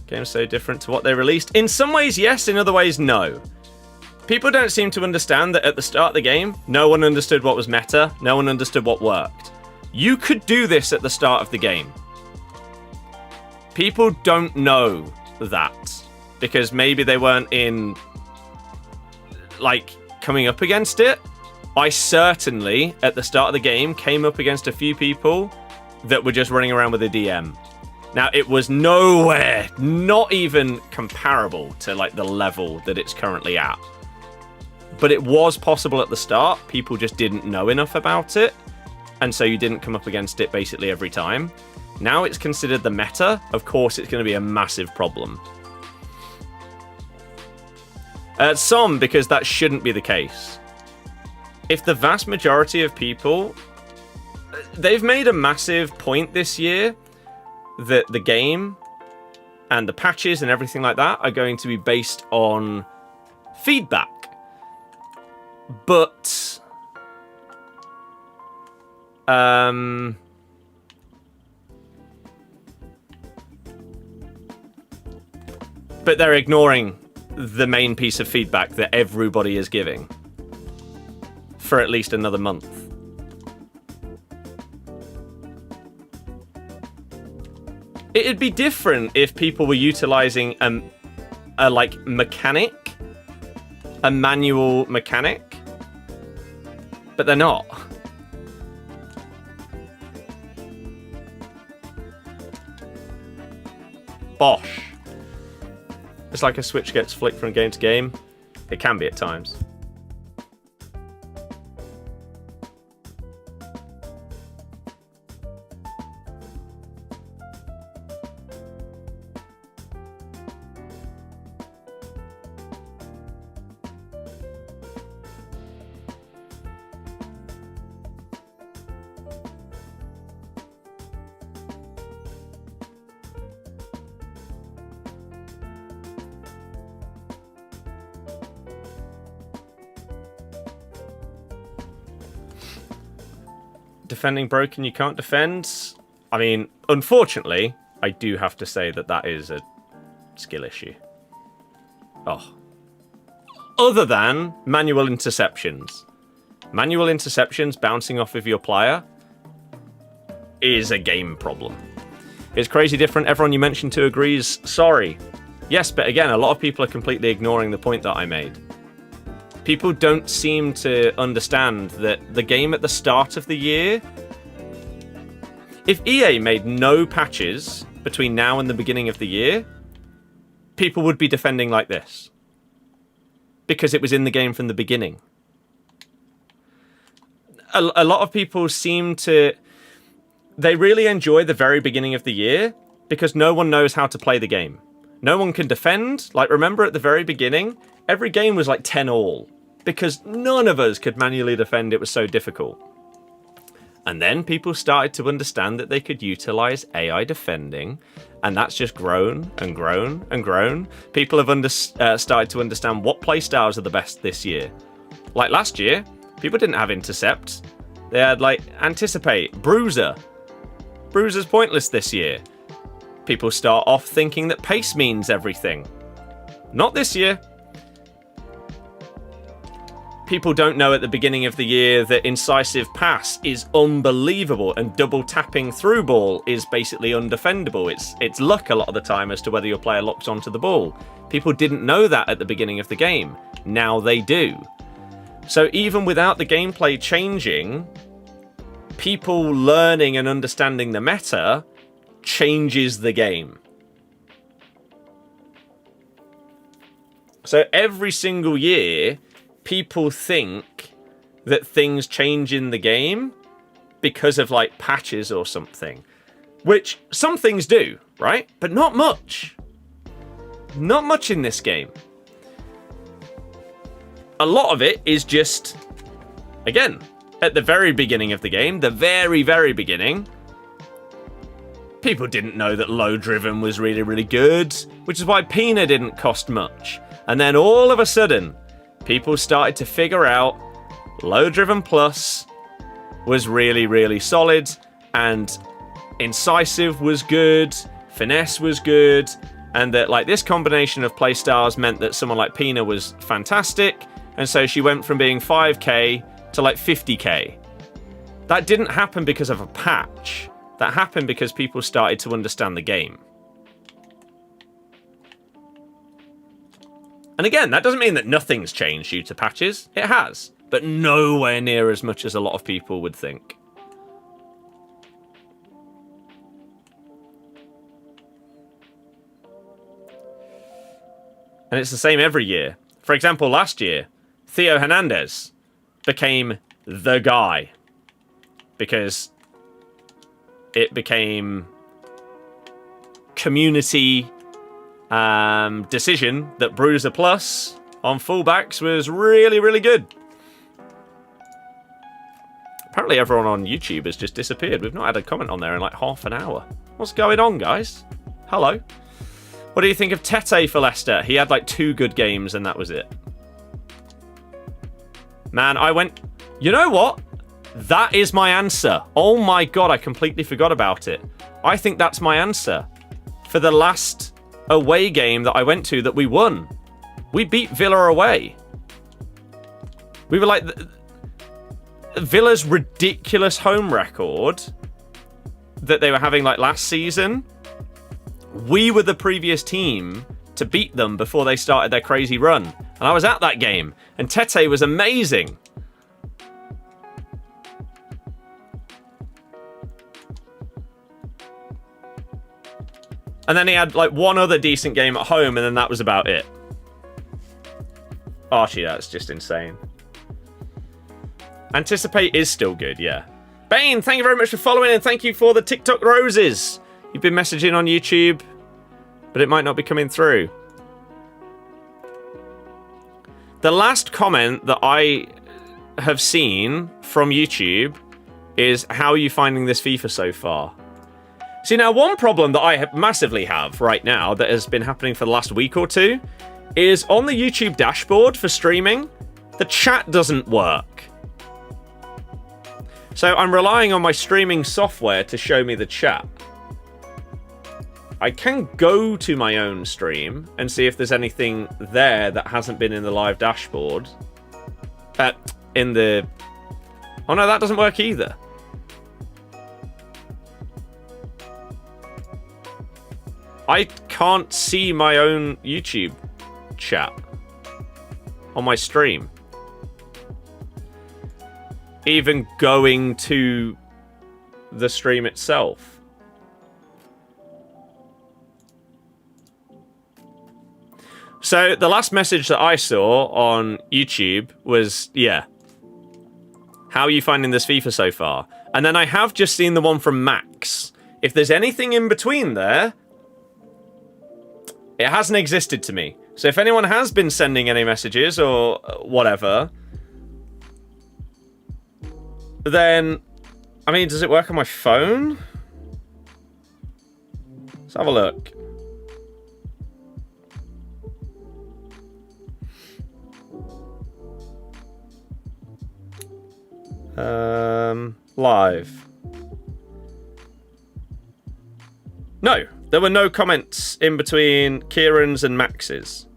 Game's so different to what they released. In some ways, yes. In other ways, no. People don't seem to understand that at the start of the game, no one understood what was meta. No one understood what worked. You could do this at the start of the game. People don't know that. Because maybe they weren't in... like, coming up against it. I certainly, at the start of the game, came up against a few people that were just running around with a DM. Now, it was nowhere, not even comparable to, like, the level that it's currently at. But it was possible at the start. People just didn't know enough about it. And so you didn't come up against it basically every time. Now it's considered the meta. Of course, it's going to be a massive problem. Some, because that shouldn't be the case. If the vast majority of people... they've made a massive point this year that the game and the patches and everything like that are going to be based on feedback. But... but they're ignoring the main piece of feedback that everybody is giving for at least another month. It'd be different if people were utilizing a like mechanic, a manual mechanic, but they're not. Bosh. It's like a switch gets flicked from game to game. It can be at times. defending broken, you can't defend. I mean, unfortunately, I do have to say that that is a skill issue. Oh. Other than manual interceptions. Manual interceptions bouncing off of your player is a game problem. It's crazy different. Everyone you mentioned to agrees. Sorry. Yes, but again, a lot of people are completely ignoring the point that I made. People don't seem to understand that the game at the start of the year... If EA made no patches between now and the beginning of the year, people would be defending like this. Because it was in the game from the beginning. A lot of people seem to... They really enjoy the very beginning of the year because no one knows how to play the game. No one can defend. Like, remember at the very beginning, every game was like 10-all because none of us could manually defend. It was so difficult. And then people started to understand that they could utilize AI defending, and that's just grown and grown and grown. People have started to understand what playstyles are the best this year. Like last year, people didn't have intercept. They had like anticipate, bruiser. Bruiser's pointless this year. People start off thinking that pace means everything. Not this year. People don't know at the beginning of the year that incisive pass is unbelievable and double tapping through ball is basically undefendable. It's luck a lot of the time as to whether your player locks onto the ball. People didn't know that at the beginning of the game. Now they do. So even without the gameplay changing, people learning and understanding the meta changes the game. So every single year, people think that things change in the game because of like patches or something, which some things do, right? But not much. Not much in this game. A lot of it is just, again, at the very beginning of the game, the very, very beginning, people didn't know that low driven was really, really good, which is why Pina didn't cost much. And then all of a sudden, people started to figure out low driven plus was really, really solid, and incisive was good, finesse was good, and that like this combination of playstyles meant that someone like Pina was fantastic, and so she went from being 5k to like 50k. That didn't happen because of a patch. That happened because people started to understand the game. And again, that doesn't mean that nothing's changed due to patches. It has, but nowhere near as much as a lot of people would think. And it's the same every year. For example, last year, Theo Hernandez became the guy because it became community decision that Bruiser Plus on fullbacks was really, really good. Apparently everyone on YouTube has just disappeared. We've not had a comment on there in like half an hour. What's going on, guys? Hello. What do you think of Tete for Leicester? He had like 2 good games and that was it. Man, I went... You know what? That is my answer. Oh my god, I completely forgot about it. I think that's my answer. For the last away game that I went to that we won. We beat Villa away. We were like... Villa's ridiculous home record that they were having like last season. We were the previous team to beat them before they started their crazy run. And I was at that game. And Tete was amazing. And then he had like one other decent game at home, and then that was about it. Archie, that's just insane. Anticipate is still good, yeah. Bane, thank you very much for following, and thank you for the TikTok roses. You've been messaging on YouTube, but it might not be coming through. The last comment that I have seen from YouTube is, how are you finding this FIFA so far? See, now one problem that I massively have right now that has been happening for the last week or two is on the YouTube dashboard for streaming, the chat doesn't work. So I'm relying on my streaming software to show me the chat. I can go to my own stream and see if there's anything there that hasn't been in the live dashboard. In the... Oh no, that doesn't work either. I can't see my own YouTube chat on my stream. Even going to the stream itself. So the last message that I saw on YouTube was, yeah, how are you finding this FIFA so far? And then I have just seen the one from Max. If there's anything in between there, it hasn't existed to me. So if anyone has been sending any messages or whatever, then, I mean, does it work on my phone? Let's have a look. Live. No, there were no comments in between Kieran's and Max's.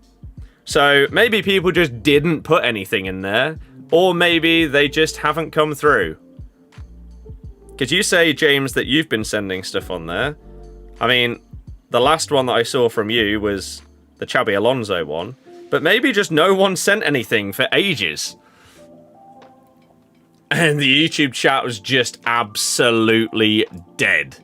So maybe people just didn't put anything in there, or maybe they just haven't come through. Because you say, James, that you've been sending stuff on there. I mean, the last one that I saw from you was the Xabi Alonso one, but maybe just no one sent anything for ages. And the YouTube chat was just absolutely dead.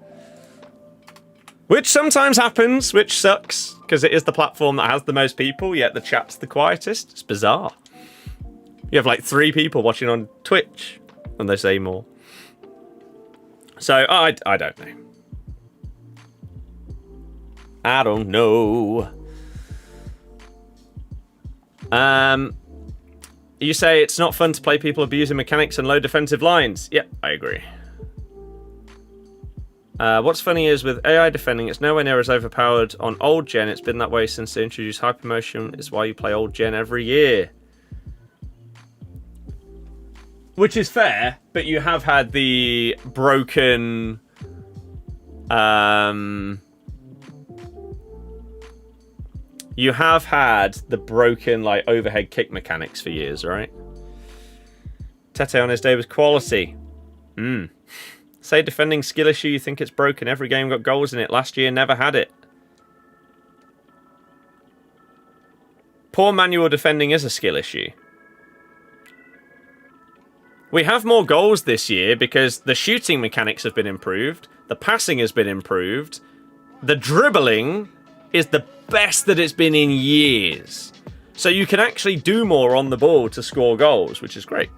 Which sometimes happens, which sucks, because it is the platform that has the most people, yet the chat's the quietest. It's bizarre. You have like 3 people watching on Twitch, and they say more. So, I don't know. I don't know. You say it's not fun to play people abusing mechanics and low defensive lines. Yep, I agree. What's funny is with AI defending, it's nowhere near as overpowered on old gen. It's been that way since they introduced hypermotion. It's why you play old gen every year. Which is fair, but you have had the broken... You have had the broken, like, overhead kick mechanics for years, right? Tete on his day was quality. Say defending skill issue, you think it's broken. Every game got goals in it. Last year, never had it. Poor manual defending is a skill issue. We have more goals this year because the shooting mechanics have been improved. The passing has been improved. The dribbling is the best that it's been in years. So you can actually do more on the ball to score goals, which is great.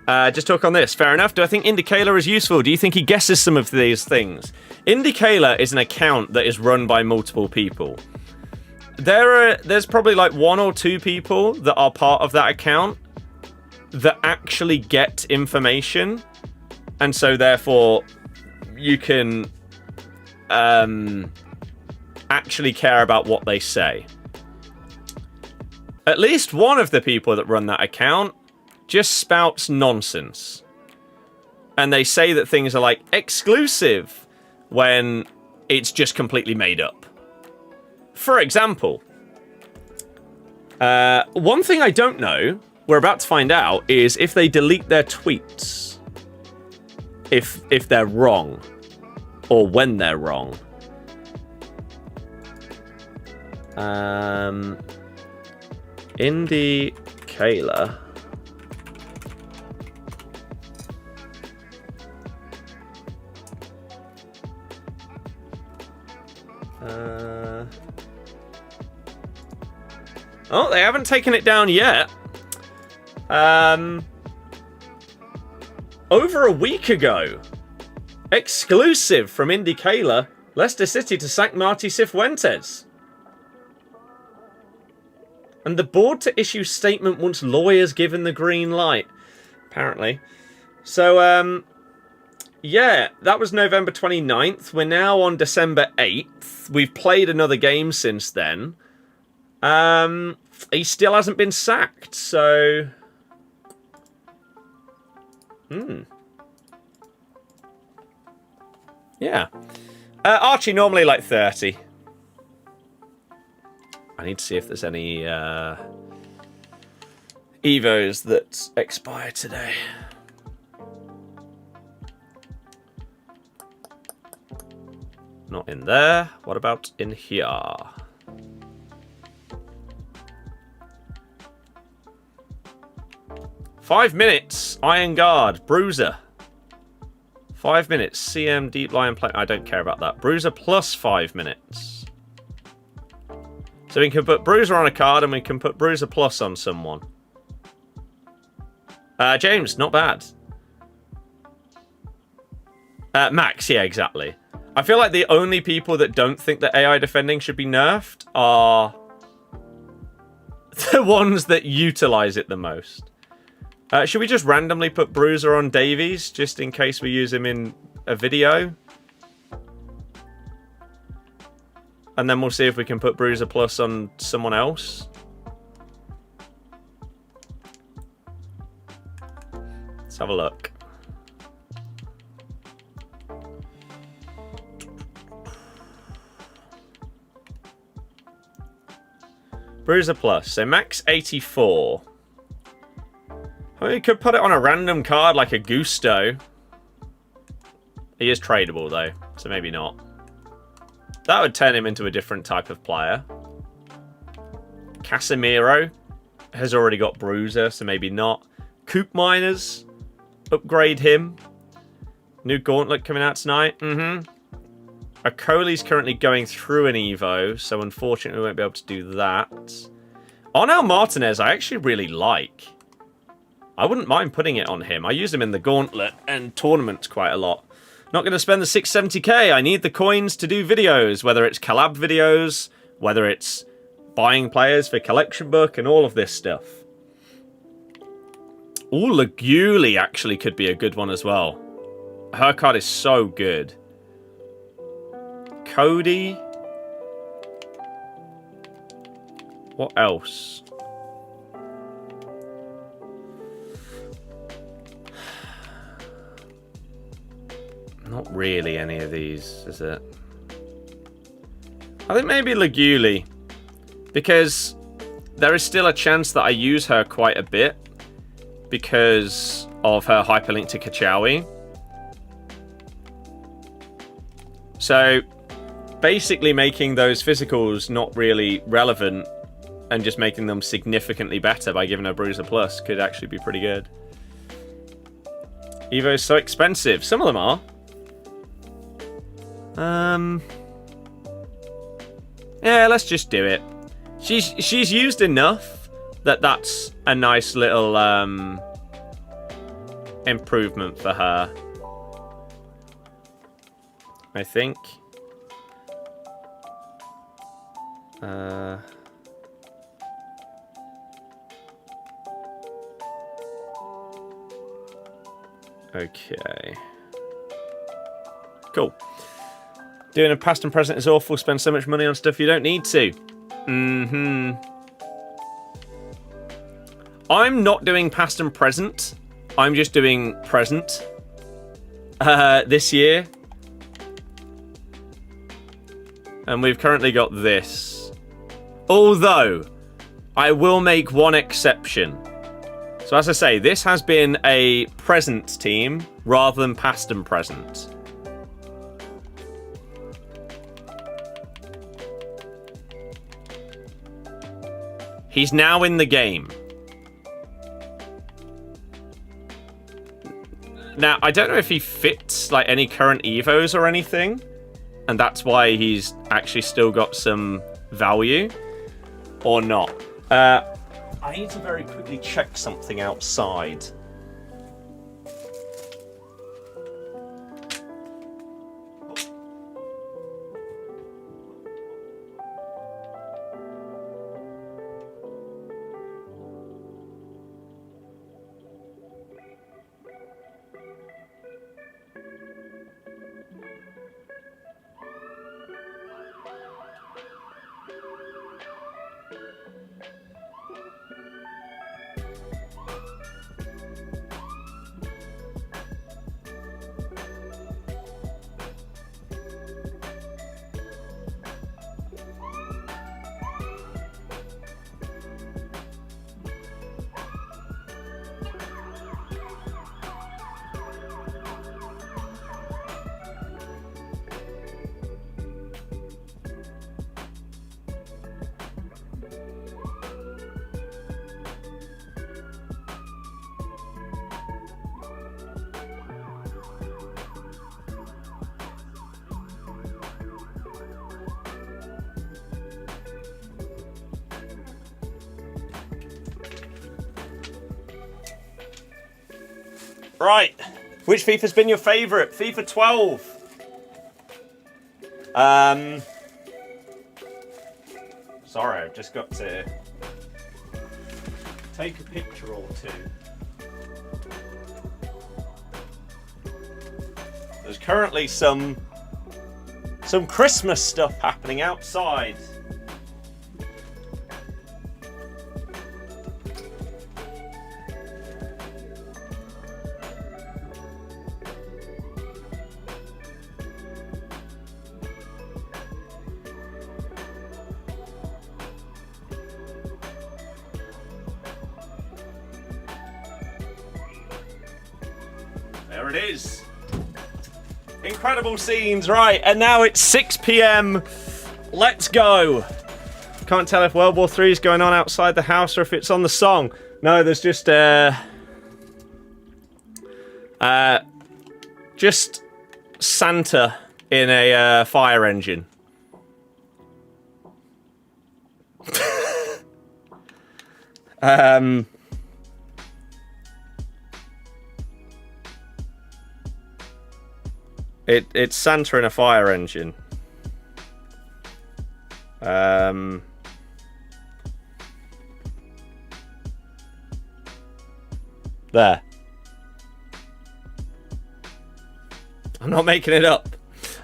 Just talk on this. Fair enough. Do I think Indicator is useful? Do you think he guesses some of these things? Indicator is an account that is run by multiple people. There's probably like 1 or 2 people that are part of that account that actually get information. And so therefore you can actually care about what they say. At least one of the people that run that account just spouts nonsense. And they say that things are like exclusive when it's just completely made up. For example, one thing I don't know, we're about to find out, is if they delete their tweets. If they're wrong. Or when they're wrong. Indy Kayla. Oh, they haven't taken it down yet. Over a week ago. Exclusive from Indy Kayla. Leicester City to sack Marty Cifuentes. And the board to issue statement once lawyers given the green light. Apparently. So, yeah, that was November 29th. We're now on December 8th. We've played another game since then. He still hasn't been sacked, so... Yeah. Archie normally like 30. I need to see if there's any Evos that expire today. Not in there. What about in here? Five minutes. Iron Guard. Bruiser. 5 minutes. CM Deep Lion Play. I don't care about that. Bruiser plus 5 minutes. So we can put Bruiser on a card and we can put Bruiser plus on someone. James, not bad. Max, yeah, exactly. I feel like the only people that don't think that AI defending should be nerfed are the ones that utilize it the most. Should we just randomly put Bruiser on Davies, just in case we use him in a video? And then we'll see if we can put Bruiser Plus on someone else. Let's have a look. Bruiser Plus, so max 84. I mean, you could put it on a random card like a Gusto. He is tradable though, so maybe not. That would turn him into a different type of player. Casemiro has already got Bruiser, so maybe not. Coop Miners, upgrade him. New Gauntlet coming out tonight. Akoli's currently going through an Evo, so unfortunately we won't be able to do that. Onel Martinez I actually really like. I wouldn't mind putting it on him. I use him in the Gauntlet and tournaments quite a lot. Not going to spend the 670k. I need the coins to do videos, whether it's collab videos, whether it's buying players for collection book and all of this stuff. Ooh, Laguli actually could be a good one as well. Her card is so good. Cody. What else? Not really any of these, is it? I think maybe Laguli. Because there is still a chance that I use her quite a bit. Because of her hyperlink to Kachawi. So, basically making those physicals not really relevant and just making them significantly better by giving her Bruiser Plus could actually be pretty good. Evo's so expensive. Some of them are. Yeah, let's just do it. She's used enough that that's a nice little improvement for her. I think. Okay. Cool. Doing a past and present is awful. Spend so much money on stuff you don't need to. I'm not doing past and present. I'm just doing present. This year. And we've currently got this. Although, I will make one exception. So as I say, this has been a present team rather than past and present. He's now in the game. Now, I don't know if he fits like any current Evos or anything. And that's why he's actually still got some value. Or not. I need to very quickly check something outside. Right. Which FIFA's been your favourite? FIFA 12. Sorry, I've just got to take a picture or two. There's currently some Christmas stuff happening outside. There it is. Incredible scenes, right, and now it's 6 p.m. Let's go. Can't tell if World War III is going on outside the house or if it's on the song. No, there's just Santa in a fire engine. It's Santa in a fire engine. There. I'm not making it up.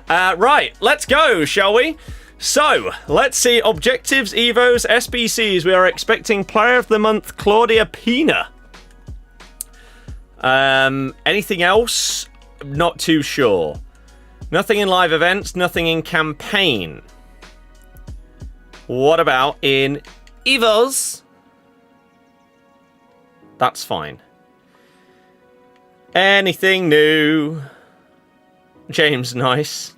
Right, let's go, shall we? So, let's see. Objectives, Evos, SBCs. We are expecting Player of the Month, Claudia Pina. Anything else? Not too sure. Nothing in live events, nothing in campaign. What about in Evos? That's fine. Anything new? James, nice.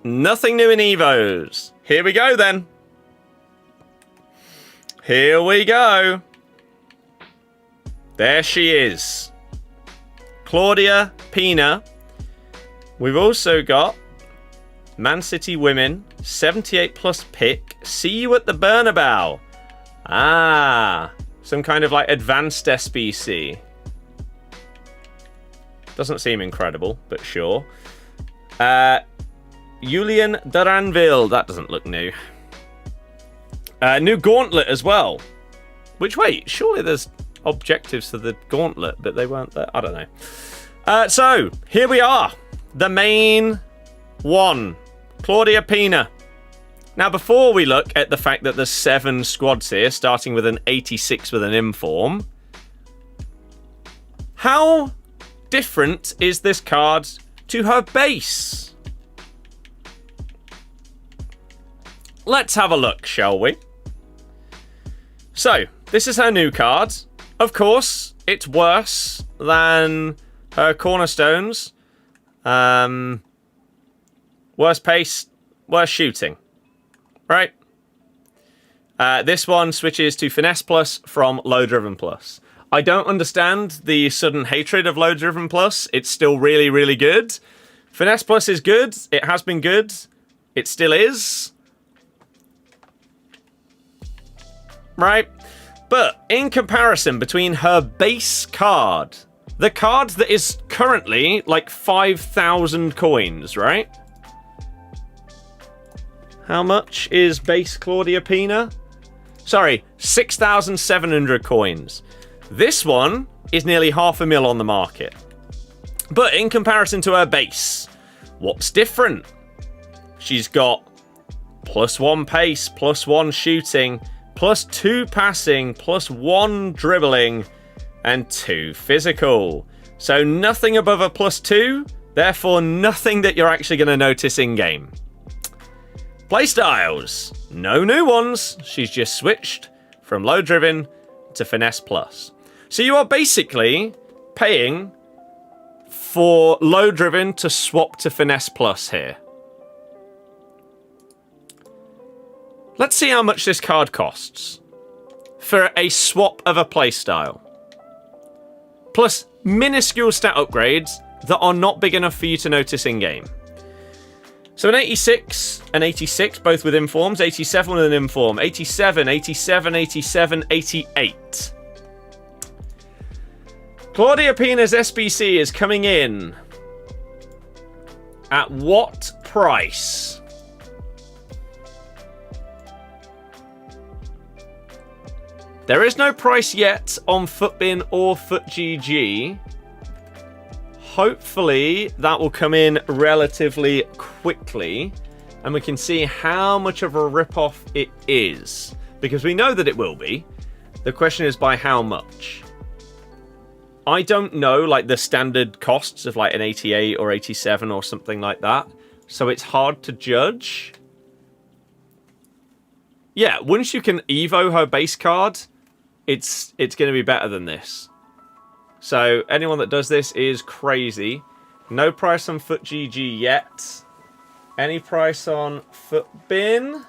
Nothing new in Evos. Here we go then. Here we go. There she is. Claudia Pina. We've also got Man City Women, 78 plus pick. See you at the Bernabeu. Ah, some kind of like advanced SBC. Doesn't seem incredible, but sure. Julian Duranville. That doesn't look new. New gauntlet as well. Which, wait, surely there's objectives for the gauntlet, but they weren't there. I don't know. So, here we are. The main one. Claudia Pina. Now, before we look at the fact that there's 7 squads here, starting with an 86 with an inform, how different is this card to her base? Let's have a look, shall we? So, this is her new card. Of course, it's worse than her cornerstones. Worse pace, worse shooting. Right? This one switches to Finesse Plus from Low Driven Plus. I don't understand the sudden hatred of Low Driven Plus. It's still really, really good. Finesse Plus is good. It has been good. It still is. Right? But in comparison between her base card, the card that is currently like 5,000 coins, right? How much is base Claudia Pina? Sorry, 6,700 coins. This one is nearly 500,000 on the market. But in comparison to her base, what's different? She's got +1 pace, +1 shooting, +2 passing, +1 dribbling, and 2 physical. So nothing above a +2, therefore nothing that you're actually going to notice in-game. Playstyles, no new ones. She's just switched from low driven to Finesse Plus. So you are basically paying for low driven to swap to Finesse Plus here. Let's see how much this card costs for a swap of a playstyle. Plus minuscule stat upgrades that are not big enough for you to notice in-game. So an 86, an 86, both with informs, 87 with an inform, 87, 87, 87, 88. Claudia Pina's SBC is coming in at what price? There is no price yet on Futbin or FutGG. Hopefully that will come in relatively quickly and we can see how much of a rip-off it is. Because we know that it will be. The question is by how much? I don't know, like, the standard costs of, like, an 88 or 87 or something like that. So it's hard to judge. Yeah, once you can Evo her base card, it's going to be better than this. So anyone that does this is crazy. No price on FutGG yet. Any price on Futbin?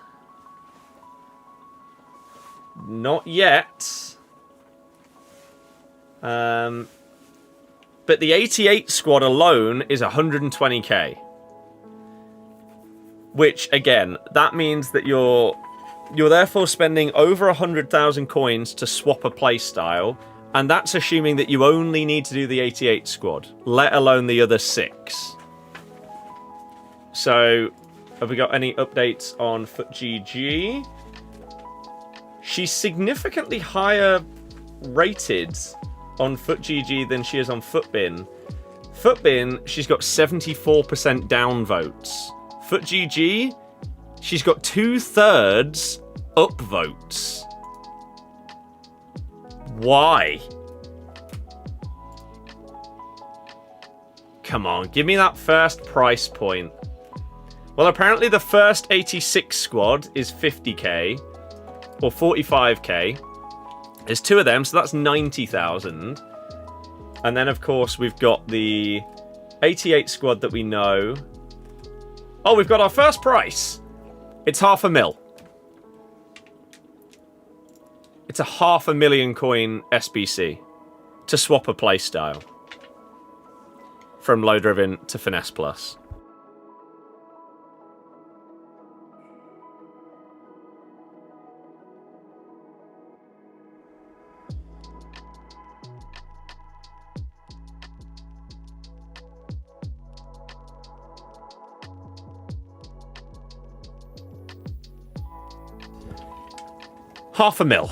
Not yet. But the 88 squad alone is 120k. Which, again, that means that you're therefore spending over 100,000 coins to swap a playstyle, and that's assuming that you only need to do the 88 squad, let alone the other 6. So, have we got any updates on FutGG? She's significantly higher rated on FutGG than she is on Futbin. Futbin, she's got 74% down votes. FutGG, she's got 2/3 up votes. Why? Come on, give me that first price point. Well, apparently the first 86 squad is 50k or 45k. There's 2 of them, so that's 90,000. And then, of course, we've got the 88 squad that we know. Oh, we've got our first price. It's 500,000. It's a 500,000 coin SBC to swap a playstyle from low driven to finesse plus. $500,000.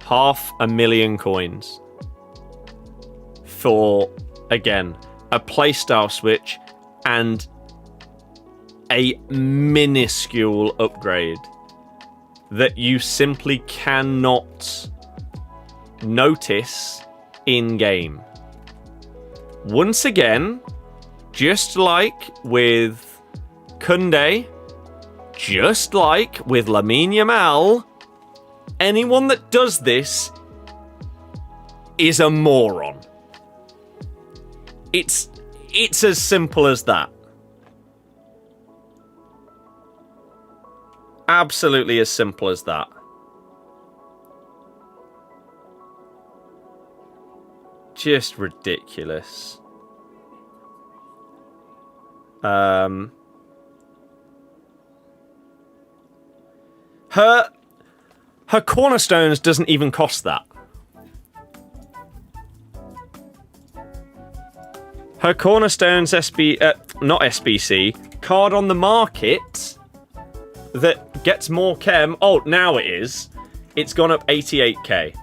500,000 coins. For, again, a playstyle switch and a minuscule upgrade that you simply cannot notice in-game. Once again, just like with Kunde, just like with Lamine Yamal, anyone that does this is a moron. It's as simple as that. Absolutely as simple as that. Just ridiculous. Her cornerstones doesn't even cost that. Her cornerstones not SBC, card on the market that gets more chem. Oh, now it is. It's gone up 88k.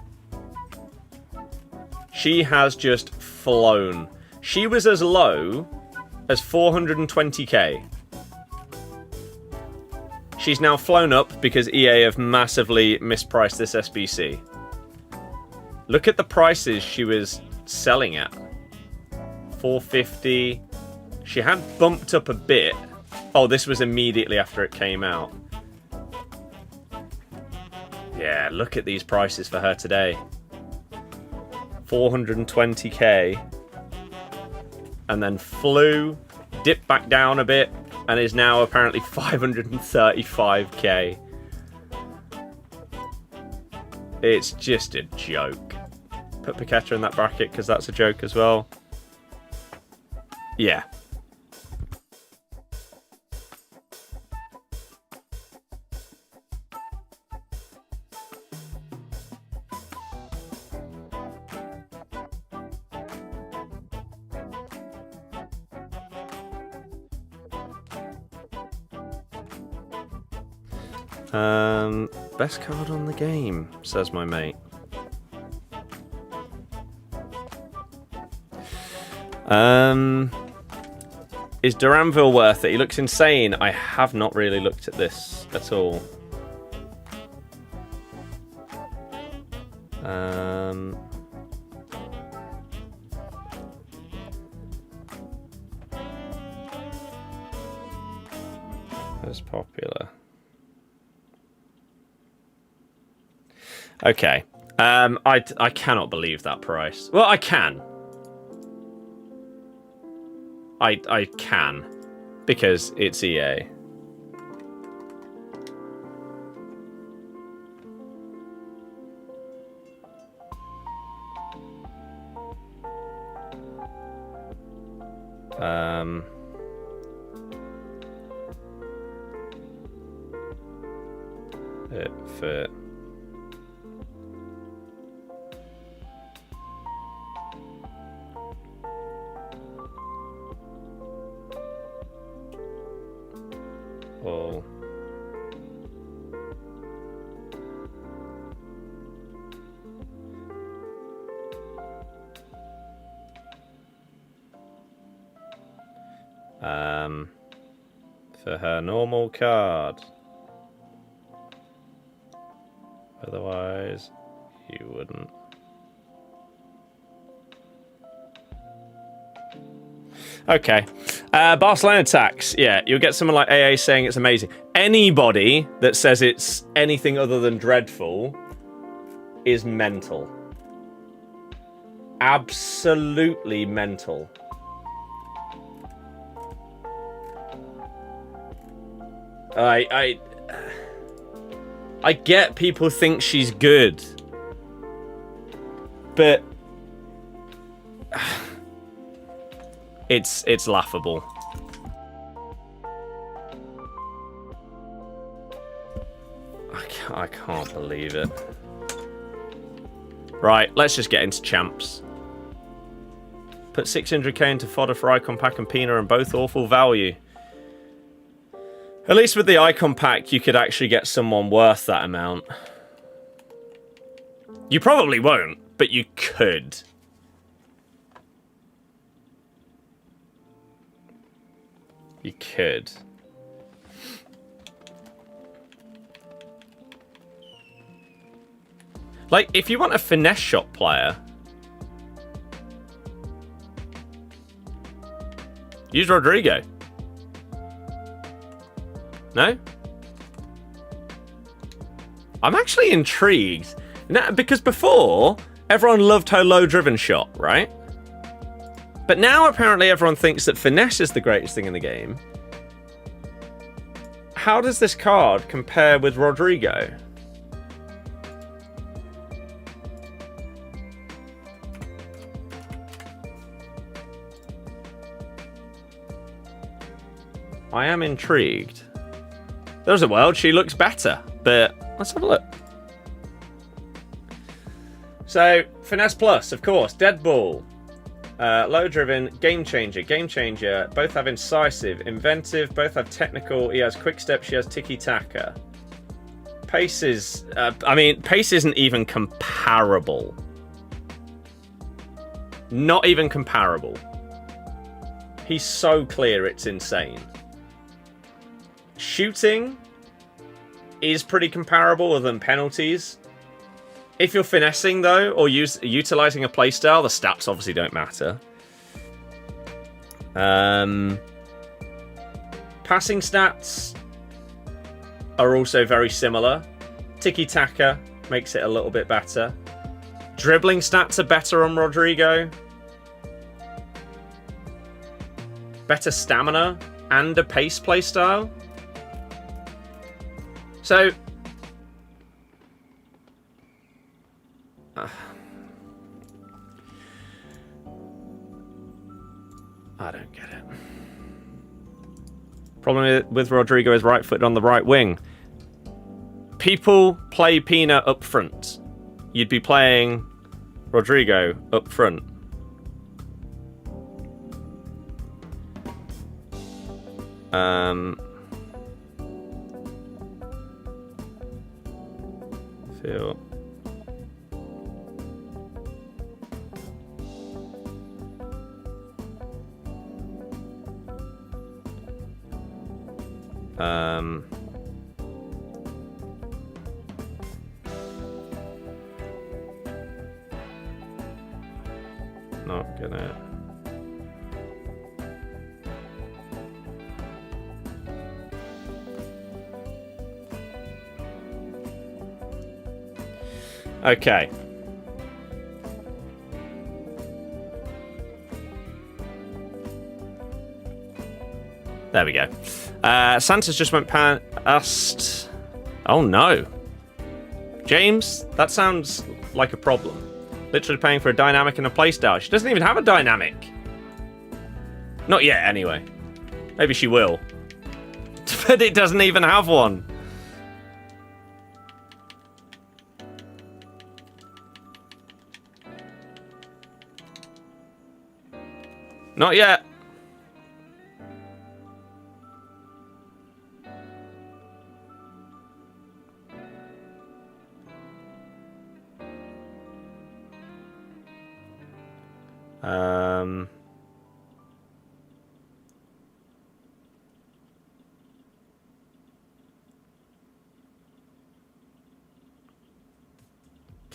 She has just flown. She was as low as 420k. She's now flown up because EA have massively mispriced this SBC. Look at the prices she was selling at. 450. She had bumped up a bit. Oh, this was immediately after it came out. Yeah, look at these prices for her today. 420k. And then flew, dipped back down a bit, and is now apparently 535k. It's just a joke. Put Pikachu in that bracket because that's a joke as well. Yeah. Best card on the game, says my mate. Is Duranville worth it? He looks insane. I have not really looked at this at all. Most popular. Okay. I cannot believe that price. Well, I can. I can, because it's EA. For all. For her normal card. Otherwise, you wouldn't. Okay. Barcelona tax. Yeah, you'll get someone like AA saying it's amazing. Anybody that says it's anything other than dreadful is mental. Absolutely mental. I get people think she's good, but it's laughable. I can't believe it. Right, let's just get into champs. Put 600k into fodder for Icon Pack and Pina, and both awful value. At least with the Icon Pack, you could actually get someone worth that amount. You probably won't, but you could. You could. Like, if you want a finesse shot player, use Rodrigo. No? I'm actually intrigued. Now, because before, everyone loved her low-driven shot, right? But now, apparently, everyone thinks that finesse is the greatest thing in the game. How does this card compare with Rodrigo? I am intrigued. There's a world, she looks better, but let's have a look. So, Finesse Plus, of course, Deadball, Low Driven, Game Changer, both have Incisive, Inventive, both have Technical, he has Quick Step, she has Tiki Taka. Pace is, Pace isn't even comparable. Not even comparable. He's so clear, it's insane. Shooting is pretty comparable other than penalties. If you're finessing, though, or utilizing a playstyle, the stats obviously don't matter. Passing stats are also very similar. Tiki-taka makes it a little bit better. Dribbling stats are better on Rodrigo. Better stamina and a pace playstyle. So, I don't get it. Problem with Rodrigo is right-footed on the right wing. People play Pina up front. You'd be playing Rodrigo up front. Feel. Not gonna. Okay. There we go. Santa's just went past. Oh no. James, that sounds like a problem. Literally paying for a dynamic and a playstyle. She doesn't even have a dynamic. Not yet, anyway. Maybe she will. But it doesn't even have one. Not yet.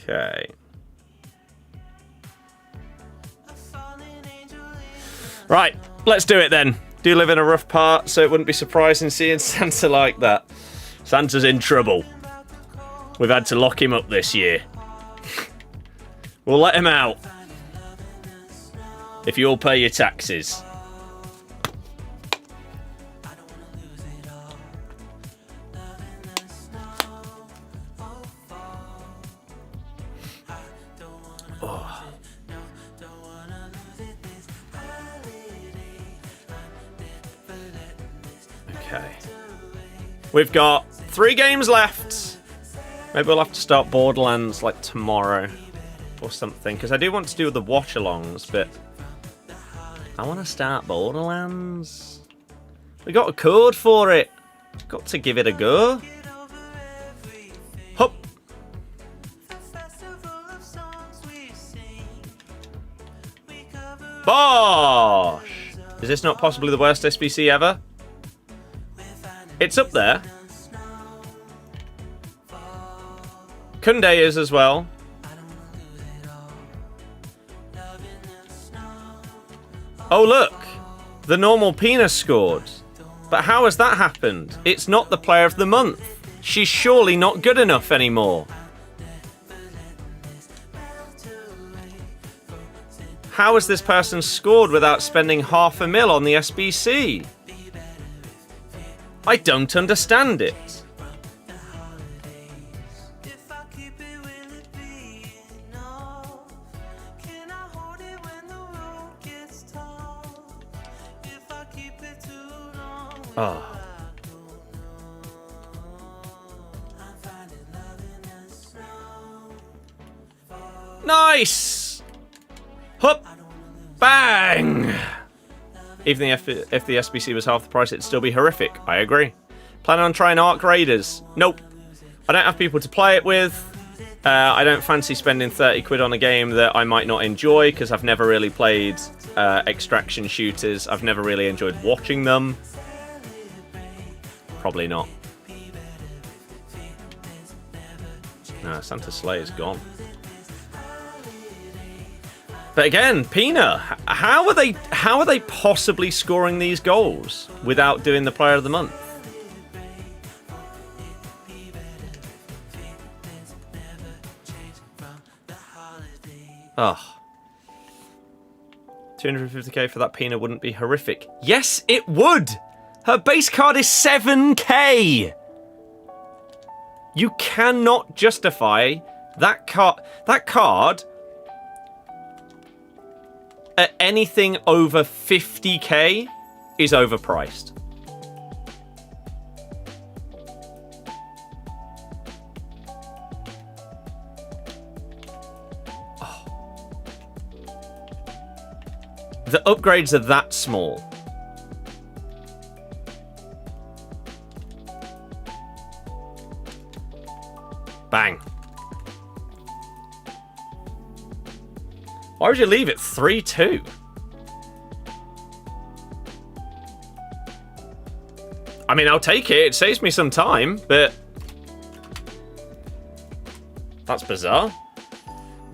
Okay. Right, let's do it then. Do live in a rough part, so it wouldn't be surprising seeing Santa like that. Santa's in trouble. We've had to lock him up this year. We'll let him out. If you all pay your taxes. Oh. Okay. We've got 3 games left. Maybe we'll have to start Borderlands like tomorrow or something, because I do want to do the watch-alongs, but I want to start Borderlands. We got a code for it. Got to give it a go. Hup. Bosh! Is this not possibly the worst SBC ever? It's up there. Kunde is as well. Oh look! The normal Pina scored. But how has that happened? It's not the player of the month. She's surely not good enough anymore. How has this person scored without spending $500,000 on the SBC? I don't understand it. Oh. Nice! Hup! Bang! Even if the SBC was half the price, it'd still be horrific. I agree. Planning on trying Arc Raiders? Nope. I don't have people to play it with. I don't fancy spending 30 quid on a game that I might not enjoy, because I've never really played extraction shooters. I've never really enjoyed watching them. Probably not. No, Santa Slay is gone. But again, Pina, how are they possibly scoring these goals without doing the player of the month? Oh. 250k for that Pina wouldn't be horrific. Yes, it would! Her base card is 7k! You cannot justify that card at anything over 50k is overpriced. Oh. The upgrades are that small. Bang. Why would you leave it 3-2? I mean, I'll take it. It saves me some time, but... That's bizarre.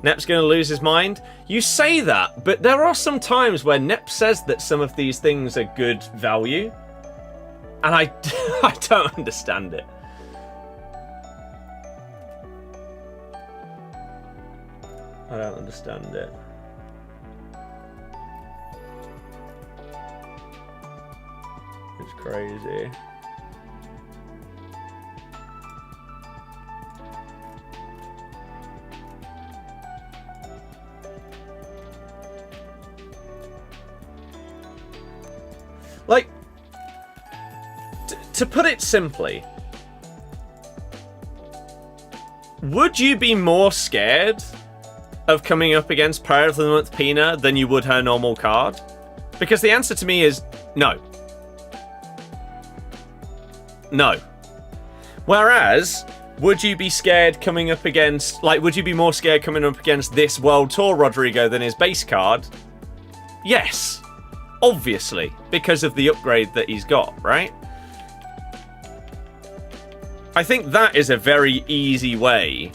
Nep's going to lose his mind. You say that, but there are some times where Nep says that some of these things are good value. And I don't understand it. I don't understand it. It's crazy. Like, to put it simply, would you be more scared of coming up against Player of the Month Pina than you would her normal card? Because the answer to me is no. No. Whereas, would you be scared coming up against... Like, would you be more scared coming up against this World Tour Rodrigo than his base card? Yes. Obviously. Because of the upgrade that he's got, right? I think that is a very easy way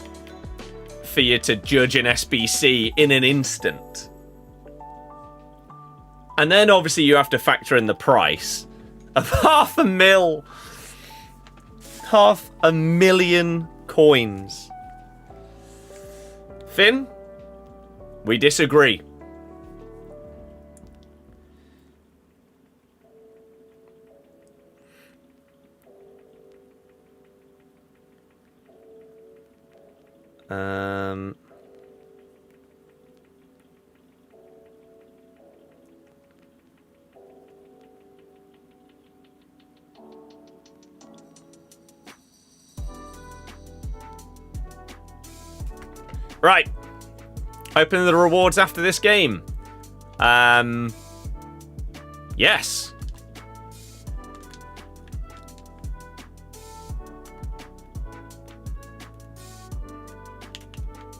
for you to judge an SBC in an instant. And then obviously you have to factor in the price of $500,000. $500,000 coins. Finn, we disagree. Right. Opening the rewards after this game. Yes.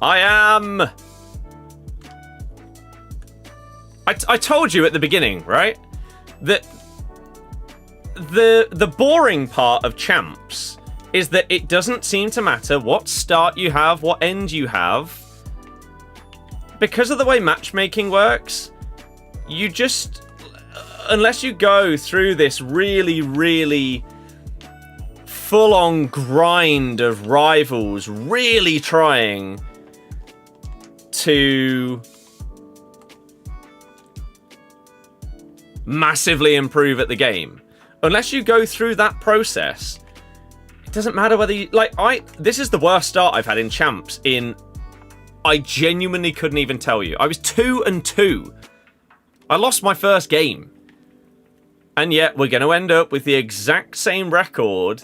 I am... I told you at the beginning, right? That the boring part of champs is that it doesn't seem to matter what start you have, what end you have. Because of the way matchmaking works, you just... Unless you go through this really, really full-on grind of rivals really trying to massively improve at the game. Unless you go through that process, it doesn't matter whether you... This is the worst start I've had in champs in... I genuinely couldn't even tell you. I was 2-2. I lost my first game. And yet we're going to end up with the exact same record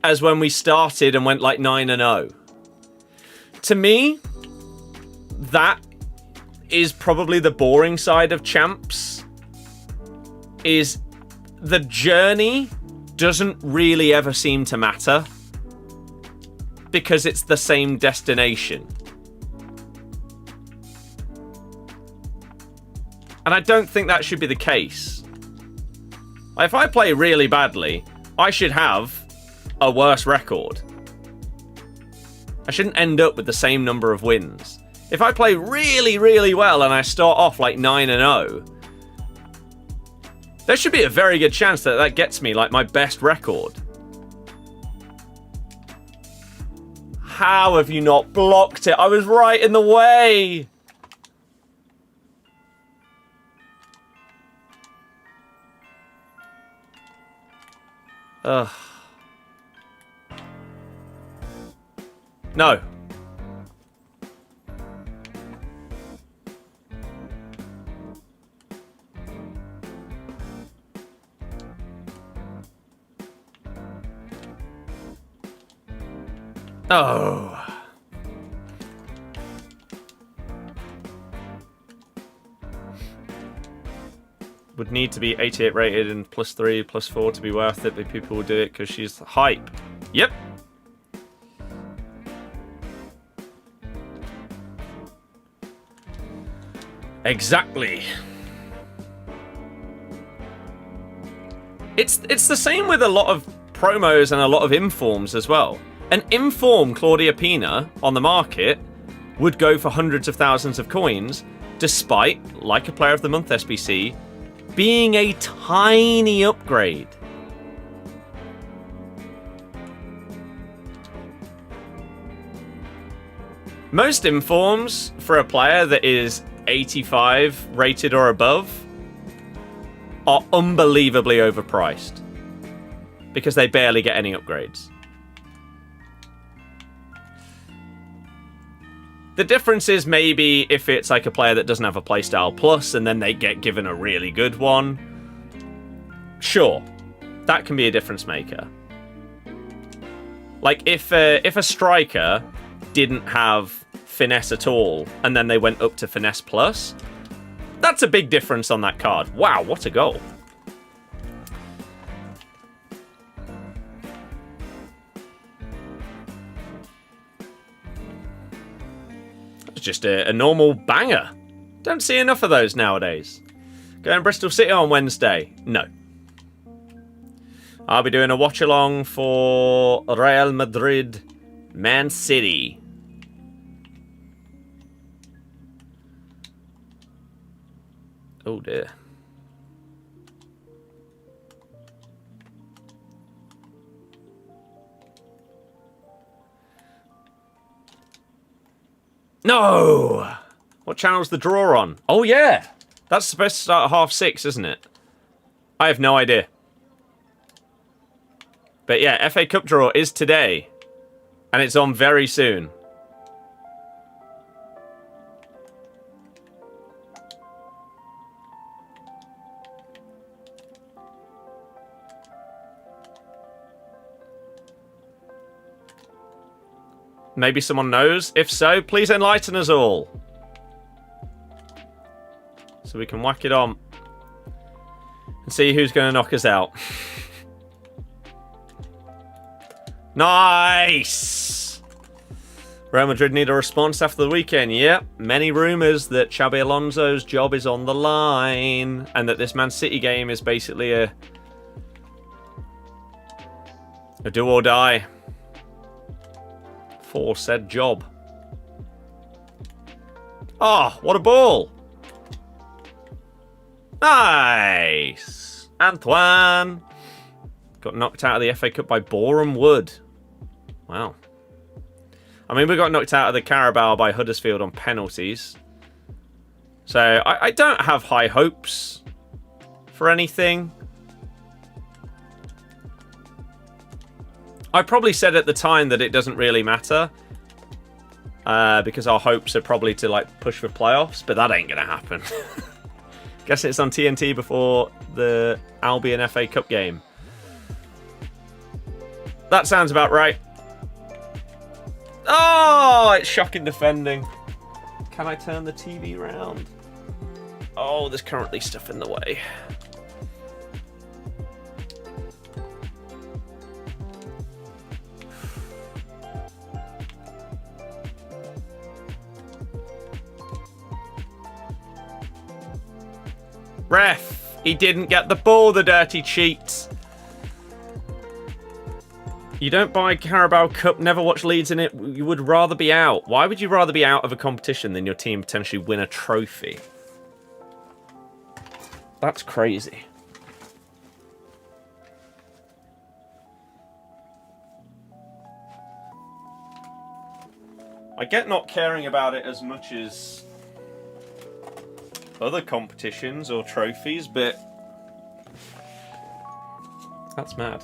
as when we started and went like 9-0. To me, that is probably the boring side of champs. Is the journey doesn't really ever seem to matter because it's the same destination. And I don't think that should be the case. If I play really badly, I should have a worse record. I shouldn't end up with the same number of wins. If I play really, really well and I start off like 9-0, there should be a very good chance that that gets me like my best record. How have you not blocked it? I was right in the way. Ugh. No. Oh. Would need to be 88 rated and +3, +4 to be worth it, but people will do it because she's hype. Yep. Exactly. It's the same with a lot of promos and a lot of informs as well. An inform Claudia Pina on the market would go for hundreds of thousands of coins, despite, like a Player of the Month SBC, being a tiny upgrade. Most informs for a player that is 85 rated or above are unbelievably overpriced because they barely get any upgrades. The difference is maybe if it's like a player that doesn't have a playstyle plus and then they get given a really good one. Sure, that can be a difference maker. Like if a striker didn't have finesse at all and then they went up to finesse plus, that's a big difference on that card. Wow, what a goal. Just a normal banger. Don't see enough of those nowadays. Going Bristol City on Wednesday? No. I'll be doing a watch along for Real Madrid, Man City. Oh dear. No! What channel's the draw on? Oh yeah! That's supposed to start at 6:30, isn't it? I have no idea. But yeah, FA Cup draw is today. And it's on very soon. Maybe someone knows? If so, please enlighten us all. So we can whack it on. And see who's going to knock us out. Nice! Real Madrid need a response after the weekend. Yep, many rumours that Xabi Alonso's job is on the line. And that this Man City game is basically a do or die for said job. Oh, what a ball! Nice! Antoine! Got knocked out of the FA Cup by Boreham Wood. Wow. I mean, we got knocked out of the Carabao by Huddersfield on penalties. So, I don't have high hopes for anything. I probably said at the time that it doesn't really matter. Because our hopes are probably to like push for playoffs, but that ain't going to happen. Guess it's on TNT before the Albion FA Cup game. That sounds about right. Oh, it's shocking defending. Can I turn the TV round? Oh, there's currently stuff in the way. Ref, he didn't get the ball, the dirty cheat. You don't buy Carabao Cup, never watch Leeds in it. You would rather be out. Why would you rather be out of a competition than your team potentially win a trophy? That's crazy. I get not caring about it as much as other competitions or trophies, but that's mad.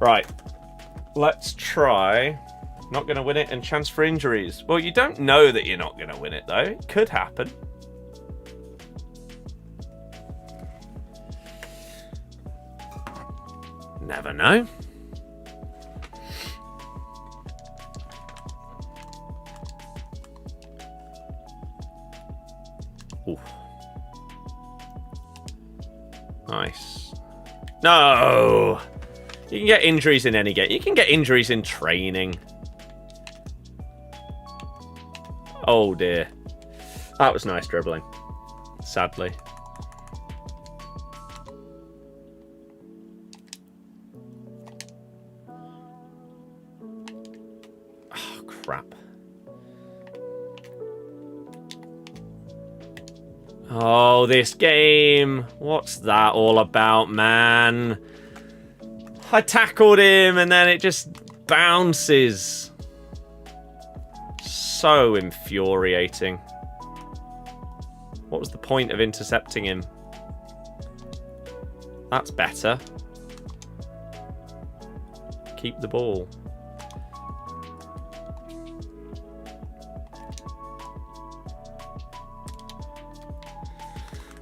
Right, let's try. Not going to win it and chance for injuries. Well, you don't know that you're not going to win it, though. It could happen. Never know. Ooh. Nice. No! You can get injuries in any game. You can get injuries in training. Oh, dear. That was nice dribbling. Sadly. Oh, crap. Oh, this game. What's that all about, man? I tackled him and then it just bounces. So infuriating. What was the point of intercepting him? That's better. Keep the ball.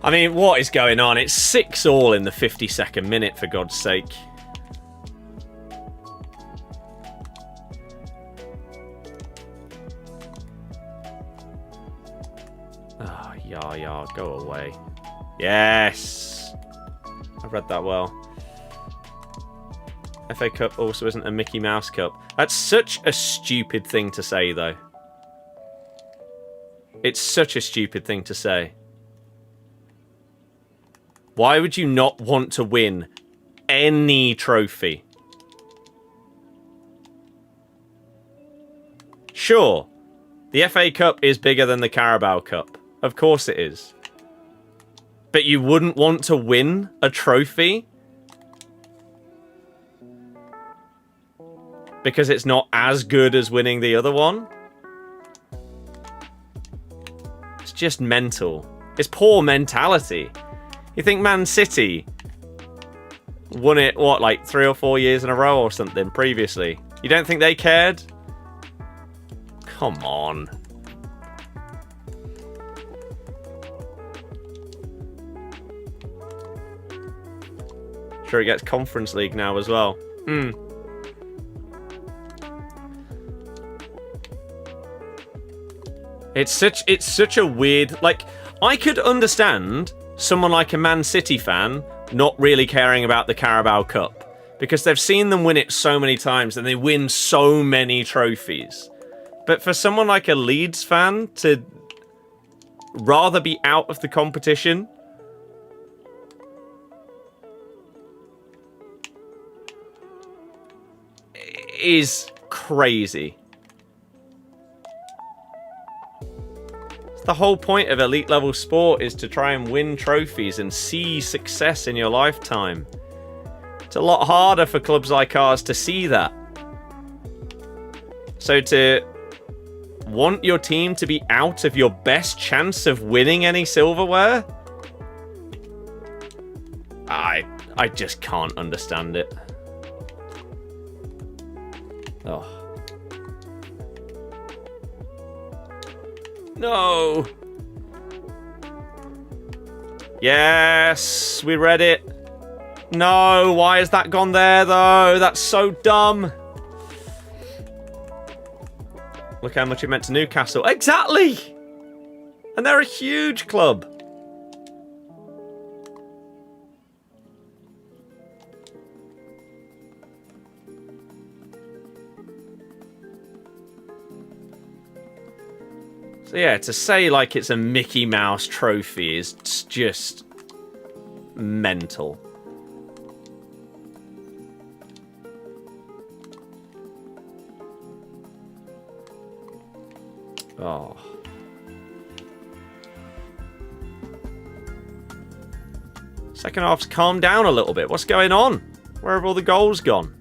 I mean, what is going on? It's 6-all in the 52nd minute, for God's sake. Oh, yeah, go away. Yes! I've read that well. FA Cup also isn't a Mickey Mouse Cup. That's such a stupid thing to say, though. It's such a stupid thing to say. Why would you not want to win any trophy? Sure, the FA Cup is bigger than the Carabao Cup. Of course it is. But you wouldn't want to win a trophy? Because it's not as good as winning the other one? It's just mental. It's poor mentality. You think Man City won it, what, like 3 or 4 years in a row or something previously? You don't think they cared? Come on. Sure, it gets Conference League now as well. It's such a weird, like, I could understand someone like a Man City fan not really caring about the Carabao Cup because they've seen them win it so many times and they win so many trophies. But for someone like a Leeds fan to rather be out of the competition is crazy. The whole point of elite level sport is to try and win trophies and see success in your lifetime. It's a lot harder for clubs like ours to see that. So to want your team to be out of your best chance of winning any silverware? I just can't understand it. Oh. No. Yes, we read it. No, why has that gone there, though? That's so dumb. Look how much it meant to Newcastle. Exactly! And they're a huge club. So yeah, to say like it's a Mickey Mouse trophy is just mental. Oh. Second half's calmed down a little bit. What's going on? Where have all the goals gone?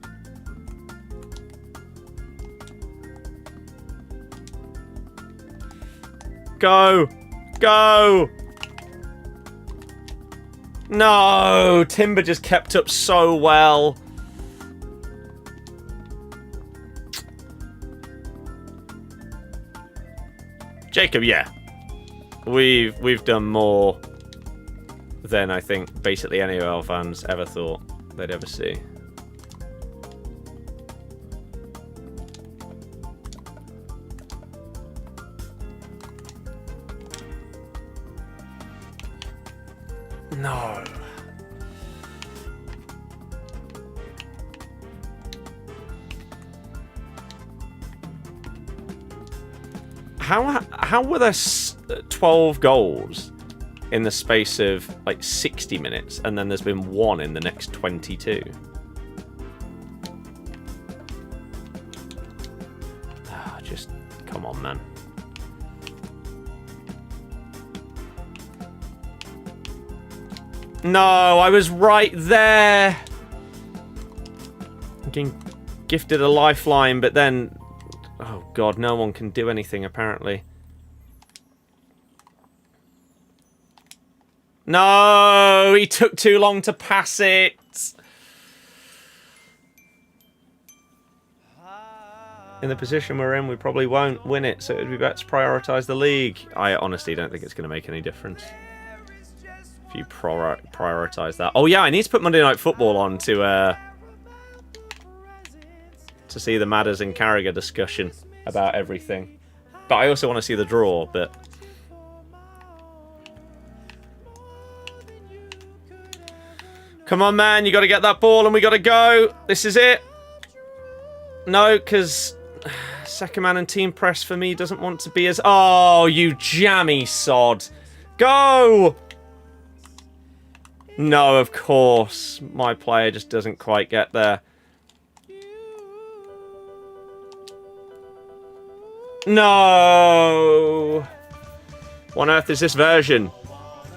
Go! Go! No! Timber just kept up so well. Jacob, yeah. We've done more than I think basically any of our fans ever thought they'd ever see. No. How were there 12 goals in the space of like 60 minutes, and then there's been one in the next 22? Just come on, man. No, I was right there. I'm getting gifted a lifeline, but then... Oh, God, no one can do anything, apparently. No, he took too long to pass it. In the position we're in, we probably won't win it, so it would be better to prioritise the league. I honestly don't think it's going to make any difference if you prioritise that. Oh yeah, I need to put Monday Night Football on to see the Madders and Carragher discussion about everything. But I also want to see the draw, but... Come on, man, you got to get that ball and we got to go. This is it. No, because second man and team press for me doesn't want to be as... Oh, you jammy sod. Go! No, of course. My player just doesn't quite get there. No! What on earth is this version?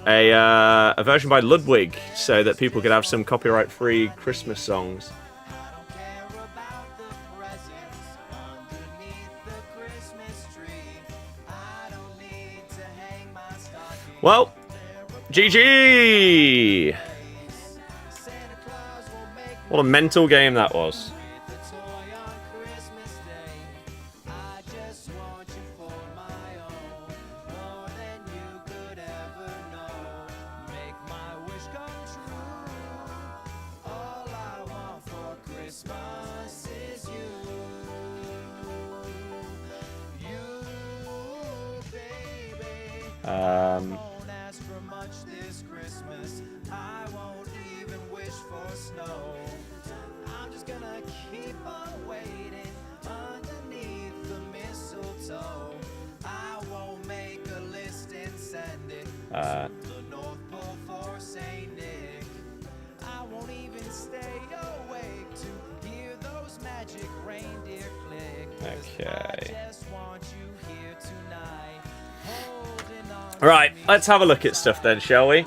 A version by Ludwig, so that people could have some copyright-free Christmas songs. Well, GG! What a mental game that was. Okay. Right, let's have a look at stuff then, shall we?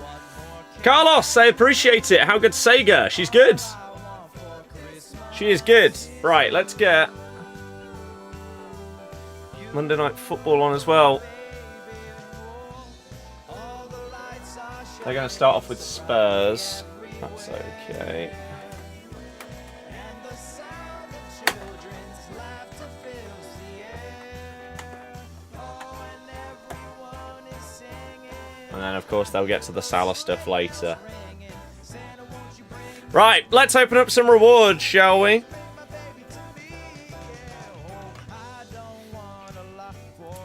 Carlos, I appreciate it. How good's Sega? She's good. She is good. Right, let's get Monday Night Football on as well. They're going to start off with Spurs. That's okay. And then, of course, they'll get to the Salah stuff later. Right, let's open up some rewards, shall we?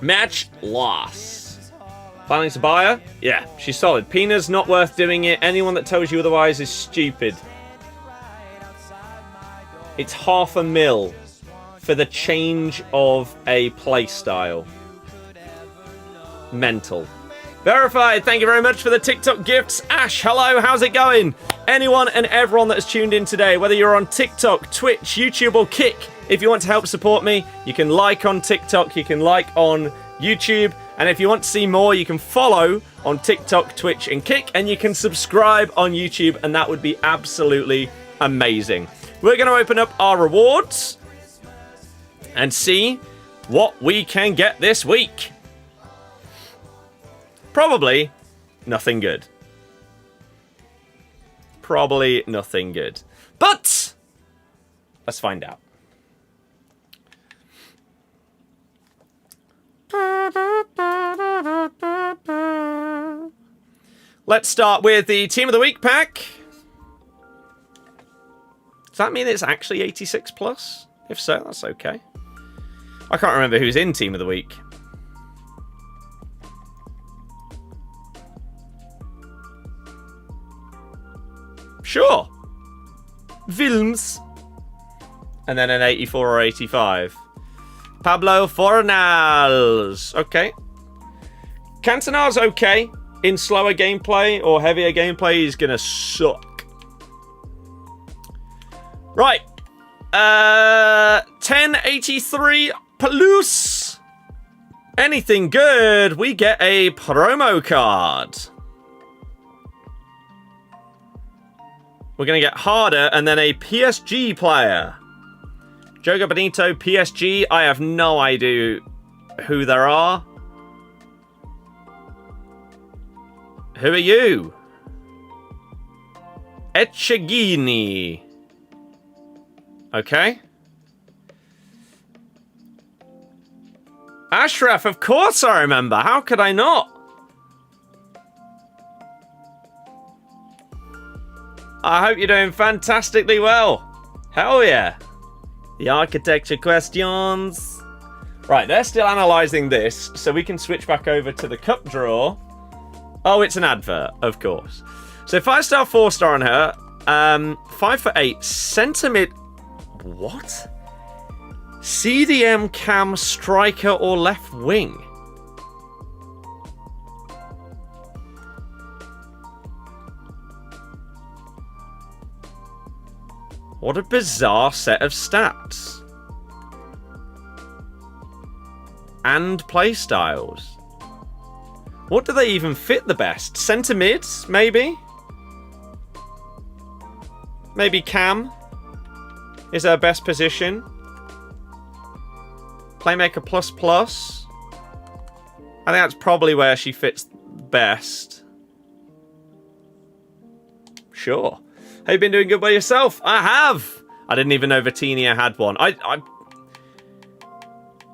Match loss. Planning to buy her? Yeah, she's solid. Pina's not worth doing it. Anyone that tells you otherwise is stupid. It's $500,000 for the change of a play style. Mental. Verified, thank you very much for the TikTok gifts. Ash, hello, how's it going? Anyone and everyone that has tuned in today, whether you're on TikTok, Twitch, YouTube, or Kick, if you want to help support me, you can like on TikTok, you can like on YouTube, and if you want to see more, you can follow on TikTok, Twitch, and Kick, and you can subscribe on YouTube, and that would be absolutely amazing. We're going to open up our rewards and see what we can get this week. Probably nothing good. Probably nothing good. But let's find out. Let's start with the Team of the Week pack. Does that mean it's actually 86 plus? If so, that's okay. I can't remember who's in Team of the Week. Sure. Films. And then an 84 or 85. Pablo Fornals. Okay. Cantona's okay. In slower gameplay or heavier gameplay, he's going to suck. Right. 1083 plus. Anything good, we get a promo card. We're going to get harder and then a PSG player. Joga Bonito, PSG. I have no idea who there are. Who are you? Echegini. Okay. Ashraf, of course I remember. How could I not? I hope you're doing fantastically well. Hell yeah. The architecture questions. Right, they're still analysing this, so we can switch back over to the cup draw. Oh, it's an advert, of course. So 5-star, 4-star on her. 5'8", centre mid. What? CDM cam striker or left wing? What a bizarre set of stats. And playstyles. What do they even fit the best? Centre mid, maybe? Maybe cam is her best position. Playmaker plus plus. I think that's probably where she fits best. Sure. Have you been doing good by yourself? I have. I didn't even know Vitinia had one.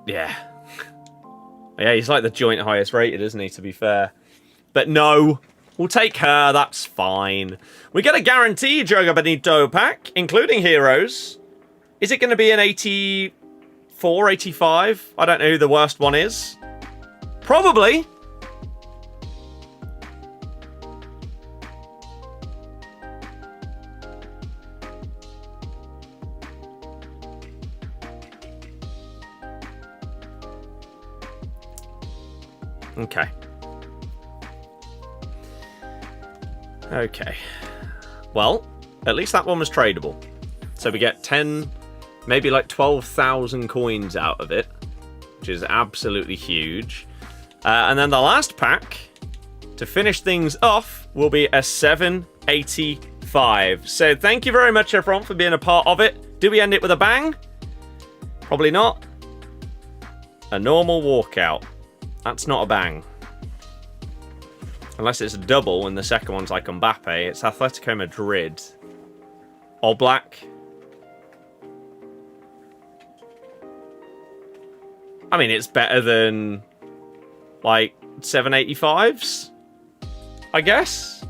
Yeah. Yeah, he's like the joint highest rated, isn't he, to be fair? But no. We'll take her. That's fine. We get a guaranteed Joga Bonito pack, including heroes. Is it going to be an 84, 85? I don't know who the worst one is. Probably. Okay. Okay. Well, at least that one was tradable. So we get 10, maybe like 12,000 coins out of it, which is absolutely huge. And then the last pack, to finish things off, will be a 785. So thank you very much, everyone, for being a part of it. Do we end it with a bang? Probably not. A normal walkout. That's not a bang. Unless it's a double and the second one's like Mbappe. It's Atletico Madrid. All black. I mean, it's better than like 785s, I guess.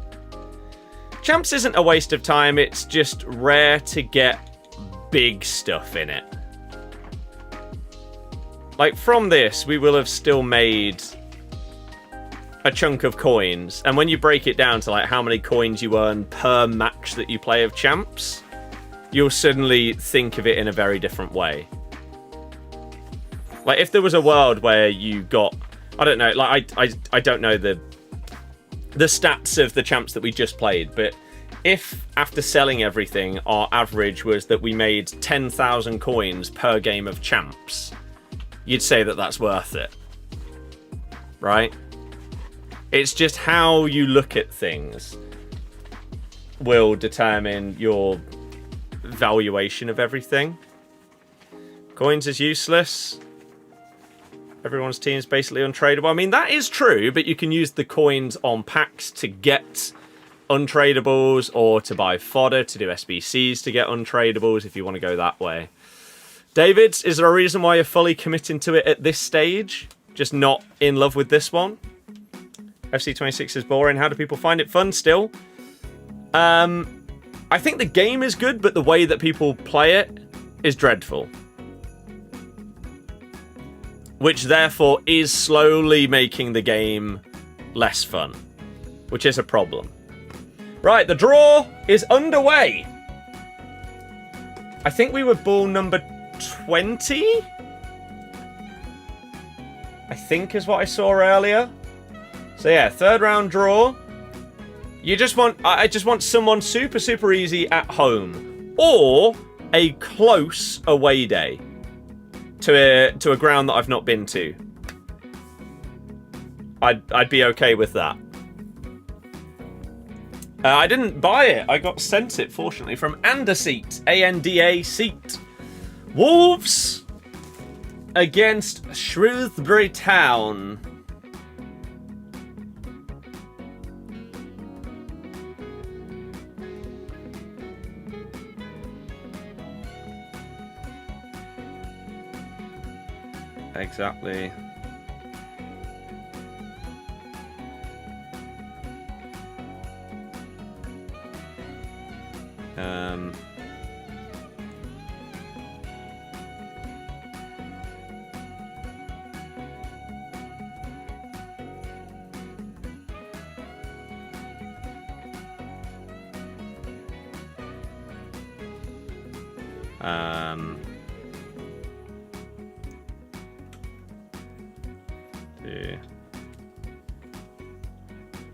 Champs isn't a waste of time. It's just rare to get big stuff in it. Like, from this, we will have still made a chunk of coins. And when you break it down to, like, how many coins you earn per match that you play of Champs, you'll suddenly think of it in a very different way. Like, if there was a world where you got... I don't know, like, I don't know the stats of the Champs that we just played, but if, after selling everything, our average was that we made 10,000 coins per game of Champs, you'd say that that's worth it. Right? It's just how you look at things will determine your valuation of everything. Coins is useless. Everyone's team is basically untradeable. I mean, that is true, but you can use the coins on packs to get untradables or to buy fodder to do SBCs to get untradables if you want to go that way. David, is there a reason why you're fully committing to it at this stage? Just not in love with this one? FC26 is boring. How do people find it fun still? I think the game is good, but the way that people play it is dreadful. Which therefore is slowly making the game less fun. Which is a problem. Right, the draw is underway. I think we were ball number 20? think is what I saw earlier. So yeah, third round draw. You just want, I just want someone super, super easy at home. Or a close away day to a ground that I've not been to. I'd be okay with that. I didn't buy it. I got sent it, fortunately, from Andaseat. A-N-D-A Seat. Wolves against Shrewsbury Town. Exactly.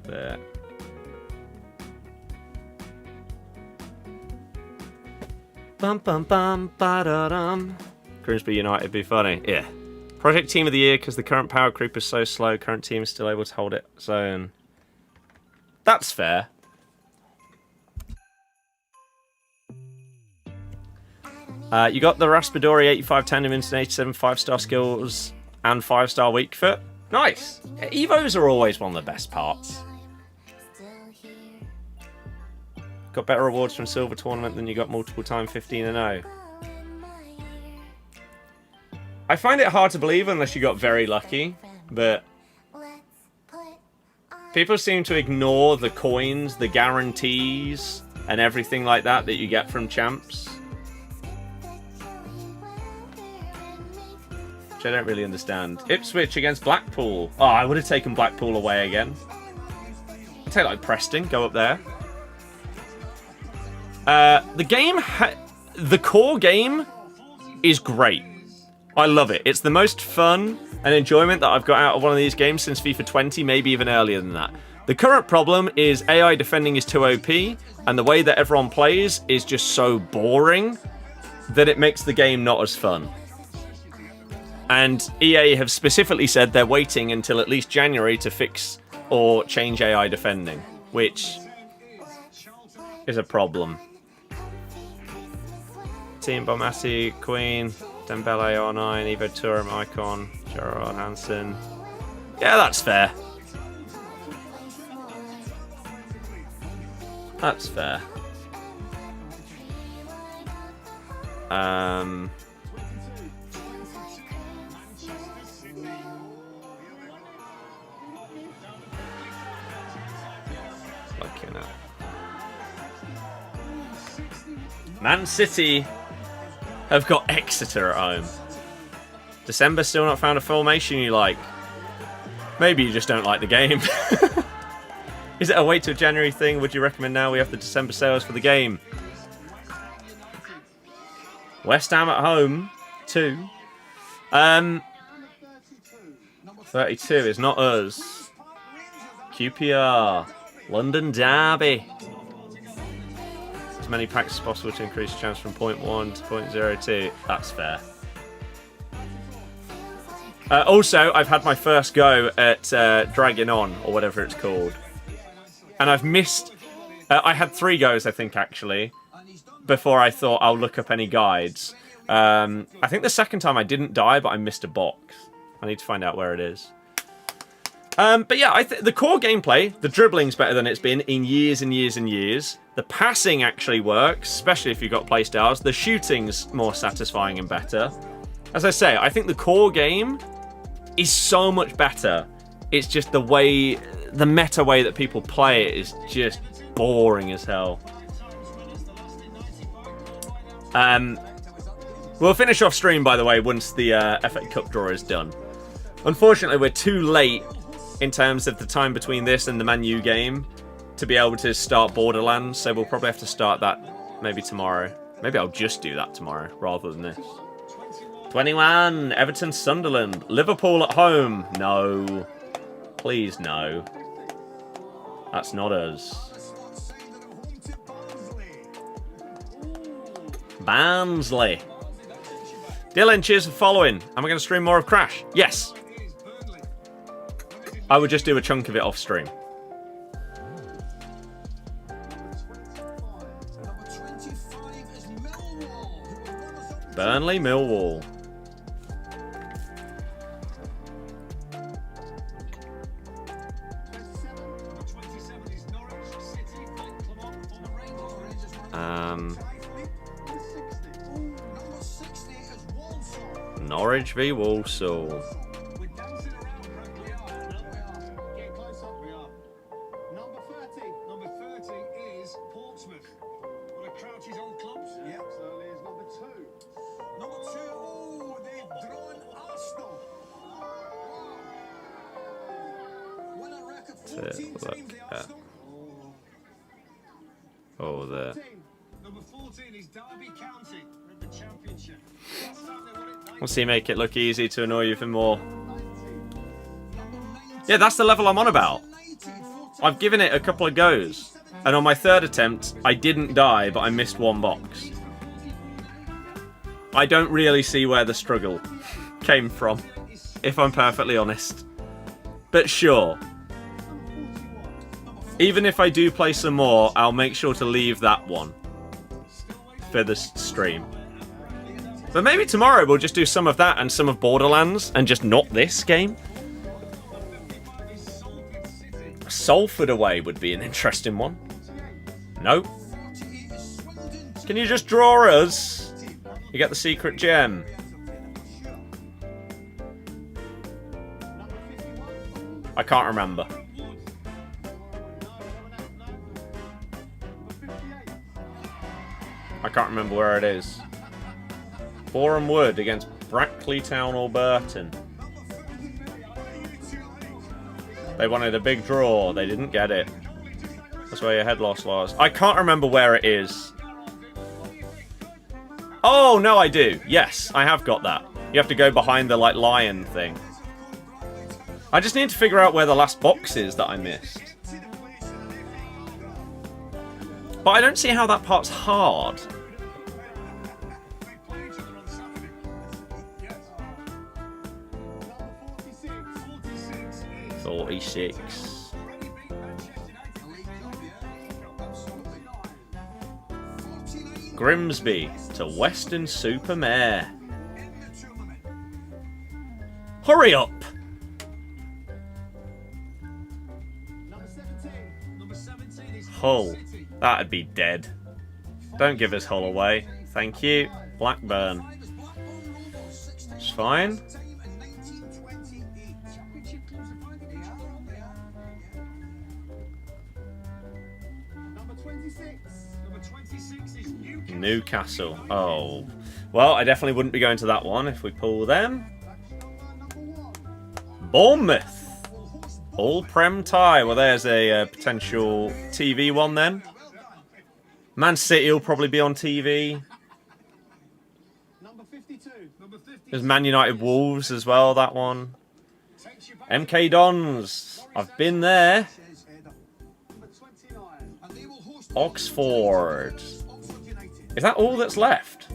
There. Bum bum bum ba da dum. Grimsby United be funny. Yeah. Project Team of the Year because the current power creep is so slow. Current team is still able to hold its own. That's fair. You got the Raspadori 85 Tandem Instant 87 5-star skills and 5-star weak foot. Nice. Evos are always one of the best parts. Got better rewards from Silver Tournament than you got multiple time 15-0. I find it hard to believe unless you got very lucky, but people seem to ignore the coins, the guarantees, and everything like that that you get from champs. Which I don't really understand. Ipswich against Blackpool. Oh, I would have taken Blackpool away again. I'd take like Preston, go up there. The game, the core game is great. I love it. It's the most fun and enjoyment that I've got out of one of these games since FIFA 20, maybe even earlier than that. The current problem is AI defending is too OP, and the way that everyone plays is just so boring that it makes the game not as fun. And EA have specifically said they're waiting until at least January to fix or change AI defending, which is a problem. Team Bomasi, Queen, Dembele R9, Evo Turam, Icon, Gerard Hansen. Yeah, that's fair. That's fair. Looking at Man City have got Exeter at home. December still not found a formation you like. Maybe you just don't like the game. Is it a wait till January thing? Would you recommend now we have the December sales for the game? West Ham at home, 2. 32 is not us. QPR. London Derby. As many packs as possible to increase chance from 0.1 to 0.02. That's fair. Also, I've had my first go at Dragging On, or whatever it's called. And I've missed... I had 3 goes, I think, actually, before I thought I'll look up any guides. I think the second time I didn't die, but I missed a box. I need to find out where it is. But yeah, the core gameplay, the dribbling's better than it's been in years and years and years. The passing actually works, especially if you've got playstyles. The shooting's more satisfying and better. As I say, I think the core game is so much better. It's just the way, the meta way that people play it is just boring as hell. We'll finish off stream, by the way, once the FA Cup draw is done. Unfortunately, we're too late in terms of the time between this and the Man U game to be able to start Borderlands, so we'll probably have to start that maybe tomorrow. Maybe I'll just do that tomorrow rather than this. 21. Everton, Sunderland. Liverpool at home. No. Please, no. That's not us. Barnsley. Dylan, cheers for following. Am I going to stream more of Crash? Yes. I would just do a chunk of it off stream. Burnley, Millwall. Norwich v Walsall. Oh, there. Number 14 is Derby County in the Championship. Let's see, make it look easy to annoy you for more. Yeah, that's the level I'm on about. I've given it a couple of goes, and on my third attempt, I didn't die, but I missed one box. I don't really see where the struggle came from, if I'm perfectly honest. But sure. Even if I do play some more, I'll make sure to leave that one for the stream. But maybe tomorrow we'll just do some of that and some of Borderlands and just not this game. Salford away would be an interesting one. Nope. Can you just draw us? You get the secret gem. I can't remember. I can't remember where it is. Boreham Wood against Brackley Town or Burton. They wanted a big draw. They didn't get it. That's where your head loss was. I can't remember where it is. Oh, no, I do. Yes, I have got that. You have to go behind the, like, lion thing. I just need to figure out where the last box is that I missed. But I don't see how that part's hard. 46. Grimsby to Weston-super-Mare. Hurry up! Hull. That'd be dead. Don't give us Hull away. Thank you. Blackburn. It's fine. Newcastle. Oh. Well, I definitely wouldn't be going to that one if we pull them. Bournemouth. All-Prem tie. Well, there's a potential TV one then. Man City will probably be on TV. There's Man United Wolves as well, that one. MK Dons. I've been there. Oxford. Is that all that's left?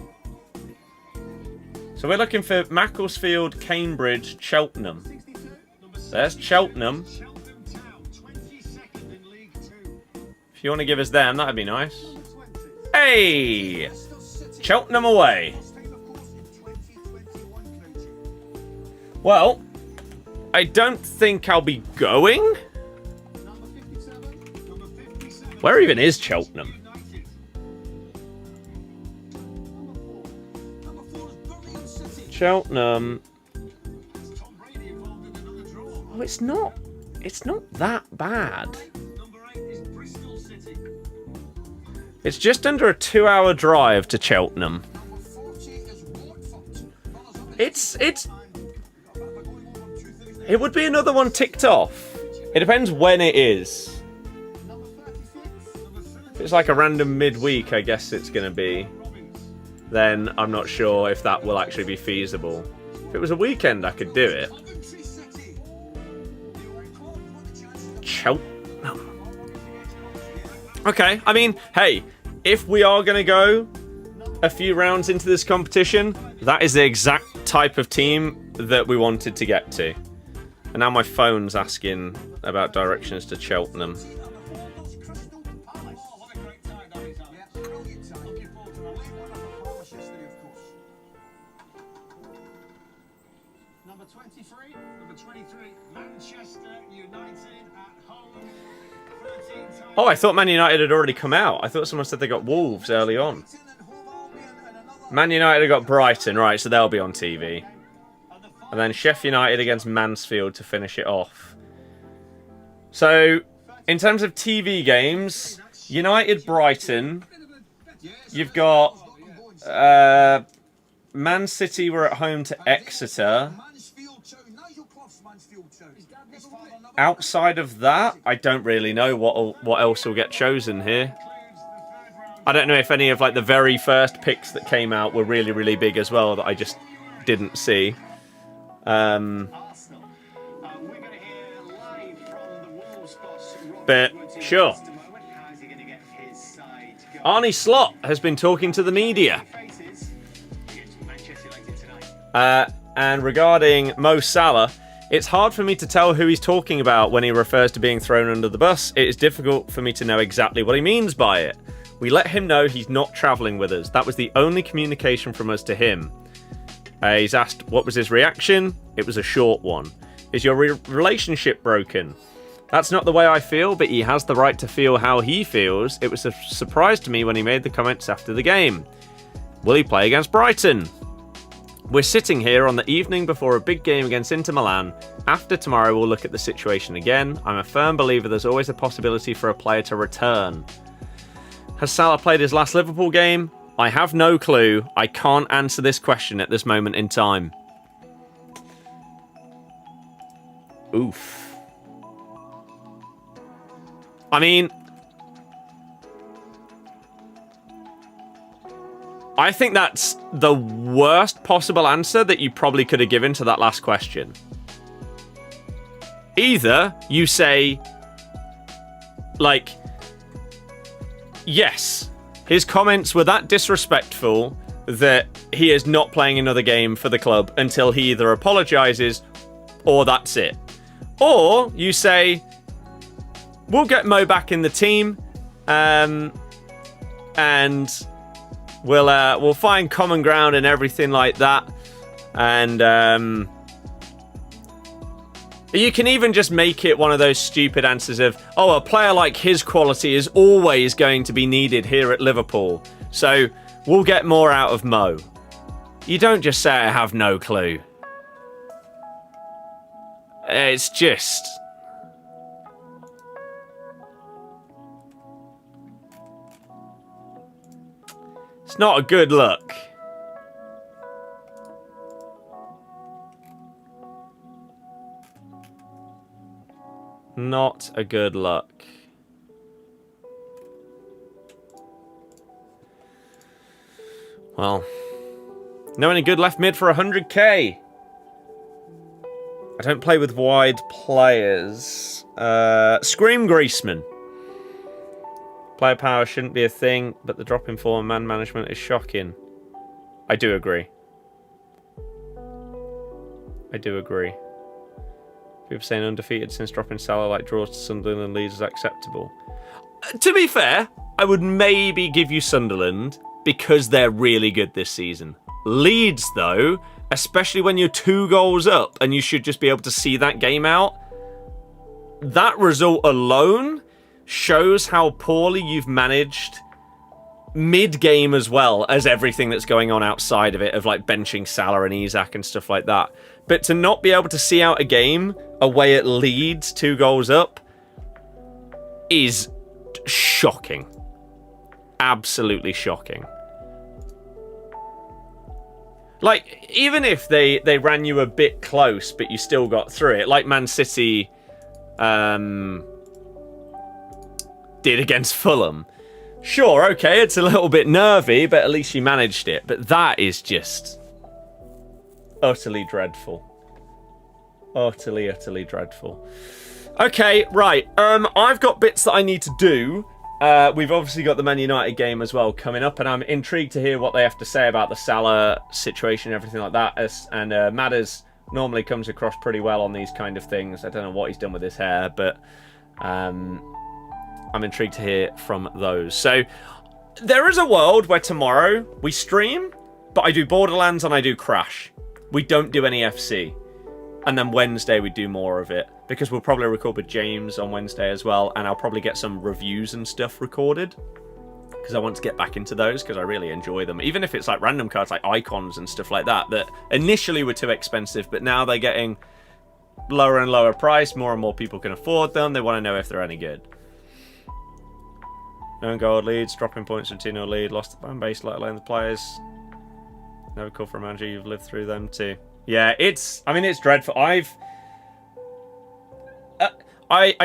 So we're looking for Macclesfield, Cambridge, Cheltenham. There's Cheltenham. If you want to give us them, that'd be nice. Hey! Cheltenham away. Well, I don't think I'll be going. Where even is Cheltenham? Cheltenham. Oh, it's not that bad. It's just under a 2-hour drive to Cheltenham. It would be another one ticked off. It depends when it is. If it's like a random midweek, I guess it's going to be then I'm not sure if that will actually be feasible. If it was a weekend, I could do it. Cheltenham. Okay, I mean, hey, if we are going to go a few rounds into this competition, that is the exact type of team that we wanted to get to. And now my phone's asking about directions to Cheltenham. Oh, I thought Man United had already come out. I thought someone said they got Wolves early on. Man United got Brighton, right, so they'll be on TV. And then Sheffield United against Mansfield to finish it off. So, in terms of TV games, United-Brighton, you've got Man City were at home to Exeter. Outside of that, I don't really know what else will get chosen here. I don't know if any of like the very first picks that came out were really, really big as well that I just didn't see. But sure. Arne Slot has been talking to the media. And regarding Mo Salah, it's hard for me to tell who he's talking about when he refers to being thrown under the bus. It is difficult for me to know exactly what he means by it. We let him know he's not travelling with us. That was the only communication from us to him. He's asked what was his reaction. It was a short one. Is your relationship broken? That's not the way I feel, but he has the right to feel how he feels. It was a surprise to me when he made the comments after the game. Will he play against Brighton? We're sitting here on the evening before a big game against Inter Milan. After tomorrow, we'll look at the situation again. I'm a firm believer there's always a possibility for a player to return. Has Salah played his last Liverpool game? I have no clue. I can't answer this question at this moment in time. Oof. I mean, I think that's the worst possible answer that you probably could have given to that last question. Either you say, like, yes, his comments were that disrespectful that he is not playing another game for the club until he either apologises or that's it. Or you say, we'll get Mo back in the team, and we'll find common ground and everything like that. And you can even just make it one of those stupid answers of, oh, a player like his quality is always going to be needed here at Liverpool, so we'll get more out of Mo. You don't just say, I have no clue. It's just... it's not a good look. Not a good look. Well, know any good left mid for 100k? I don't play with wide players. Scream Greaseman. Player power shouldn't be a thing, but the drop in form and man management is shocking. I do agree. I do agree. People saying undefeated since dropping Salah, like draws to Sunderland and Leeds, is acceptable. To be fair, I would maybe give you Sunderland because they're really good this season. Leeds, though, especially when you're 2 goals up and you should just be able to see that game out, that result alone shows how poorly you've managed mid-game as well as everything that's going on outside of it, of like benching Salah and Isak and stuff like that. But to not be able to see out a game away at Leeds 2 goals up is shocking. Absolutely shocking. Like, even if they ran you a bit close, but you still got through it, like Man City did against Fulham, Sure, okay, it's a little bit nervy, but at least she managed it. But that is just utterly dreadful. Utterly, utterly dreadful. Okay, right. I've got bits that I need to do. We've obviously got the Man United game as well coming up, and I'm intrigued to hear what they have to say about the Salah situation and everything like that. And Madders normally comes across pretty well on these kind of things. I don't know what he's done with his hair, but I'm intrigued to hear from those. So there is a world where tomorrow we stream, but I do Borderlands and I do Crash. We don't do any FC. And then Wednesday we do more of it, because we'll probably record with James on Wednesday as well, and I'll probably get some reviews and stuff recorded, because I want to get back into those, because I really enjoy them. Even if it's like random cards like icons and stuff like that, that initially were too expensive, but now they're getting lower and lower price, more and more people can afford them, they want to know if they're any good. No goal leads, dropping points from 2-0 lead, lost the fan base, let alone the players. Never call for a manager, you've lived through them too. Yeah, it's dreadful. I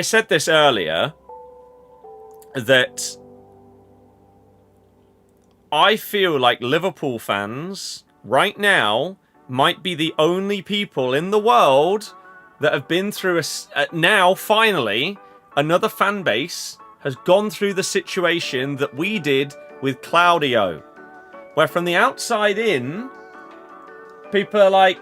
said this earlier, that I feel like Liverpool fans right now might be the only people in the world that have been through now finally another fan base has gone through the situation that we did with Claudio, where from the outside in, people are like,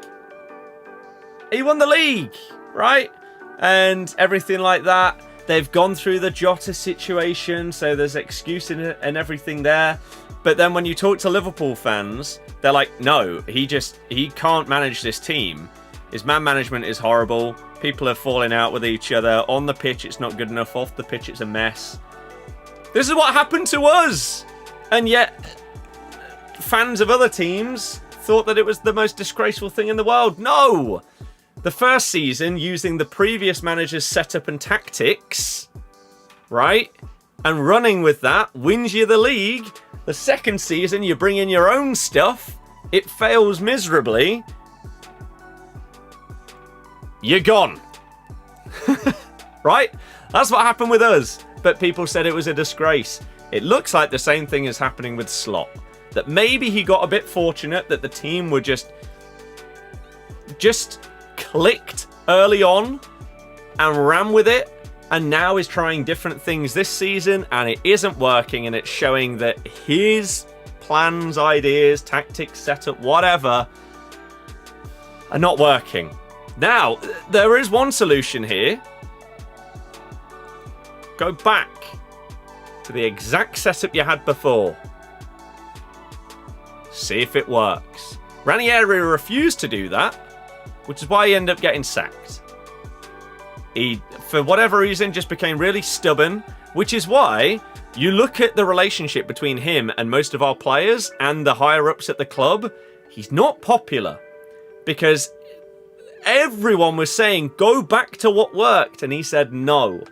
he won the league, right? And everything like that. They've gone through the Jota situation, so there's excuse in it and everything there. But then when you talk to Liverpool fans, they're like, no, he can't manage this team. His man management is horrible. People are falling out with each other. On the pitch, it's not good enough. Off the pitch, it's a mess. This is what happened to us. And yet, fans of other teams thought that it was the most disgraceful thing in the world. No! The first season, using the previous manager's setup and tactics, right? And running with that, wins you the league. The second season, you bring in your own stuff. It fails miserably. You're gone. Right? That's what happened with us. But people said it was a disgrace. It looks like the same thing is happening with Slot. That maybe he got a bit fortunate that the team were just clicked early on and ran with it, and now is trying different things this season and it isn't working, and it's showing that his plans, ideas, tactics, setup, whatever, are not working. Now, there is one solution here. Go back to the exact setup you had before. See if it works. Ranieri refused to do that, which is why he ended up getting sacked. He, for whatever reason, just became really stubborn, which is why you look at the relationship between him and most of our players and the higher-ups at the club, he's not popular. Because everyone was saying, go back to what worked, and he said no.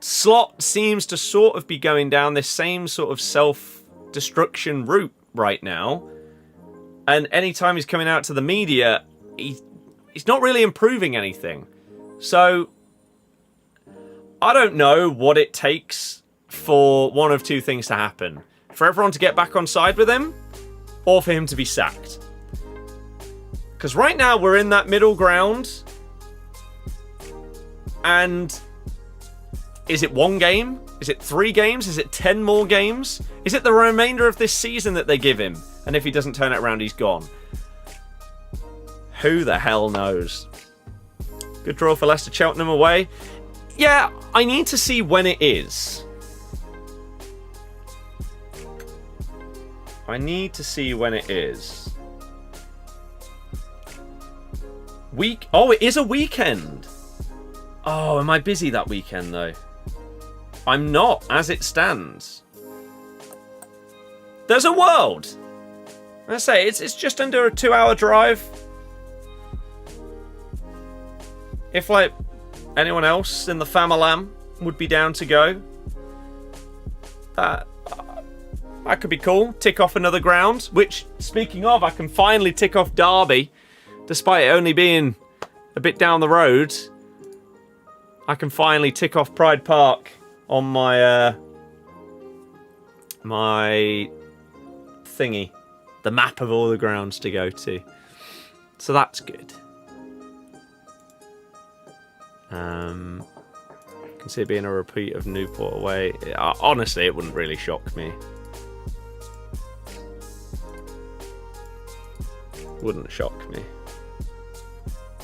Slot seems to sort of be going down this same sort of self-destruction route right now. And anytime he's coming out to the media, he's not really improving anything. So, I don't know what it takes for one of two things to happen. For everyone to get back on side with him, or for him to be sacked. Because right now we're in that middle ground. And is it one game? Is it 3 games? Is it 10 more games? Is it the remainder of this season that they give him? And if he doesn't turn it around, he's gone. Who the hell knows? Good draw for Leicester. Cheltenham away. Yeah, I need to see when it is. I need to see when it is. Oh, it is a weekend. Oh, am I busy that weekend, though? I'm not, as it stands. There's a world. I say, it's just under a 2-hour drive. If, like, anyone else in the family would be down to go, that could be cool. Tick off another ground, which, speaking of, I can finally tick off Derby, despite it only being a bit down the road. I can finally tick off Pride Park on my my thingy. The map of all the grounds to go to. So that's good. I can see it being a repeat of Newport away. Honestly, it wouldn't really shock me. Wouldn't shock me.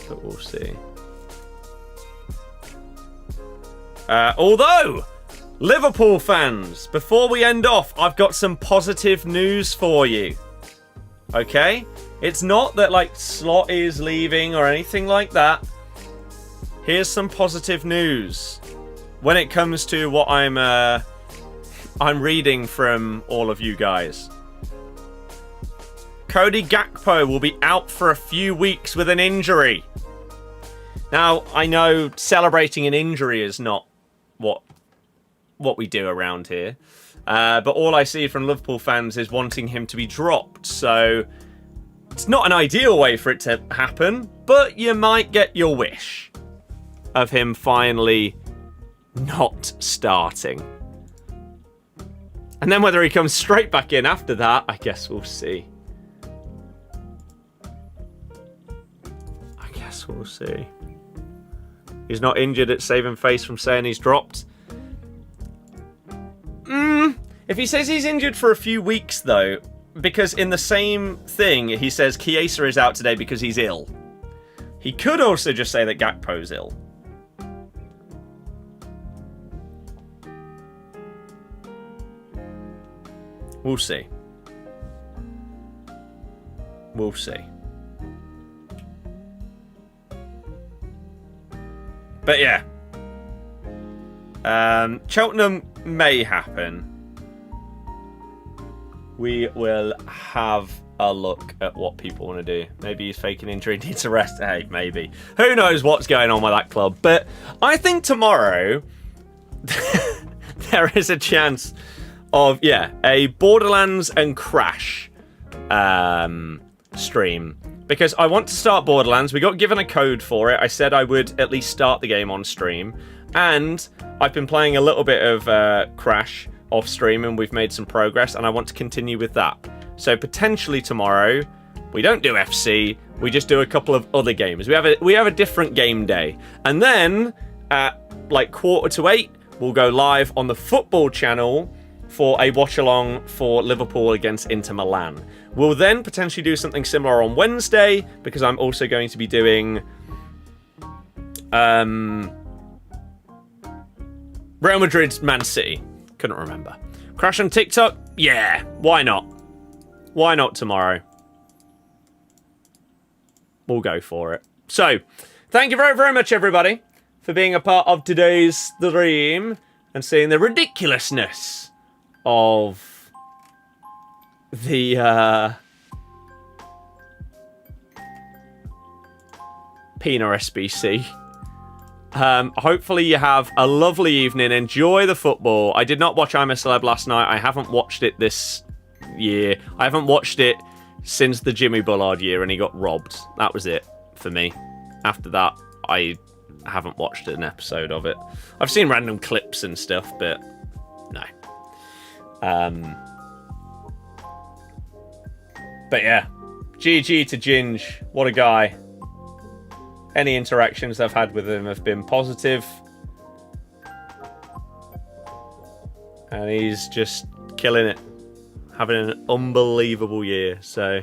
But we'll see. Although, Liverpool fans, before we end off, I've got some positive news for you. Okay? It's not that, like, Slot is leaving or anything like that. Here's some positive news when it comes to what I'm reading from all of you guys. Cody Gakpo will be out for a few weeks with an injury. Now, I know celebrating an injury is not what we do around here. But all I see from Liverpool fans is wanting him to be dropped. So it's not an ideal way for it to happen, but you might get your wish of him finally not starting. And then whether he comes straight back in after that, I guess we'll see. We'll see. He's not injured at saving face from saying he's dropped. If he says he's injured for a few weeks, though, because in the same thing he says Chiesa is out today because he's ill. He could also just say that Gakpo's ill. We'll see. We'll see. But yeah. Cheltenham may happen. We will have a look at what people want to do. Maybe he's faking injury, needs a rest. Hey, maybe. Who knows what's going on with that club. But I think tomorrow there is a chance of, a Borderlands and Crash stream. Because I want to start Borderlands. We got given a code for it. I said I would at least start the game on stream. And I've been playing a little bit of Crash off stream, and we've made some progress, and I want to continue with that. So potentially tomorrow, we don't do FC, we just do a couple of other games. We have a different game day. And then at like 7:45, we'll go live on the football channel for a watch-along for Liverpool against Inter Milan. We'll then potentially do something similar on Wednesday, because I'm also going to be doing Real Madrid's Man City. Couldn't remember. Crash on TikTok? Yeah, why not? Why not tomorrow? We'll go for it. So, thank you very, very much, everybody, for being a part of today's stream and seeing the ridiculousness of the Pina SBC. Hopefully you have a lovely evening. Enjoy the football. I did not watch I'm a Celeb last night. I haven't watched it this year. I haven't watched it since the Jimmy Bullard year and he got robbed. That was it for me. After that, I haven't watched an episode of it. I've seen random clips and stuff, but no. But yeah, GG to Ginge. What a guy. Any interactions I've had with him have been positive. And he's just killing it. Having an unbelievable year. So,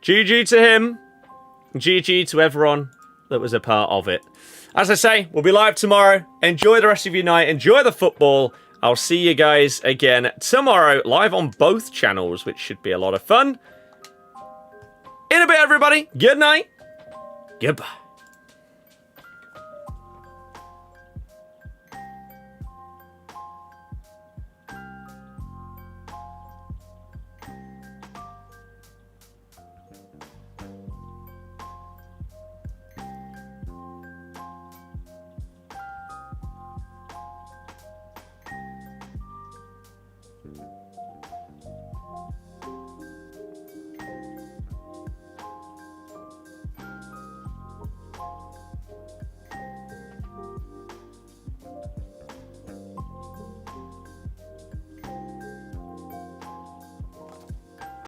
GG to him. GG to everyone that was a part of it. As I say, we'll be live tomorrow. Enjoy the rest of your night. Enjoy the football. I'll see you guys again tomorrow, live on both channels, which should be a lot of fun. In a bit, everybody. Good night. Goodbye.